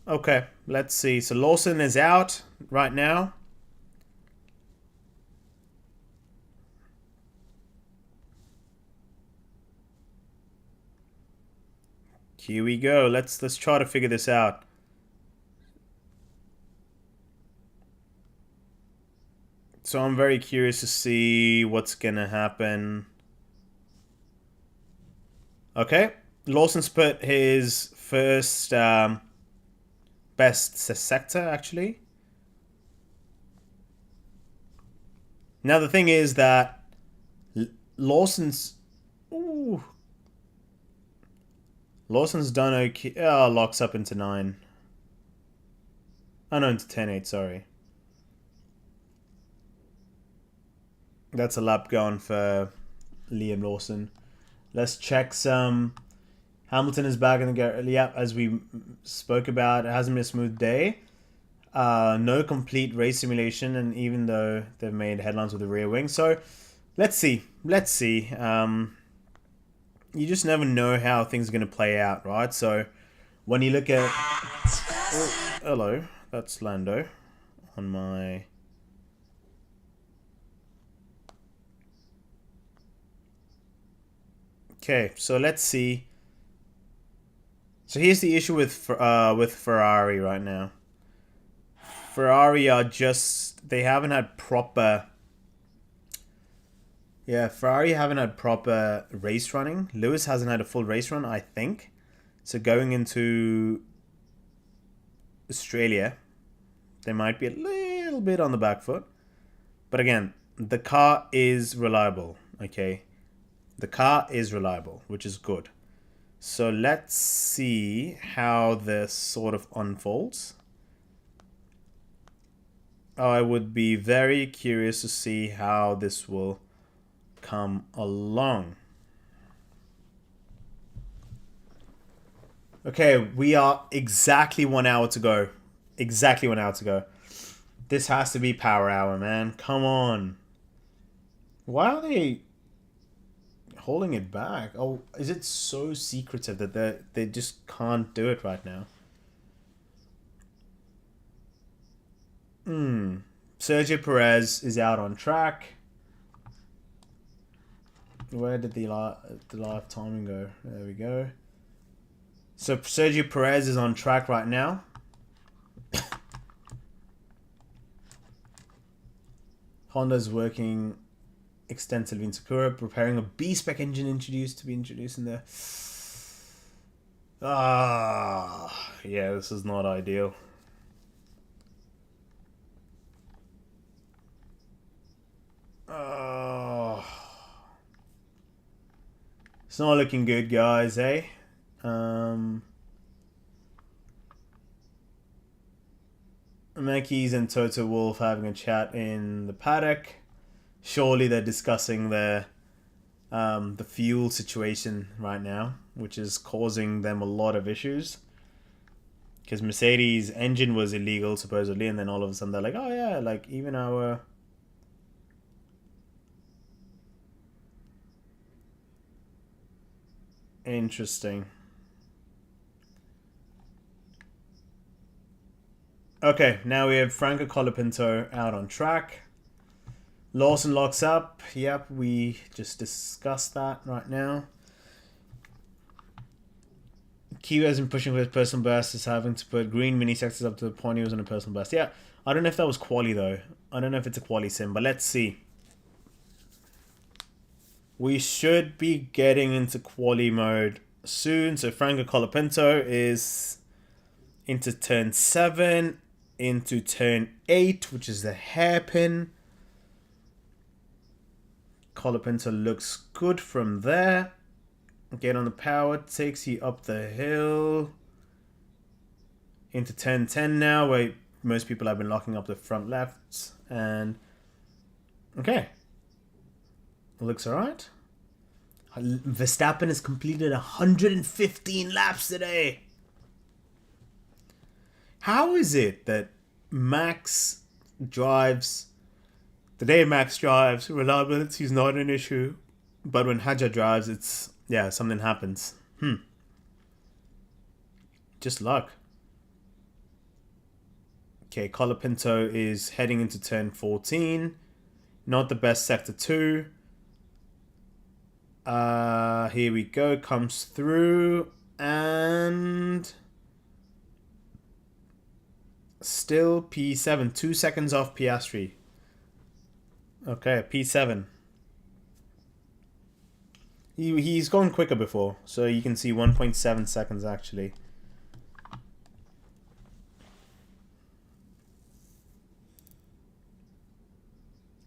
Okay, let's see. So Lawson is out right now. Here we go. Let's try to figure this out. So I'm very curious to see what's gonna happen. Okay, Lawson's put his first best sector actually. Now the thing is that Lawson's Lawson's done okay. Oh, locks up into 9. Oh no, into 10-8, sorry. That's a lap gone for Liam Lawson. Let's check some. Hamilton is back in the garage. Yep, as we spoke about, it hasn't been a smooth day. No complete race simulation, and even though they've made headlines with the rear wing. So, let's see. Let's see. You just never know how things are going to play out, right? So, when you look at... Oh, hello. That's Lando on my... Okay, so let's see. So here's the issue with Ferrari right now. Ferrari are just... They haven't had proper... Yeah, Ferrari haven't had proper race running. Lewis hasn't had a full race run, I think. So going into Australia, they might be a little bit on the back foot. But again, the car is reliable, okay? The car is reliable, which is good. So let's see how this sort of unfolds. I would be very curious to see how this will come along. Okay, we are exactly 1 hour to go. Exactly 1 hour to go. This has to be power hour, man. Come on. Why are they holding it back? Oh, is it so secretive that they just can't do it right now? Sergio Perez is out on track. Where did the live timing go? There we go. So Sergio Perez is on track right now. Honda's working extensively in Sakura, preparing a B-spec engine to be introduced in there. Yeah, this is not ideal. It's not looking good, guys, eh? Mackey's and Toto Wolff having a chat in the paddock. Surely they're discussing the fuel situation right now, which is causing them a lot of issues. Because Mercedes' engine was illegal, supposedly, and then all of a sudden they're like, oh yeah, like even our... Interesting. Okay, now we have Franco Colapinto out on track. Lawson locks up. Yep, we just discussed that right now. Kiwi has been pushing for his personal best, is having to put green mini sectors up to the point he was on a personal best. Yeah, I don't know if that was quali though. I don't know if it's a quali sim, but let's see. We should be getting into quali mode soon. So Franco Colapinto is into turn 7, into turn 8, which is the hairpin. Colapinto looks good from there. Get on the power, takes you up the hill. Into turn 10 now, where most people have been locking up the front lefts. And okay. Looks alright. Verstappen has completed 115 laps today. How is it that Max drives... The day Max drives, reliability is not an issue. But when Hadja drives, it's... Yeah, something happens. Just luck. Okay, Colapinto is heading into turn 14. Not the best sector 2. Here we go. Comes through. And... Still P7. 2 seconds off Piastri. Okay, P7. He's gone quicker before. So you can see 1.7 seconds actually.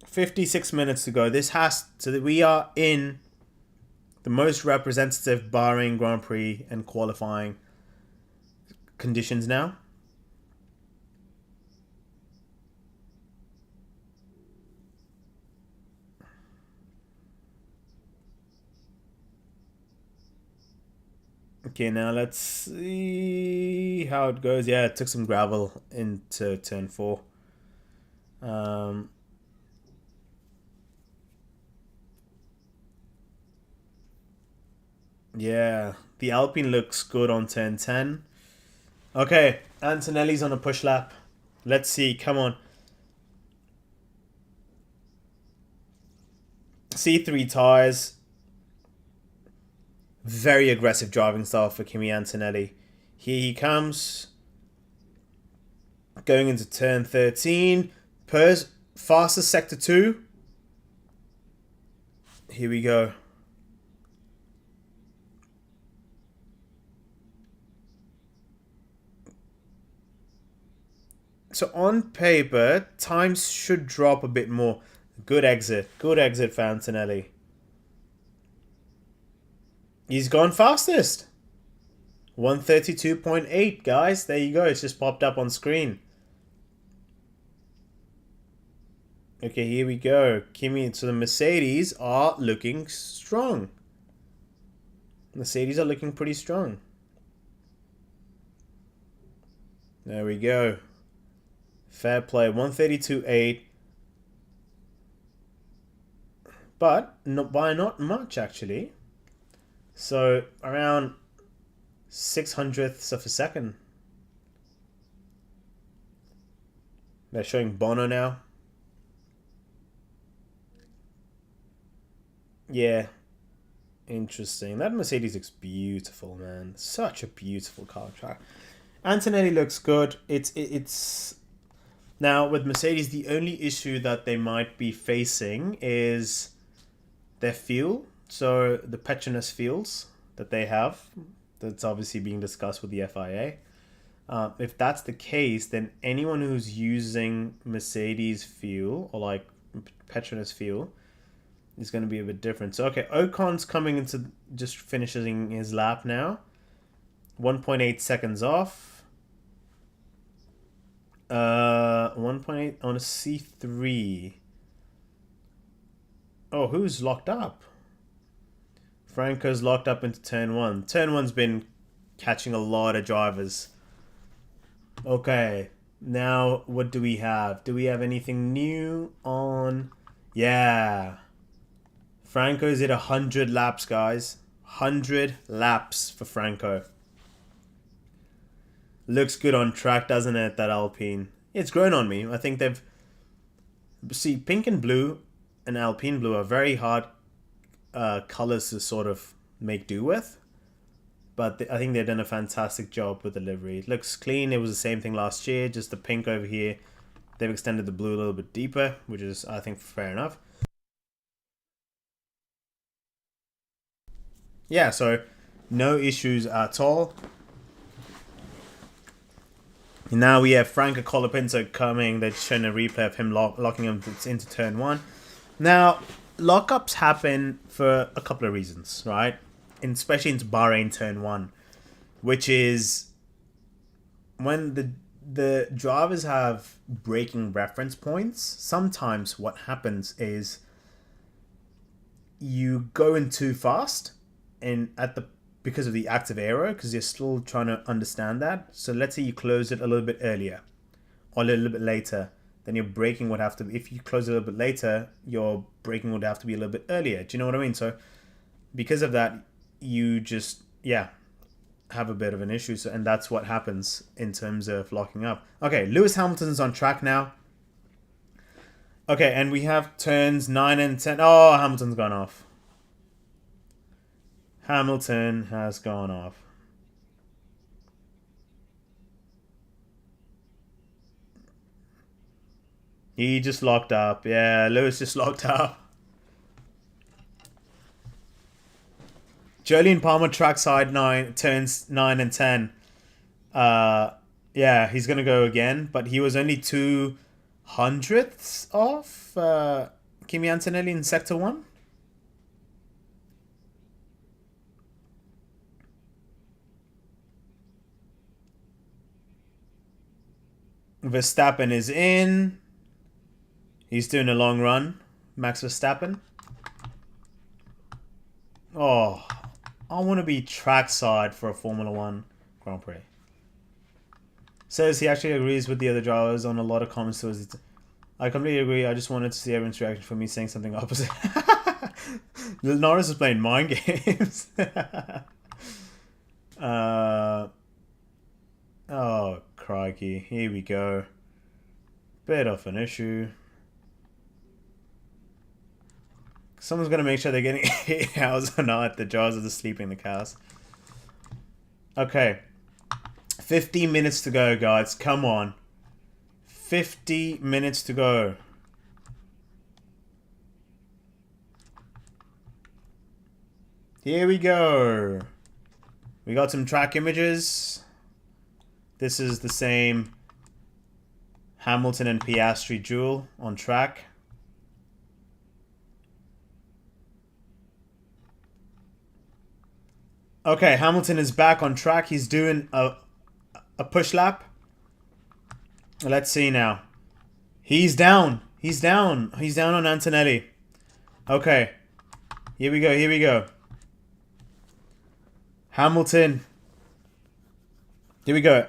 "56 minutes to go. This has to... We are in the most representative Bahrain Grand Prix and qualifying conditions now. Okay, now let's see how it goes. Yeah, it took some gravel into turn 4. Yeah, the Alpine looks good on turn 10. Okay, Antonelli's on a push lap. Let's see, come on. C3 tires. Very aggressive driving style for Kimi Antonelli. Here he comes. Going into turn 13. Fastest sector 2. Here we go. So on paper, times should drop a bit more. Good exit. Good exit for Antonelli. He's gone fastest. 132.8, guys. There you go. It's just popped up on screen. Okay, here we go. Kimi, so the Mercedes are looking strong. Mercedes are looking pretty strong. There we go. Fair play. 132.8. But not by not much, actually. So around 600ths of a second. They're showing Bono now. Yeah. Interesting. That Mercedes looks beautiful, man. Such a beautiful car track. Antonelli looks good. It's now with Mercedes, the only issue that they might be facing is their fuel. So the Petronas fuels that they have, that's obviously being discussed with the FIA. If that's the case, then anyone who's using Mercedes fuel or like Petronas fuel is going to be a bit different. So okay, Ocon's coming into just finishing his lap now. 1.8 seconds off. 1.8 on a C3. Oh, who's locked up? Franco's locked up into turn 1. Turn 1's been catching a lot of drivers. Okay, now what do we have? Do we have anything new on? Yeah. Franco's at 100 laps, guys. 100 laps for Franco. Looks good on track, doesn't it, that Alpine? It's grown on me. I think they've... See, pink and blue and Alpine blue are very hard colors to sort of make do with. But I think they've done a fantastic job with the livery. It looks clean. It was the same thing last year. Just the pink over here. They've extended the blue a little bit deeper, which is, I think, fair enough. Yeah, so no issues at all. Now we have Franco Colapinto coming. They're showing a replay of him locking him into turn 1. Now, lockups happen for a couple of reasons, right? Especially into Bahrain turn 1, which is when the drivers have braking reference points. Sometimes what happens is you go in too fast, and because of the active aero, because you're still trying to understand that. So let's say you close it a little bit earlier or a little bit later, then your braking would have to, if you close it a little bit later, your braking would have to be a little bit earlier. Do you know what I mean? So because of that, you just, yeah, have a bit of an issue. So, and that's what happens in terms of locking up. Okay, Lewis Hamilton's on track now. Okay, and we have turns 9 and 10. Oh, Hamilton's gone off. Hamilton has gone off. He just locked up. Yeah, Lewis just locked up. Jolyon Palmer trackside 9 turns 9 and 10. Yeah, he's gonna go again, but he was only 200ths off Kimi Antonelli in sector 1. Verstappen is in. He's doing a long run. Max Verstappen. Oh, I want to be trackside for a Formula 1 Grand Prix. Says he actually agrees with the other drivers on a lot of comments towards it. I completely agree. I just wanted to see everyone's reaction for me saying something opposite. Norris is playing mind games. Oh, crikey. Here we go. Bit of an issue. Someone's going to make sure they're getting 8 hours or not. The drivers are just sleeping in the cars. Okay. 50 minutes to go, guys. Come on. 50 minutes to go. Here we go. We got some track images. This is the same Hamilton and Piastri duel on track. Okay, Hamilton is back on track. He's doing a push lap. Let's see now. He's down. He's down. He's down on Antonelli. Okay. Here we go. Here we go. Hamilton. Here we go.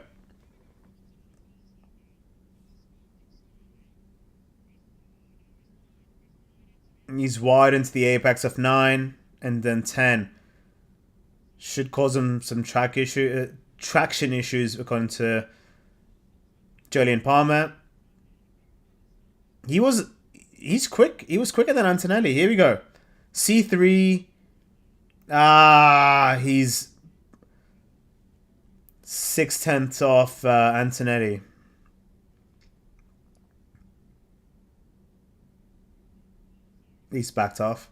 He's wide into the apex of 9 and then 10. Should cause him some traction issues according to Jolyon Palmer. He's quick. He was quicker than Antonelli. Here we go. C3. He's 6/10 off Antonelli. He's backed off.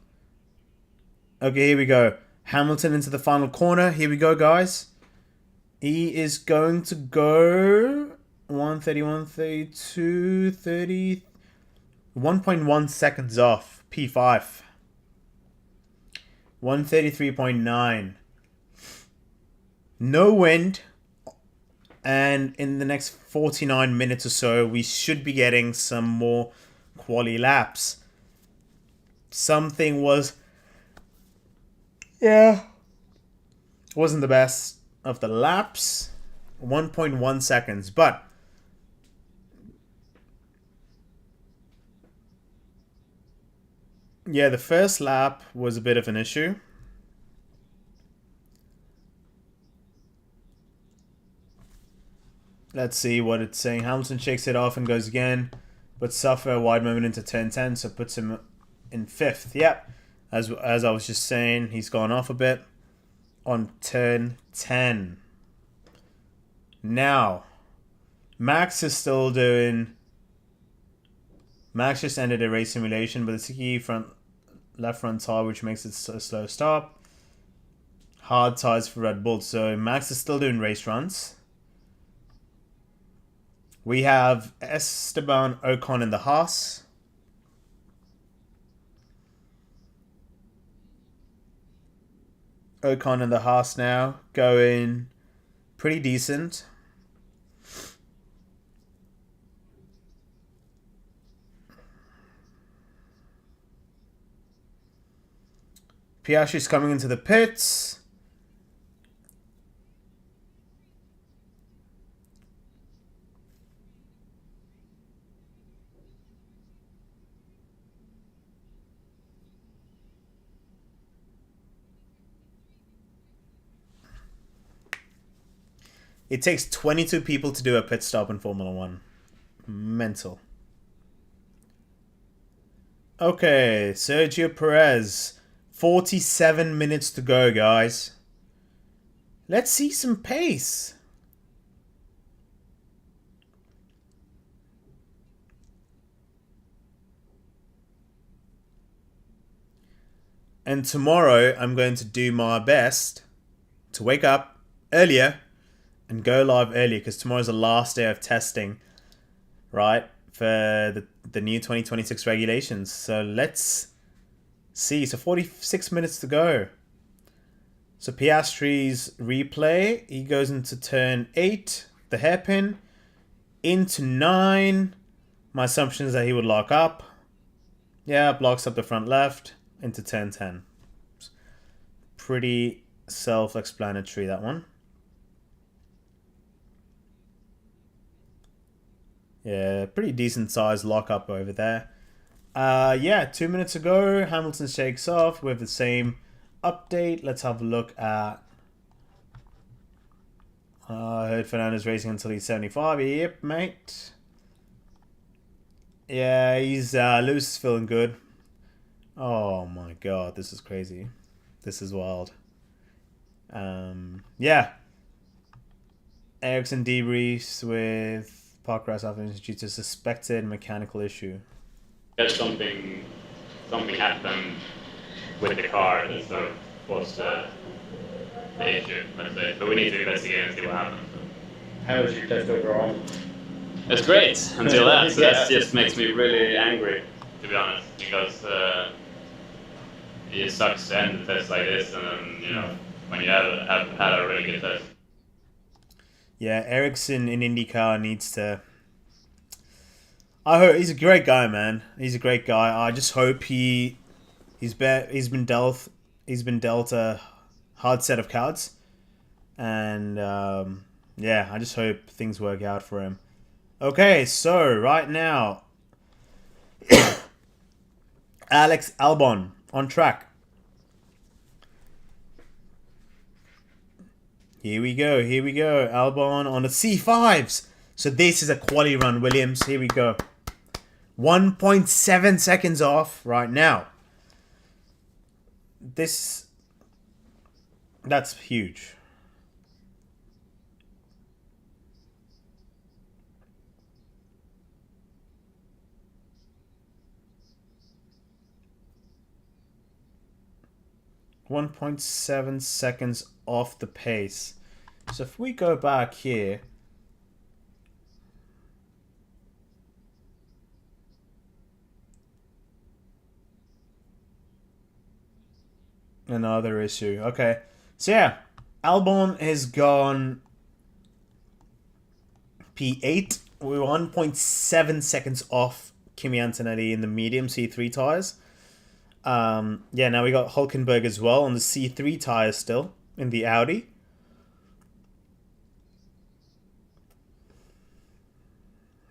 Okay, here we go. Hamilton into the final corner. Here we go, guys. He is going to go 130, 132, 30, 1.1 seconds off. P5. 133.9. No wind. And in the next 49 minutes or so, we should be getting some more quali laps. Something was... yeah. Wasn't the best of the laps. 1.1 seconds. But... yeah, the first lap was a bit of an issue. Let's see what it's saying. Hamilton shakes it off and goes again, but suffer a wide moment into turn 10, so puts him in 5th. Yep, as I was just saying, he's gone off a bit on turn 10. Now, Max is still doing... Max just ended a race simulation, but the sticky left front tire, which makes it a slow stop. Hard tires for Red Bull. So Max is still doing race runs. We have Esteban Ocon in the Haas. Ocon in the Haas now, going pretty decent. Piastri's coming into the pits. It takes 22 people to do a pit stop in Formula 1. Mental. Okay, Sergio Perez. 47 minutes to go, guys. Let's see some pace. And tomorrow, I'm going to do my best to wake up earlier and go live earlier, because tomorrow's the last day of testing, right, for the new 2026 regulations. So let's see. So 46 minutes to go. So Piastri's replay, he goes into turn 8, the hairpin, into 9. My assumption is that he would lock up. Yeah, blocks up the front left, into turn 10. Pretty self-explanatory, that one. Yeah, pretty decent size lockup over there. Yeah, 2 minutes ago, Hamilton shakes off with the same update. Let's have a look at... I heard Fernando's racing until he's 75. Yep, mate. Yeah, he's Lewis is feeling good. Oh my god, this is crazy. This is wild. Yeah. Ericsson debriefs with Park-Rice Alpha due to suspected mechanical issue. There's something happened with the car that sort of caused the issue, let's say. But we need to investigate and see what happened. How was your test overall? It's great until that. So that just makes me really angry, to be honest, because it sucks to end the test like this, and then, you know, when you have had a really good test. Yeah, Ericsson in IndyCar needs to... I hope he's a great guy, man. He's a great guy. I just hope he's been dealt a hard set of cards, and yeah, I just hope things work out for him. Okay, so right now, Alex Albon on track. Here we go. Albon on the C5s. So this is a quali run, Williams. Here we go. 1.7 seconds off right now. That's huge. .7 seconds off the pace. So if we go back here, another issue. Okay, so yeah, Albon has gone P8. We're 1.7 seconds off Kimi Antonelli in the medium C3 tires. Yeah, now we got Hulkenberg as well on the C3 tires still in the Audi.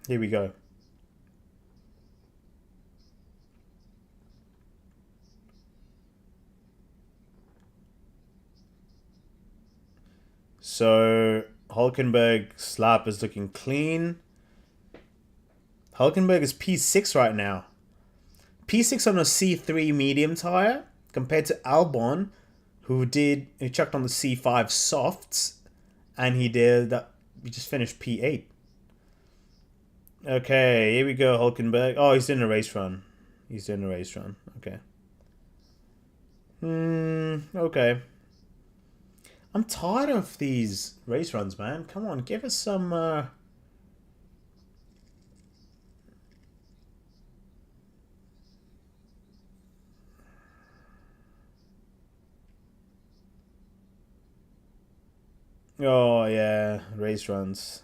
Here we go. So Hulkenberg's lap is looking clean. Hulkenberg is P6 right now. P6 on a C3 medium tire compared to Albon, who chucked on the C5 softs, and he just finished P8. Okay, here we go, Hulkenberg. Oh, he's doing a race run. Okay. Okay. I'm tired of these race runs, man. Come on, give us some... Oh, yeah, race runs.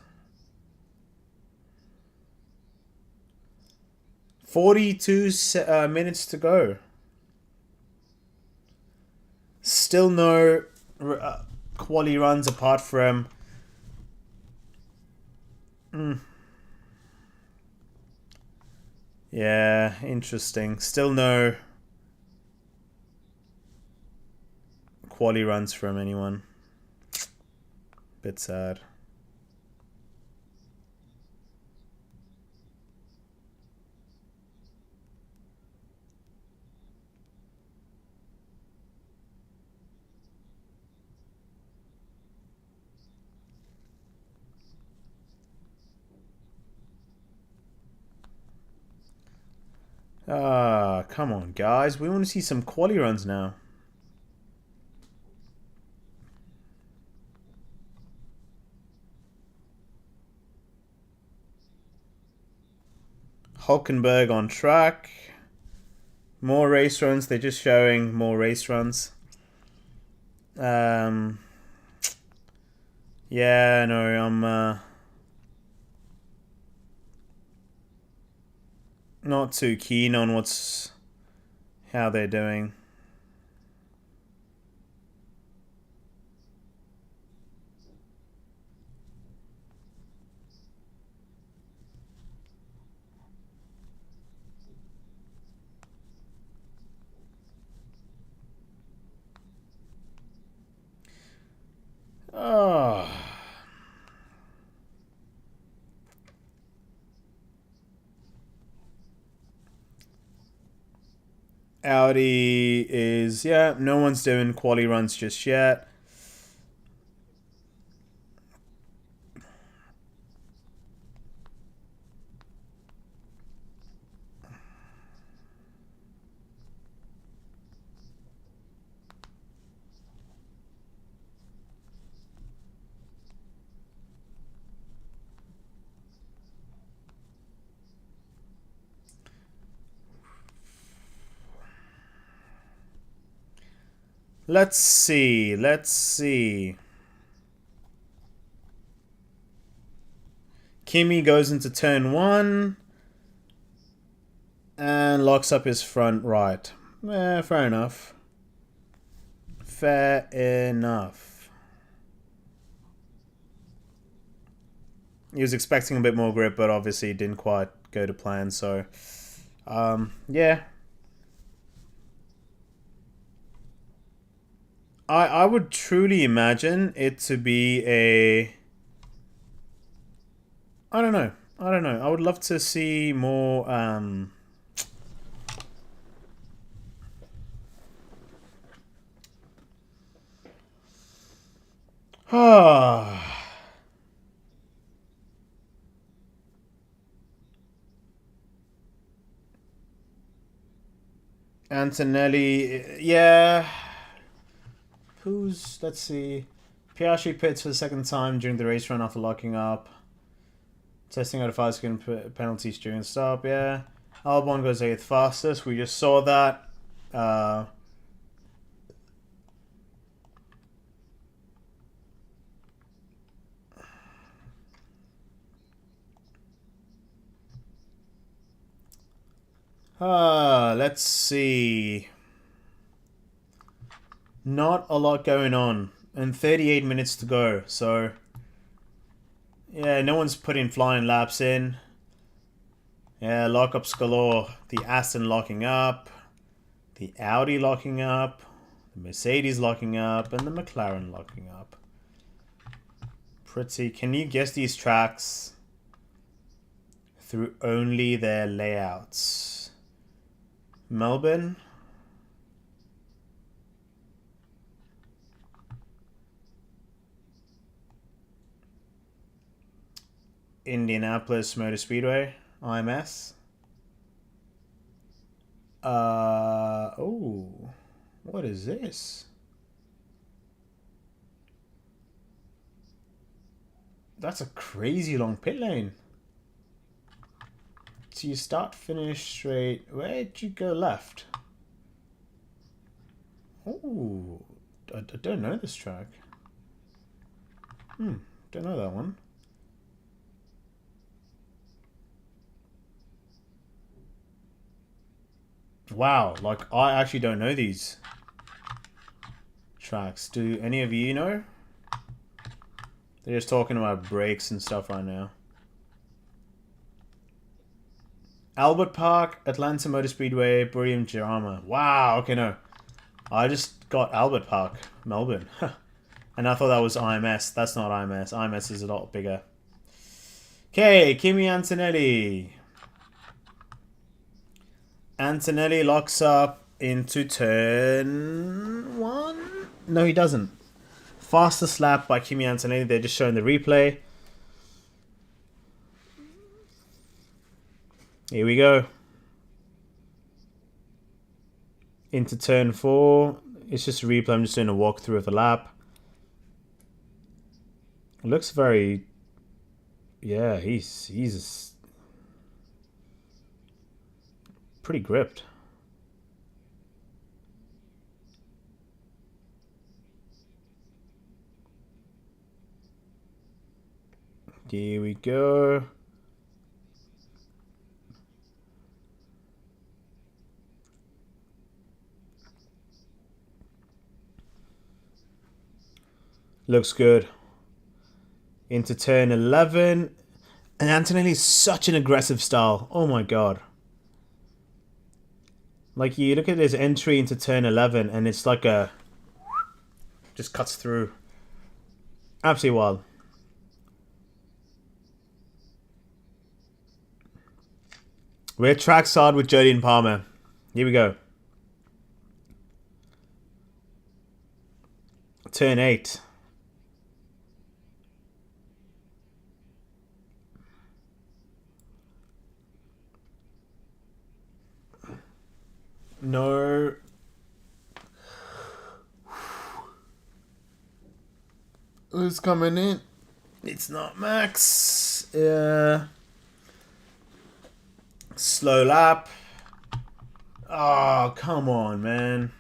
42 minutes to go. Still no quali runs apart from... Yeah, interesting. Still no quali runs from anyone. Bit sad. Ah, come on, guys. We want to see some quali runs now. Hulkenberg on track. More race runs. They're just showing more race runs. Yeah, no, I'm not too keen on how they're doing. Oh. Audi is, yeah, no one's doing quali runs just yet. Let's see. Kimi goes into turn 1. And locks up his front right. Fair enough. Fair enough. He was expecting a bit more grip, but obviously it didn't quite go to plan, so... yeah. I would truly imagine it to be a... I don't know. I would love to see more... Antonelli, yeah. Let's see. Piastri pits for the second time during the race run after locking up. Testing out of 5-second penalties during stop, yeah. Albon goes 8th fastest. We just saw that. Let's see. Not a lot going on. And 38 minutes to go, so... Yeah, no one's putting flying laps in. Yeah, lockups galore. The Aston locking up. The Audi locking up. The Mercedes locking up. And the McLaren locking up. Pretty... Can you guess these tracks through only their layouts? Melbourne... Indianapolis Motor Speedway, IMS. Oh, what is this? That's a crazy long pit lane. So you start, finish straight. Where'd you go left? Oh, I don't know this track. Don't know that one. Wow, like, I actually don't know these tracks. Do any of you know? They're just talking about brakes and stuff right now. Albert Park, Atlanta Motor Speedway, Buriram Jarama. Wow, okay, no. I just got Albert Park, Melbourne. And I thought that was IMS. That's not IMS. IMS is a lot bigger. Okay, Kimi Antonelli. Antonelli locks up into turn 1. No, he doesn't. Fastest lap by Kimi Antonelli. They're just showing the replay. Here we go. Into turn 4. It's just a replay. I'm just doing a walkthrough of the lap. It looks very... Yeah, he's pretty gripped. Here we go. Looks good. Into turn 11. And Antonelli's such an aggressive style. Oh my god. Like, you look at his entry into turn 11 and it's like a... Just cuts through. Absolutely wild. We're trackside with Jody and Palmer. Here we go. Turn 8. No. Who's coming in? It's not Max. Slow lap. Oh, come on, man.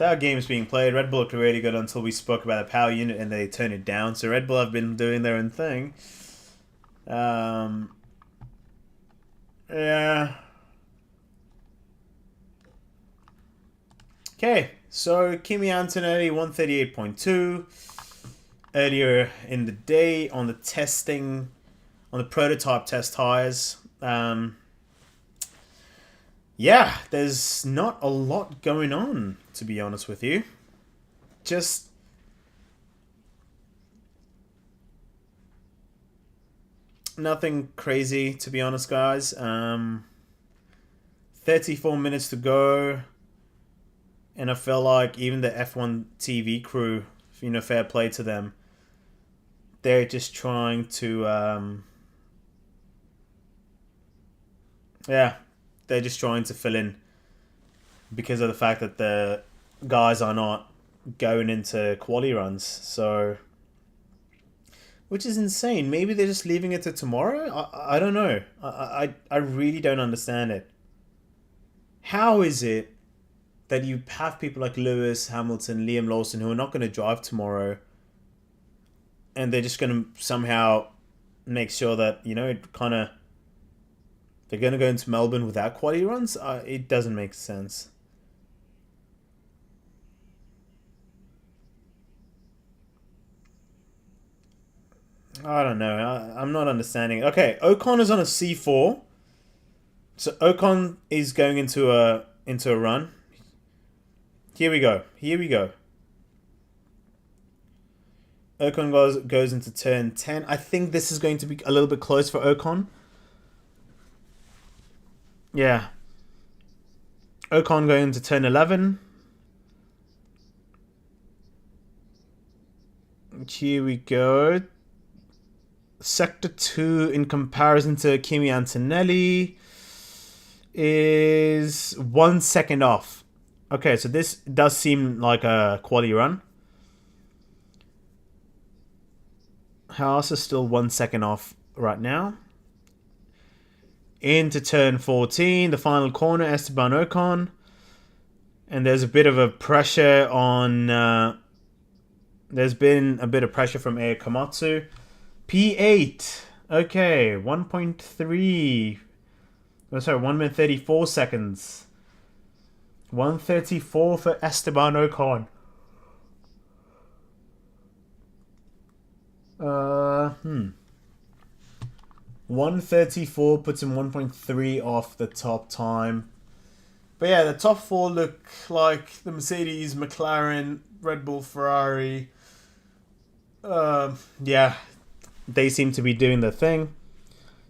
that game's being played. Red Bull looked really good until we spoke about the power unit and they turned it down. So Red Bull have been doing their own thing. Yeah. Okay, so Kimi Antonelli 138.2 earlier in the day on the testing, on the prototype test tires. Yeah, there's not a lot going on, to be honest with you. Just nothing crazy, to be honest, guys. 34 minutes to go. And I feel like even the F1 TV crew, you know, fair play to them. They're just trying to, yeah, they're just trying to fill in because of the fact that the guys are not going into quali runs. So, which is insane. Maybe they're just leaving it to tomorrow? I don't know. I really don't understand it. How is it that you have people like Lewis, Hamilton, Liam Lawson who are not going to drive tomorrow and they're just going to somehow make sure that, you know, it kind of, they're going to go into Melbourne without quali runs? It doesn't make sense. I don't know. I'm not understanding. Okay, Ocon is on a C4. So Ocon is going into a run. Here we go. Ocon goes into turn 10. I think this is going to be a little bit close for Ocon. Yeah. Ocon going into turn 11. Here we go. Sector 2 in comparison to Kimi Antonelli is 1 second off. Okay, so this does seem like a quali run. Haas is still 1 second off right now. Into turn 14, the final corner, Esteban Ocon. And there's a bit of a pressure on... there's been a bit of pressure from Air Komatsu. P8. Okay, 1.3. Oh, sorry, 1 minute 34 seconds. 134 for Esteban Ocon. 134 puts him 1.3 off the top time. But yeah, the top four look like the Mercedes, McLaren, Red Bull, Ferrari. Yeah, they seem to be doing their thing.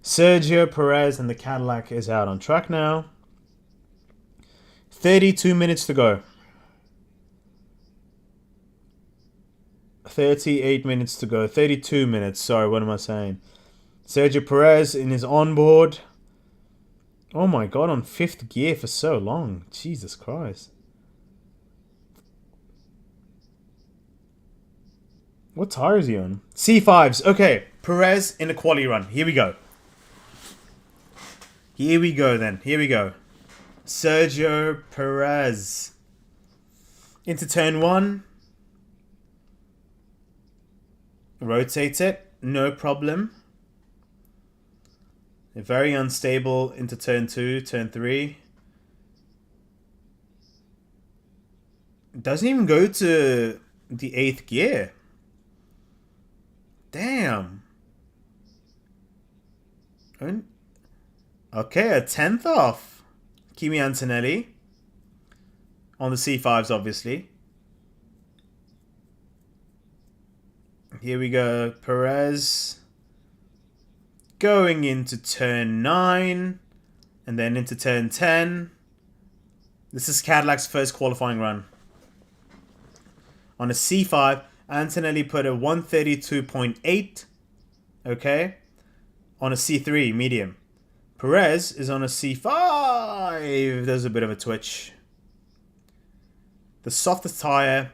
Sergio Perez and the Cadillac is out on track now. 32 minutes to go. 38 minutes to go. 32 minutes. Sorry, what am I saying? Sergio Perez in his onboard. Oh my god, on 5th gear for so long. Jesus Christ. What tire is he on? C5s. Okay, Perez in a quali run. Here we go. Here we go then. Here we go. Sergio Perez. Into turn 1. Rotate it. No problem. Very unstable into turn 2, turn 3. Doesn't even go to the 8th gear. Damn. Okay, a 10th off. Kimi Antonelli. On the C5s, obviously. Here we go. Perez. Going into turn 9. And then into turn 10. This is Cadillac's first qualifying run. On a C5, Antonelli put a 132.8. Okay. On a C3, medium. Perez is on a C5. There's a bit of a twitch. The softest tire.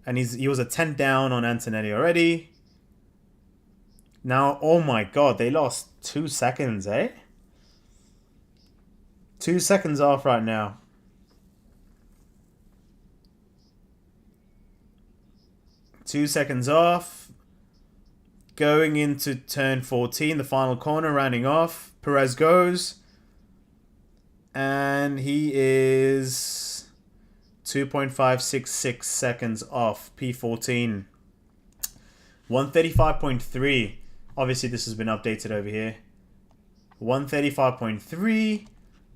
And he was a 10 down on Antonelli already. Now, oh my god, they lost 2 seconds, eh? 2 seconds off right now. 2 seconds off. Going into turn 14, the final corner, rounding off. Perez goes. And he is 2.566 seconds off P14. 135.3. Obviously, this has been updated over here. 135.3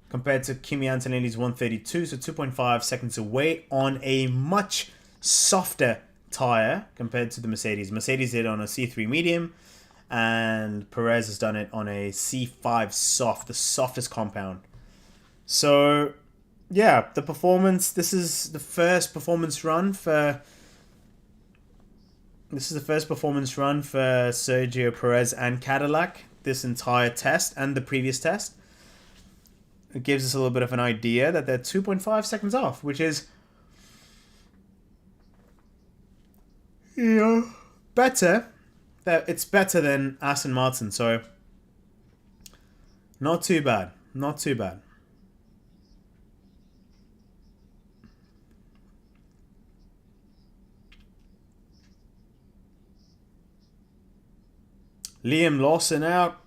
compared to Kimi Antonelli's 132. So 2.5 seconds away on a much softer tire compared to the Mercedes. Mercedes did it on a C3 medium, and Perez has done it on a C5 soft, the softest compound. So, yeah, the performance. This is the first performance run for. This is the first performance run for Sergio Perez and Cadillac. This entire test and the previous test. It gives us a little bit of an idea that they're 2.5 seconds off, which is, you know, better. It's better than Aston Martin, so not too bad. Not too bad. Liam Lawson out.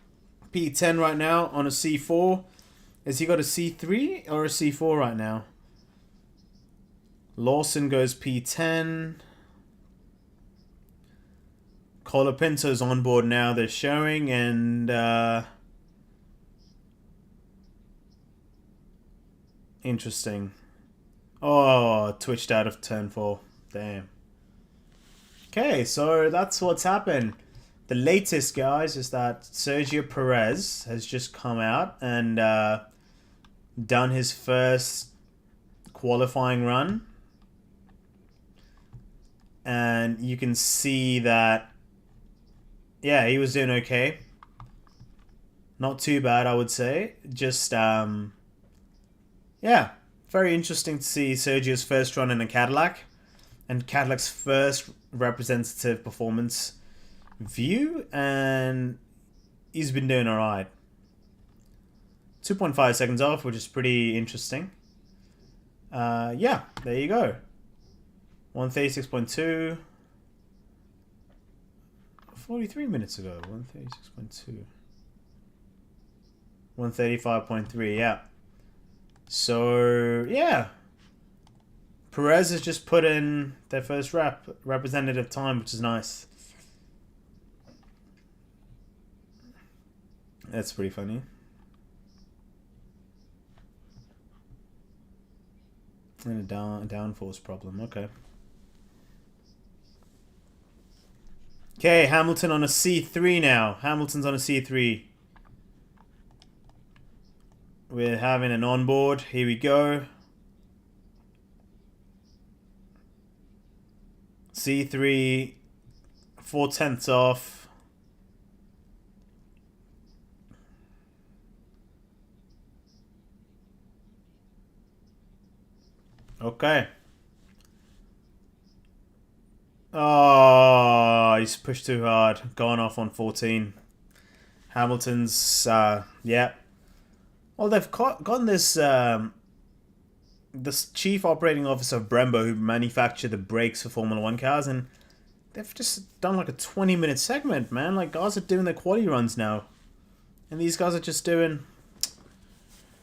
P10 right now on a C4. Has he got a C3 or a C4 right now? Lawson goes P10. Colapinto's on board now, they're showing, and interesting. Oh, twitched out of turn 4. Damn. Okay, so that's what's happened. The latest, guys, is that Sergio Perez has just come out and done his first qualifying run. And you can see that, yeah, he was doing okay. Not too bad, I would say. Just, yeah, very interesting to see Sergio's first run in a Cadillac. And Cadillac's first representative performance view, and he's been doing alright. 2.5 seconds off, which is pretty interesting. Yeah, there you go. 136.2. 43 minutes ago. 136.2. 135.3, yeah. So, yeah. Perez has just put in their first representative time, which is nice. That's pretty funny. And a downforce problem. Okay. Okay, Hamilton on a C3 now. Hamilton's on a C3. We're having an onboard. Here we go. C3, 4/10 off. Okay. Oh, he's pushed too hard. Gone off on 14. Hamilton's, yeah. Well, they've gotten this, this chief operating officer of Brembo who manufacture the brakes for Formula 1 cars, and they've just done like a 20-minute segment, man. Like, guys are doing their quali runs now. And these guys are just doing...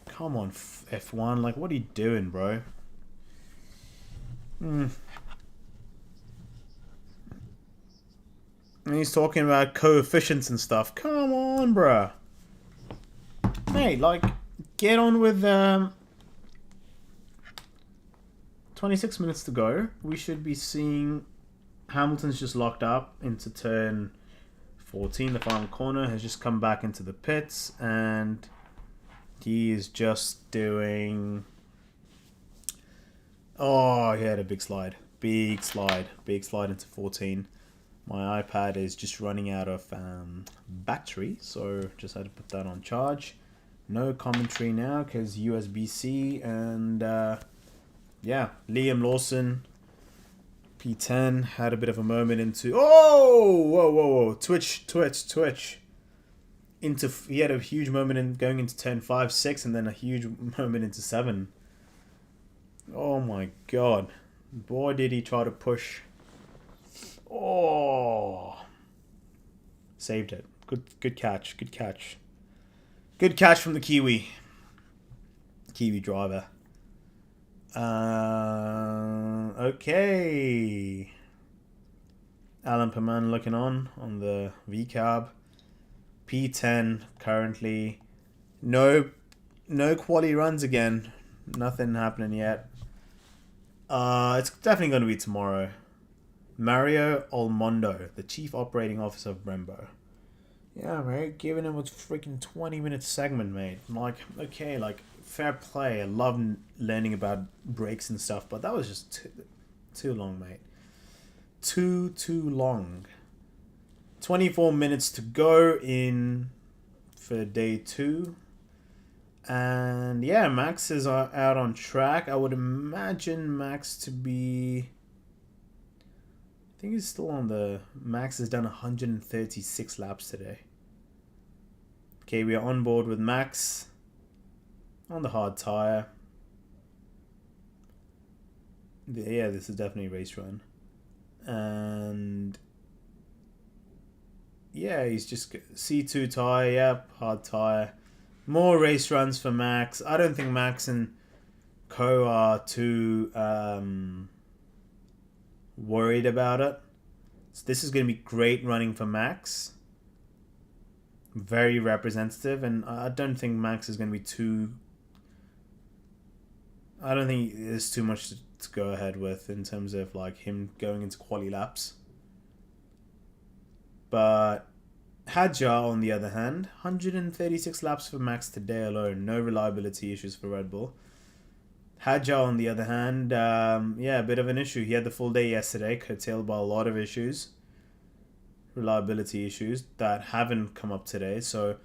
Come on, F1. Like, what are you doing, bro? And he's talking about coefficients and stuff. Come on, bruh. Mate, like, get on with 26 minutes to go. We should be seeing Hamilton's just locked up into turn 14. The final corner has just come back into the pits, and he is just doing... Oh, he had a big slide. Big slide. Big slide into 14. My iPad is just running out of battery, so just had to put that on charge. No commentary now because USB-C, and yeah, Liam Lawson, P10, had a bit of a moment into... Oh! Whoa, whoa, whoa. Twitch. He had a huge moment in going into turn 5, 6, and then a huge moment into 7. Oh my god. Boy, did he try to push Oh, saved it. Good catch. Good catch. Good catch from the Kiwi driver. Okay. Alan Perman looking on the VCAB. P10 currently. No quali runs again. Nothing happening yet. It's definitely going to be tomorrow. Mario Olmondo, the Chief Operating Officer of Brembo. Yeah, mate, giving him a freaking 20-minute segment, mate. Like, okay, like, fair play. I love learning about brakes and stuff, but that was just too long, mate. Too long. 24 minutes to go in for day 2. And yeah, Max is out on track. I would imagine Max to be... I think he's still on the... Max has done 136 laps today. Okay, we are on board with Max on the hard tire. Yeah, this is definitely a race run. And yeah, he's just C2 tire, yep, hard tire. More race runs for Max. I don't think Max and Co are too worried about it. So this is going to be great running for Max. Very representative, and I don't think Max is going to be too... I don't think there's too much to go ahead with in terms of like him going into quali laps. But Hadjar, on the other hand, 136 laps for Max today alone. No reliability issues for Red Bull. Hadjar, on the other hand, yeah, a bit of an issue. He had the full day yesterday, curtailed by a lot of issues. Reliability issues that haven't come up today. So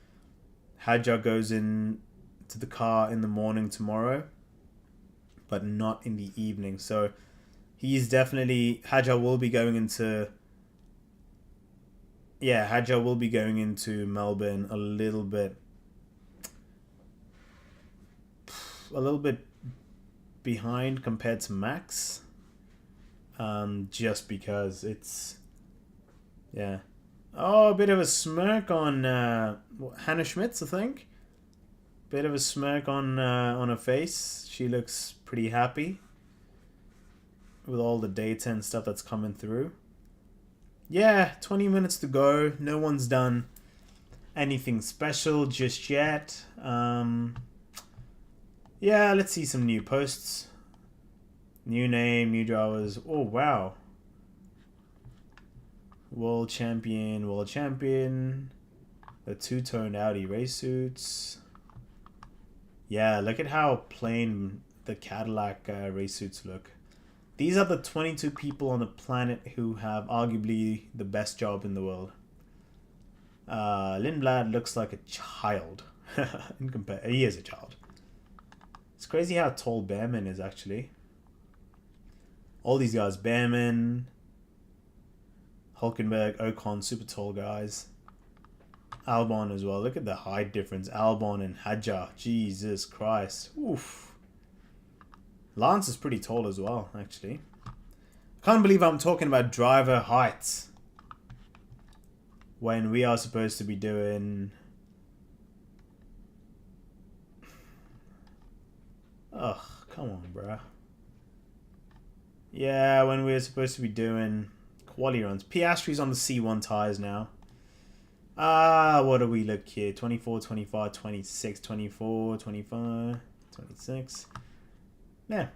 Hadjar goes in to the car in the morning tomorrow, but not in the evening. So he's definitely... Hadjar will be going into... Yeah, Hadjar will be going into Melbourne a little bit behind compared to Max. Just because it's... Yeah. Oh, a bit of a smirk on Hannah Schmitz, I think. Bit of a smirk on her face. She looks pretty happy with all the data and stuff that's coming through. Yeah, 20 minutes to go. No one's done anything special just yet. Yeah, let's see some new posts. New name, new drivers. Oh, wow. World champion. The two-toned Audi race suits. Yeah, look at how plain the Cadillac race suits look. These are the 22 people on the planet who have arguably the best job in the world. Lindblad looks like a child. He is a child. It's crazy how tall Behrman is, actually. All these guys, Behrman, Hulkenberg, Ocon, super tall guys. Albon as well. Look at the height difference. Albon and Hadjar. Jesus Christ. Oof. Lance is pretty tall as well, actually. I can't believe I'm talking about driver heights when we are supposed to be doing... Ugh, come on, bruh. Yeah, when we're supposed to be doing quali runs. Piastri's on the C1 tires now. What do we look here? 24, 25, 26, 24, 25, 26. Yeah.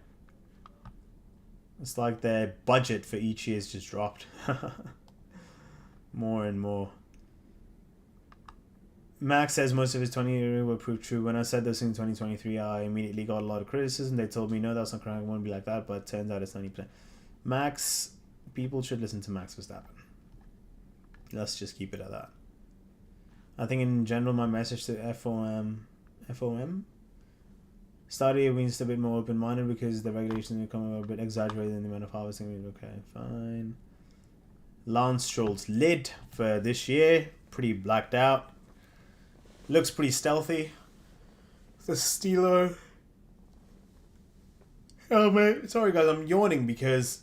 It's like their budget for each year's just dropped. More and more. Max says most of his 20 will prove true. When I said this in 2023, I immediately got a lot of criticism. They told me, no, that's not correct. It won't be like that. But turns out it's 90%. Max, people should listen to Max Verstappen. Let's just keep it at that. I think in general, my message to FOM started being a bit more open-minded because the regulations become a bit exaggerated in the amount of harvesting. Okay, fine. Lance Stroll's lid for this year, pretty blacked out. Looks pretty stealthy. The Stilo. Oh, mate. Sorry, guys. I'm yawning because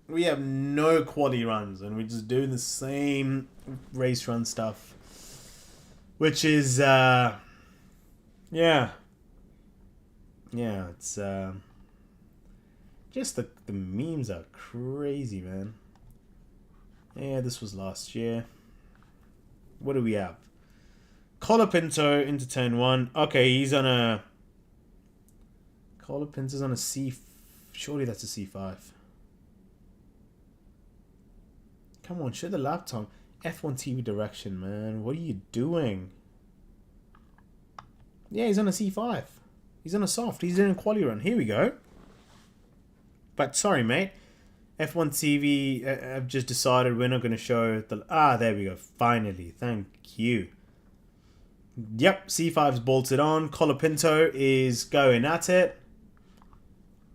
we have no quality runs, and we're just doing the same race run stuff, which is yeah, it's just the memes are crazy, man. Yeah, this was last year. What do we have? Colapinto into turn 1. Okay, he's on a... Colapinto's on a C... Surely that's a C5. Come on, show the lap time. F1 TV direction, man. What are you doing? Yeah, he's on a C5. He's on a soft. He's in a quali run. Here we go. But sorry, mate. F1 TV have just decided we're not going to show the... Ah, there we go. Finally. Thank you. Yep, C5's bolted on. Colapinto is going at it.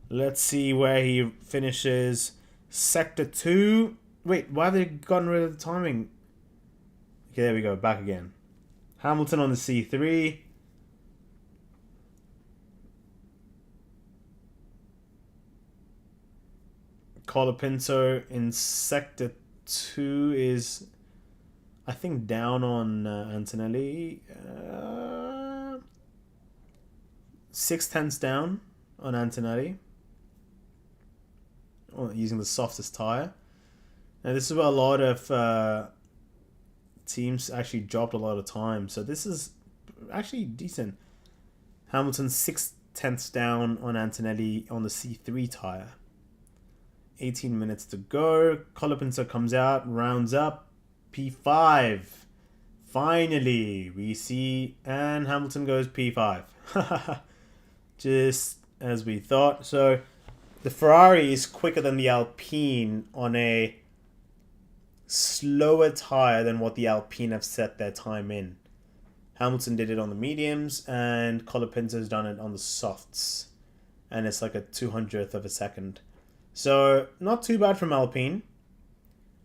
Let's see where he finishes. Sector 2. Wait, why have they gotten rid of the timing? Okay, there we go. Back again. Hamilton on the C3. Colapinto in Sector 2 is, I think, down on Antonelli. 6/10 down on Antonelli. Using the softest tyre. Now, this is where a lot of teams actually dropped a lot of time. So this is actually decent. Hamilton 6/10 down on Antonelli on the C3 tyre. 18 minutes to go. Colapinto comes out, rounds up. P5. Finally, we see, and Hamilton goes P5. Just as we thought. So, the Ferrari is quicker than the Alpine on a slower tyre than what the Alpine have set their time in. Hamilton did it on the mediums, and Colapinto's done it on the softs. And it's like a 200th of a second. So, not too bad from Alpine.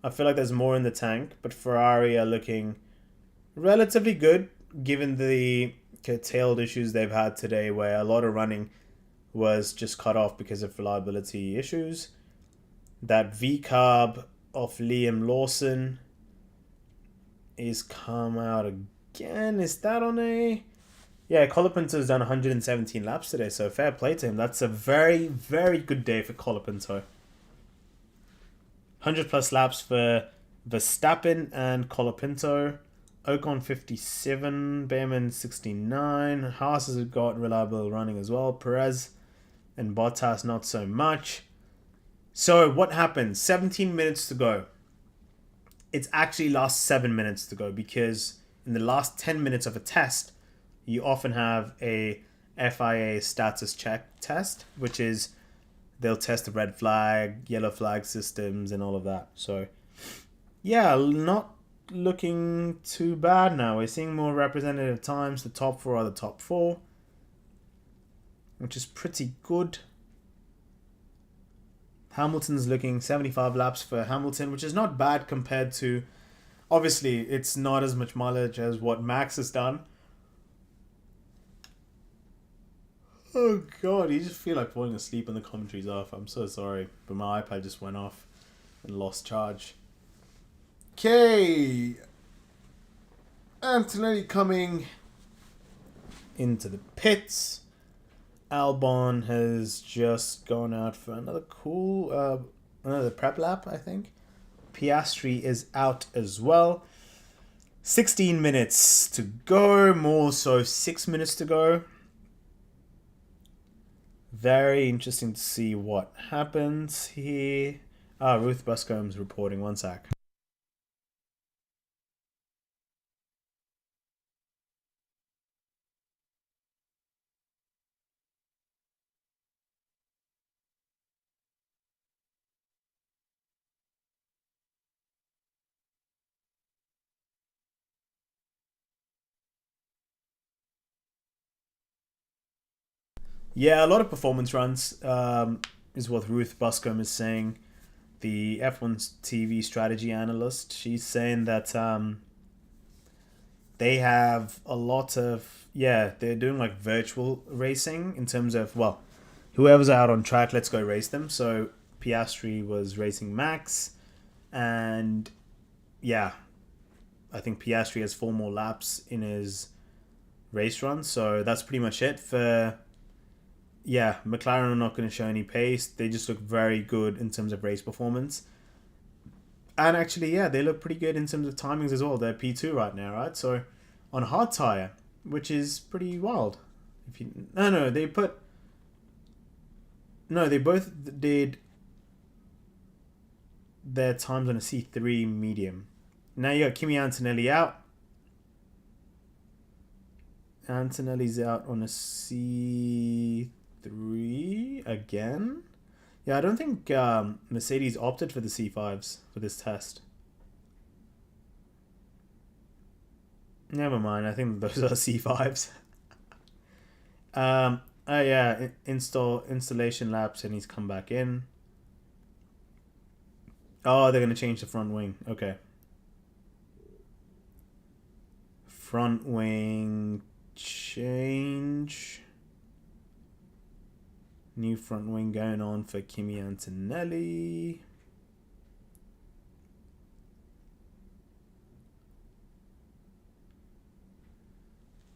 I feel like there's more in the tank, but Ferrari are looking relatively good, given the curtailed issues they've had today, where a lot of running was just cut off because of reliability issues. That V-carb of Liam Lawson is come out again. Is that on a... Yeah, Colapinto's done 117 laps today, so fair play to him. That's a very, very good day for Colapinto. 100 plus laps for Verstappen and Colapinto. Ocon 57, Behrman 69. Haas has got reliable running as well. Perez and Bottas not so much. So what happened? 17 minutes to go. It's actually last 7 minutes to go, because in the last 10 minutes of a test, you often have a FIA status check test, which is they'll test the red flag, yellow flag systems, and all of that. So, yeah, not looking too bad now. We're seeing more representative times. The top 4 are the top 4, which is pretty good. Hamilton's looking 75 laps for Hamilton, which is not bad compared to... Obviously, it's not as much mileage as what Max has done. Oh god, you just feel like falling asleep when the commentary's off. I'm so sorry, but my iPad just went off and lost charge. Okay, Antonelli coming into the pits. Albon has just gone out for another another prep lap, I think. Piastri is out as well. 16 minutes to go, more so 6 minutes to go. Very interesting to see what happens here. Ruth Buscombe's reporting. One sec. Yeah, a lot of performance runs is what Ruth Buscombe is saying. The F1 TV strategy analyst. She's saying that they have a lot of... Yeah, they're doing like virtual racing in terms of, well, whoever's out on track, let's go race them. So Piastri was racing Max, and yeah, I think Piastri has 4 more laps in his race run, so that's pretty much it for. Yeah, McLaren are not going to show any pace. They just look very good in terms of race performance. And actually, yeah, they look pretty good in terms of timings as well. They're P2 right now, right? So, on a hard tyre, which is pretty wild. If you No, they put... No, they both did their times on a C3 medium. Now you got Kimi Antonelli out. Antonelli's out on a C3 again. Yeah, I don't think Mercedes opted for the C5s for this test. Never mind, I think those are C5s. Oh yeah, installation laps, and he's come back in. Oh, they're going to change the front wing. Okay. Front wing change. New front wing going on for Kimi Antonelli.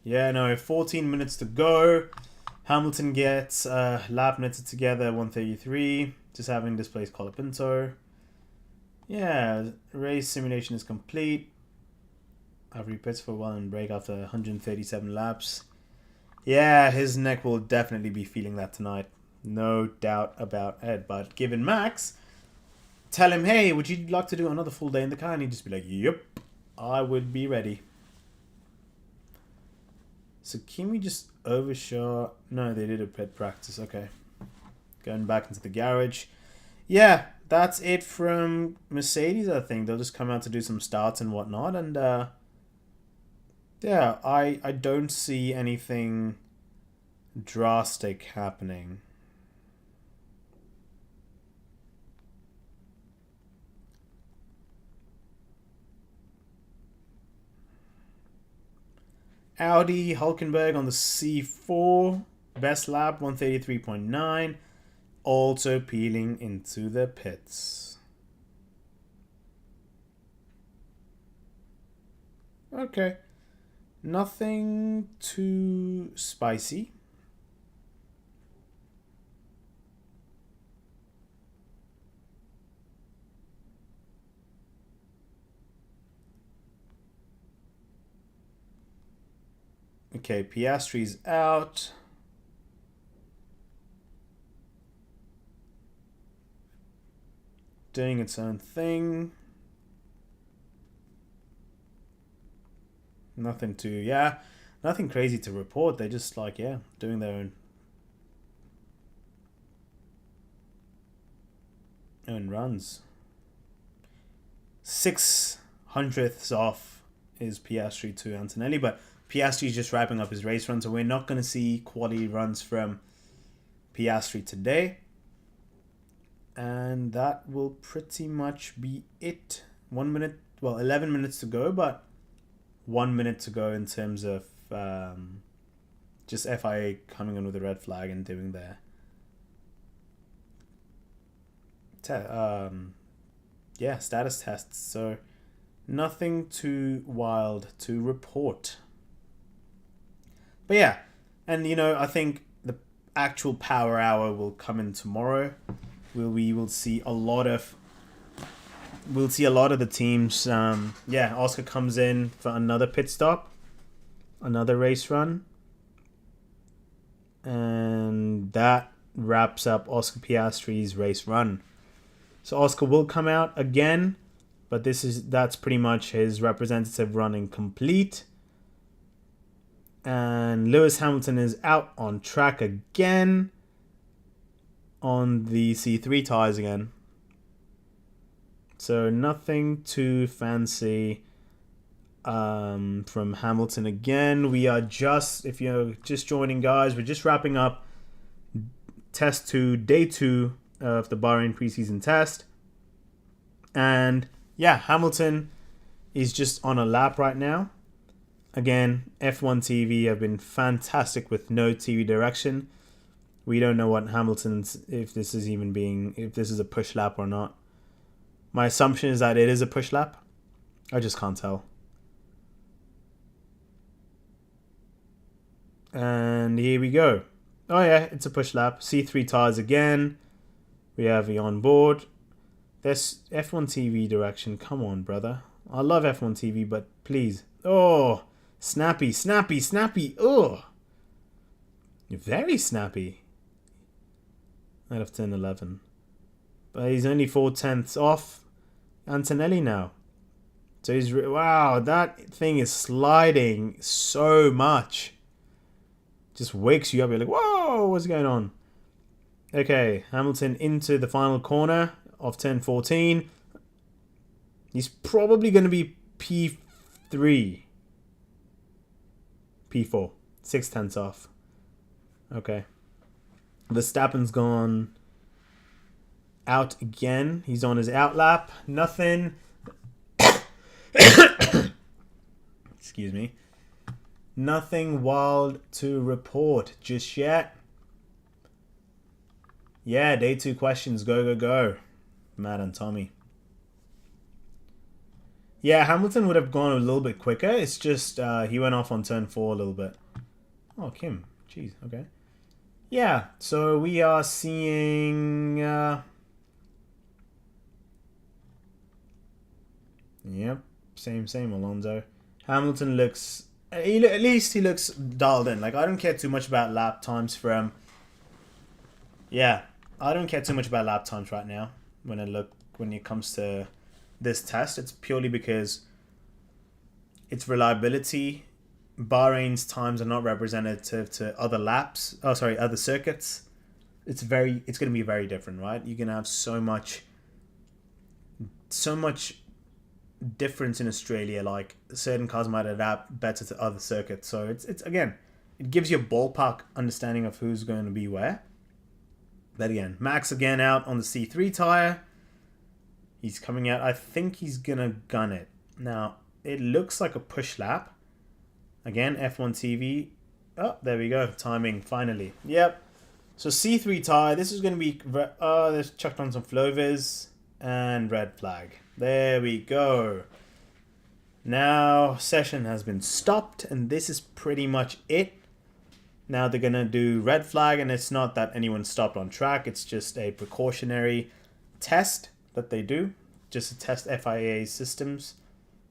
Yeah, no, 14 minutes to go. Hamilton gets lap knitted together 133. Just having displaced Colapinto. Yeah, race simulation is complete. I've repits for a while and break after 137 laps. Yeah, his neck will definitely be feeling that tonight. No doubt about it. But given Max, tell him, hey, would you like to do another full day in the car? And he'd just be like, yep, I would be ready. So Kimi just overshot. No, they did a pit practice. Okay. Going back into the garage. Yeah, that's it from Mercedes, I think. They'll just come out to do some starts and whatnot. And, yeah, I don't see anything drastic happening. Audi, Hulkenberg on the C4. Best lap, 133.9. Also peeling into the pits. Okay. Nothing too spicy. Okay, Piastri's out. Doing its own thing. Nothing crazy to report. They're just like, yeah, doing their own runs. 600ths off is Piastri to Antonelli, but Piastri's just wrapping up his race run, so we're not going to see quality runs from Piastri today. And that will pretty much be it. 11 minutes to go, but 1 minute to go in terms of just FIA coming in with a red flag and doing their status tests. So nothing too wild to report. But yeah, and I think the actual power hour will come in tomorrow. We will see a lot of the teams. Oscar comes in for another pit stop, another race run, and that wraps up Oscar Piastri's race run. So Oscar will come out again, but that's pretty much his representative running complete. And Lewis Hamilton is out on track again on the C3 tires again. So nothing too fancy from Hamilton again. We are if you're just joining, guys, we're just wrapping up day 2 of the Bahrain preseason test. And yeah, Hamilton is just on a lap right now. Again, F1 TV have been fantastic with no TV direction. We don't know what Hamilton's, if this is a push lap or not. My assumption is that it is a push lap. I just can't tell. And here we go. Oh yeah, it's a push lap. C3 tires again. We have you on board. There's F1 TV direction. Come on, brother. I love F1 TV, but please. Oh, snappy. Oh, very snappy. Out of 10, 11. But he's only 4/10 off Antonelli now. So he's... wow, that thing is sliding so much. Just wakes you up. You're like, whoa, what's going on? Okay, Hamilton into the final corner of 10-14. He's probably going to be P3. P4. 6/10 off. Okay. Verstappen's gone out again. He's on his out lap. Nothing. Excuse me. Nothing wild to report just yet. Yeah, day 2 questions. Go. Matt and Tommy. Yeah, Hamilton would have gone a little bit quicker. It's just he went off on turn 4 a little bit. Oh, Kim. Jeez, okay. Yeah, so we are seeing... yep, same, Alonso. Hamilton looks... at least he looks dialed in. Like, I don't care too much about lap times for him. Yeah, I don't care too much about lap times right now when it comes to this test. It's purely because its reliability. Bahrain's times are not representative to other laps. Oh, sorry, other circuits. It's going to be very different, right? You're going to have so much difference in Australia. Like, certain cars might adapt better to other circuits. So it's again, it gives you a ballpark understanding of who's going to be where. But again, Max again out on the C3 tire. He's coming out. I think he's going to gun it. Now, it looks like a push lap. Again, F1 TV. Oh, there we go. Timing, finally. Yep. So C3 tire. This is going to be... there's chucked on some Flovis. And red flag. There we go. Now, session has been stopped. And this is pretty much it. Now they're going to do red flag. And it's not that anyone stopped on track. It's just a precautionary test that they do. Just to test FIA systems.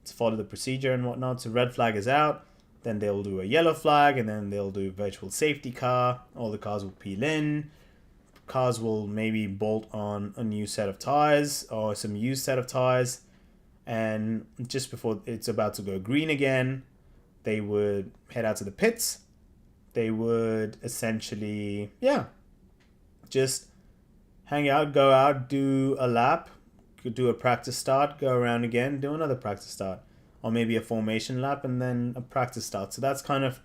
To follow the procedure and whatnot. So red flag is out. Then they'll do a yellow flag, and then they'll do virtual safety car. All the cars will peel in. Cars will maybe bolt on a new set of tires or some used set of tires. And just before it's about to go green again, they would head out to the pits. They would essentially, just hang out, go out, do a lap, do a practice start, go around again, do another practice start. Or maybe a formation lap and then a practice start. So that's kind of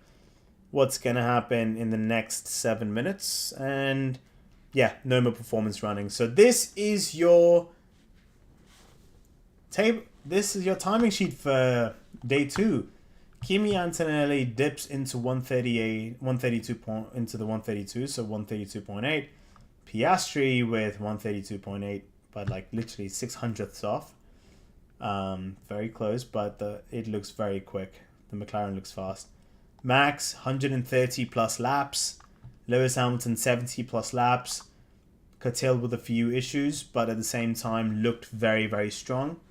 what's going to happen in the next 7 minutes. And yeah, no more performance running. So this is your table. This is your timing sheet for day 2. Kimi Antonelli dips into 132 into the 132, so 132.8. Piastri with 132.8, but like literally 600ths off. Very close, but it looks very quick. The McLaren looks fast. Max 130 plus laps. Lewis Hamilton 70 plus laps. Curtailed with a few issues, but at the same time looked very, very strong.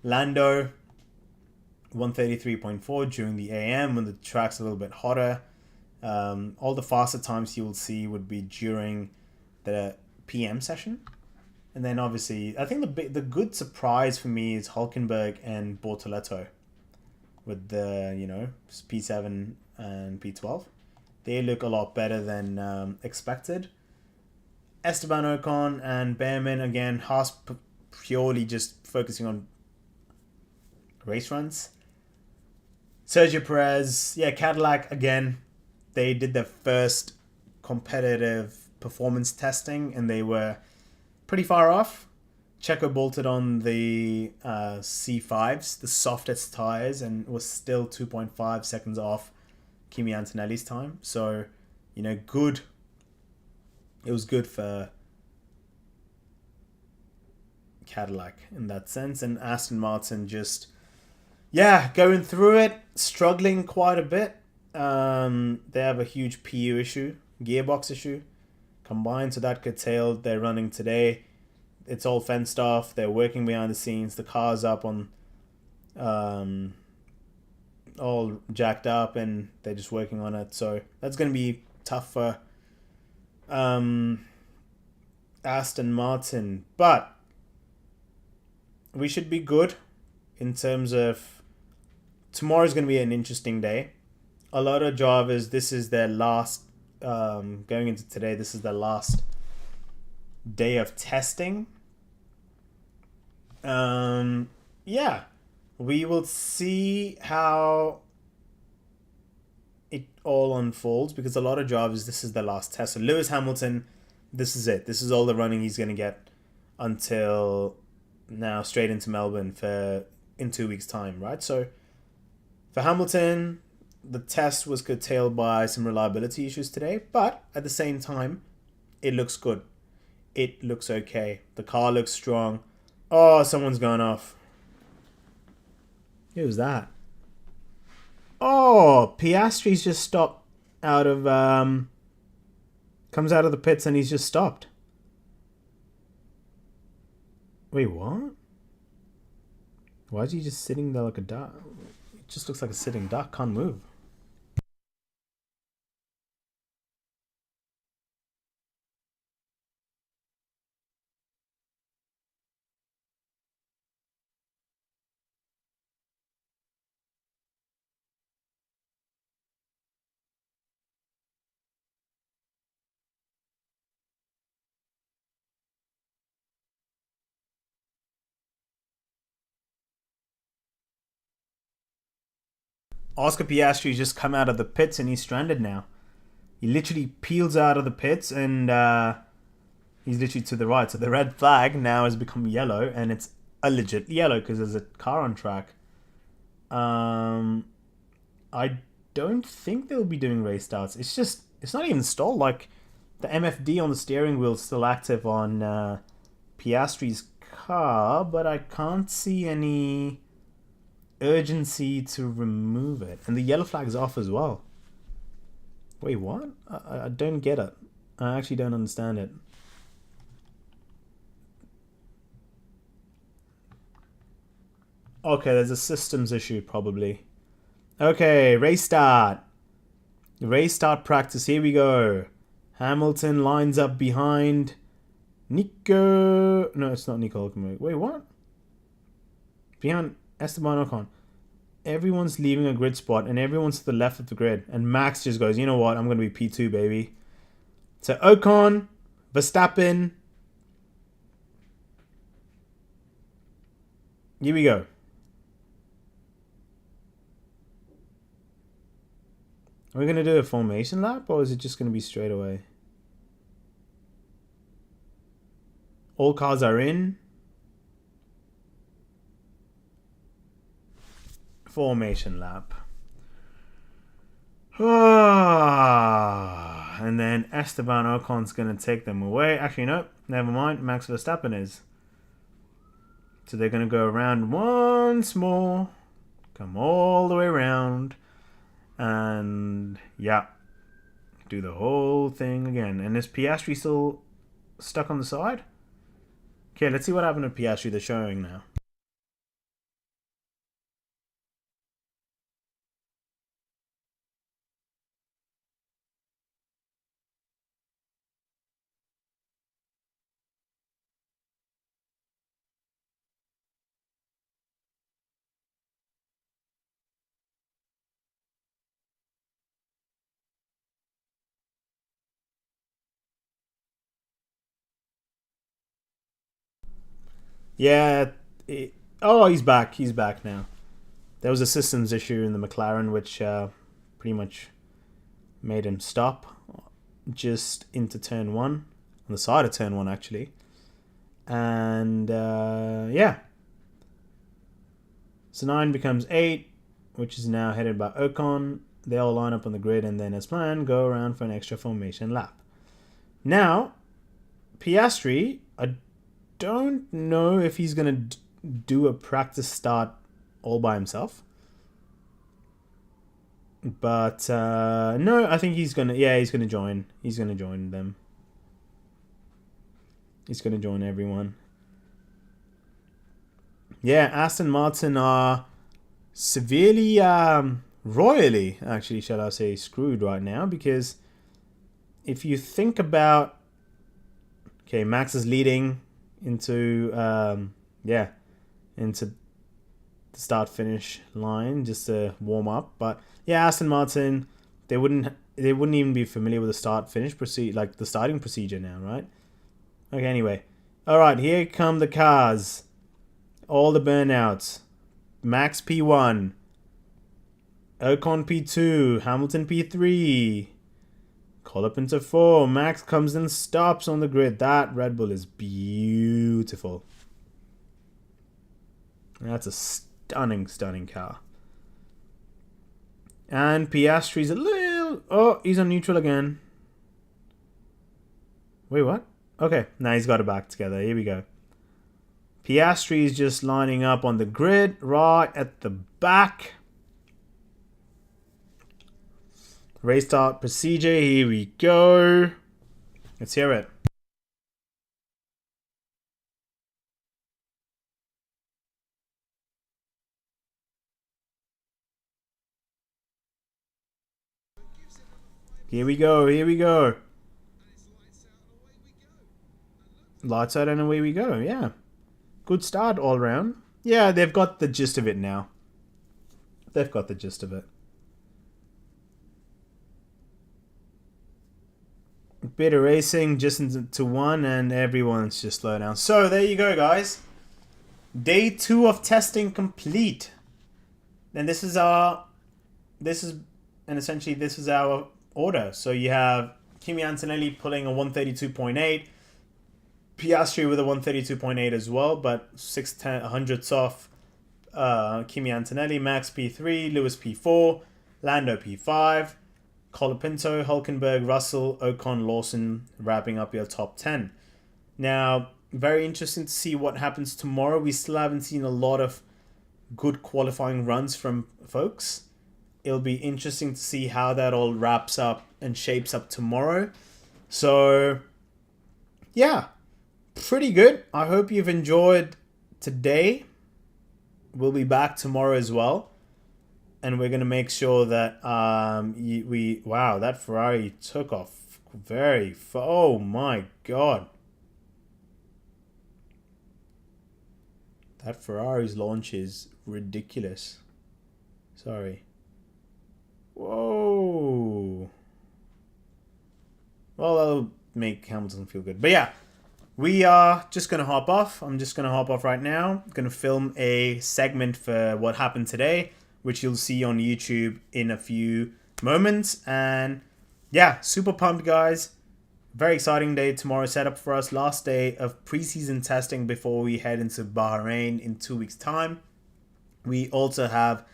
Lando 133.4 during the AM when the track's a little bit hotter. All the faster times you will see would be during the PM session. And then obviously, I think the good surprise for me is Hulkenberg and Bortoletto with the, P7 and P12. They look a lot better than expected. Esteban Ocon and Behrman, again, Haas purely just focusing on race runs. Sergio Perez, Cadillac, again, they did their first competitive performance testing and they were pretty far off. Checo bolted on the C5s, the softest tires, and was still 2.5 seconds off Kimi Antonelli's time. So, good it was good for Cadillac in that sense. And Aston Martin just, yeah, going through it, struggling quite a bit. They have a huge PU issue, gearbox issue combined, so that curtailed their running today. It's all fenced off. They're working behind the scenes. The car's up on, all jacked up, and they're just working on it. So that's going to be tough for Aston Martin. But we should be good in terms of tomorrow's going to be an interesting day. A lot of drivers, this is their last, going into today, this is their last day of testing. Yeah, we will see how it all unfolds, because a lot of drivers, this is their last test. So Lewis Hamilton, this is it. This is all the running he's going to get until now, straight into Melbourne in 2 weeks' time, right? So for Hamilton, the test was curtailed by some reliability issues today, but at the same time, it looks good. It looks okay. The car looks strong. Oh, someone's gone off. Who's that? Oh, Piastri's just stopped out of, comes out of the pits and he's just stopped. Wait, what? Why is he just sitting there like a duck? It just looks like a sitting duck, can't move. Oscar Piastri's just come out of the pits and he's stranded now. He literally peels out of the pits and he's literally to the right. So the red flag now has become yellow, and it's a legit yellow because there's a car on track. I don't think they'll be doing race starts. It's not even stalled. Like, the MFD on the steering wheel is still active on Piastri's car, but I can't see any urgency to remove it. And the yellow flag's off as well. Wait, what? I don't get it. I actually don't understand it. Okay, there's a systems issue probably. Okay, race start. Race start practice. Here we go. Hamilton lines up behind Nico. No, it's not Nico Hülkenberg. Wait, what? Behind Esteban Ocon. Everyone's leaving a grid spot and everyone's to the left of the grid. And Max just goes, you know what? I'm going to be P2, baby. So Ocon, Verstappen. Here we go. Are we going to do a formation lap, or is it just going to be straight away? All cars are in. Formation lap. And then Esteban Ocon's going to take them away. Actually, no, never mind. Max Verstappen is. So they're going to go around once more. Come all the way around. And yeah, do the whole thing again. And is Piastri still stuck on the side? Okay, let's see what happened to Piastri. They're showing now. Yeah. He's back. He's back now. There was a systems issue in the McLaren, which pretty much made him stop just into turn 1. On the side of turn 1, actually. And, yeah. So 9 becomes 8, which is now headed by Ocon. They all line up on the grid and then, as planned, go around for an extra formation lap. Now, Piastri, I don't know if he's going to do a practice start all by himself. But no, I think he's going to... Yeah, he's going to join. He's going to join them. He's going to join everyone. Yeah, Aston Martin are severely, royally, actually, shall I say, screwed right now. Because if you think about... Okay, Max is leading into, into the start-finish line, just to warm up. But yeah, Aston Martin, they wouldn't even be familiar with the start-finish like the starting procedure now, right? Okay, anyway. All right, here come the cars. All the burnouts. Max P1. Ocon P2. Hamilton P3. Colapinto 4. Max comes and stops on the grid. That Red Bull is beautiful. That's a stunning, stunning car. And Piastri's a little... Oh, he's on neutral again. Wait, what? Okay, now he's got it back together. Here we go. Piastri is just lining up on the grid right at the back. Race start procedure. Here we go. Let's hear it. Here we go. Here we go. Lights out and away we go. Yeah. Good start all round. Yeah, they've got the gist of it now. They've got the gist of it. Bit of racing just into one and everyone's just slow down. So there you go, guys. Day 2 of testing complete. And this is our order. So you have Kimi Antonelli pulling a 132.8. Piastri with a 132.8 as well, but 6/100ths off Kimi Antonelli. Max P3, Lewis P4, Lando P5, Colapinto, Hulkenberg, Russell, Ocon, Lawson wrapping up your top 10. Now, very interesting to see what happens tomorrow. We still haven't seen a lot of good qualifying runs from folks. It'll be interesting to see how that all wraps up and shapes up tomorrow. So, yeah. Pretty good. I hope you've enjoyed today. We'll be back tomorrow as well. And we're going to make sure that wow, that Ferrari took off very far. Oh my God. That Ferrari's launch is ridiculous. Sorry. Whoa. Well, that'll make Hamilton feel good. But yeah. We are just going to hop off. I'm just going to hop off right now. I'm going to film a segment for what happened today, which you'll see on YouTube in a few moments. And yeah, super pumped, guys. Very exciting day tomorrow set up for us. Last day of preseason testing before we head into Bahrain in 2 weeks' time. We also have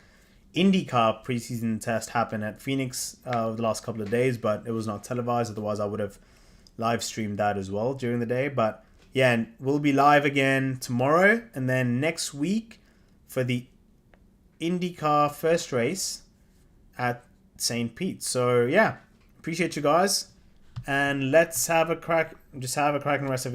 IndyCar preseason test happen at Phoenix the last couple of days, but it was not televised. Otherwise, I would have live streamed that as well during the day. But yeah, we'll be live again tomorrow, and then next week for the IndyCar first race at St. Pete. So yeah, appreciate you guys, and let's have a cracking rest of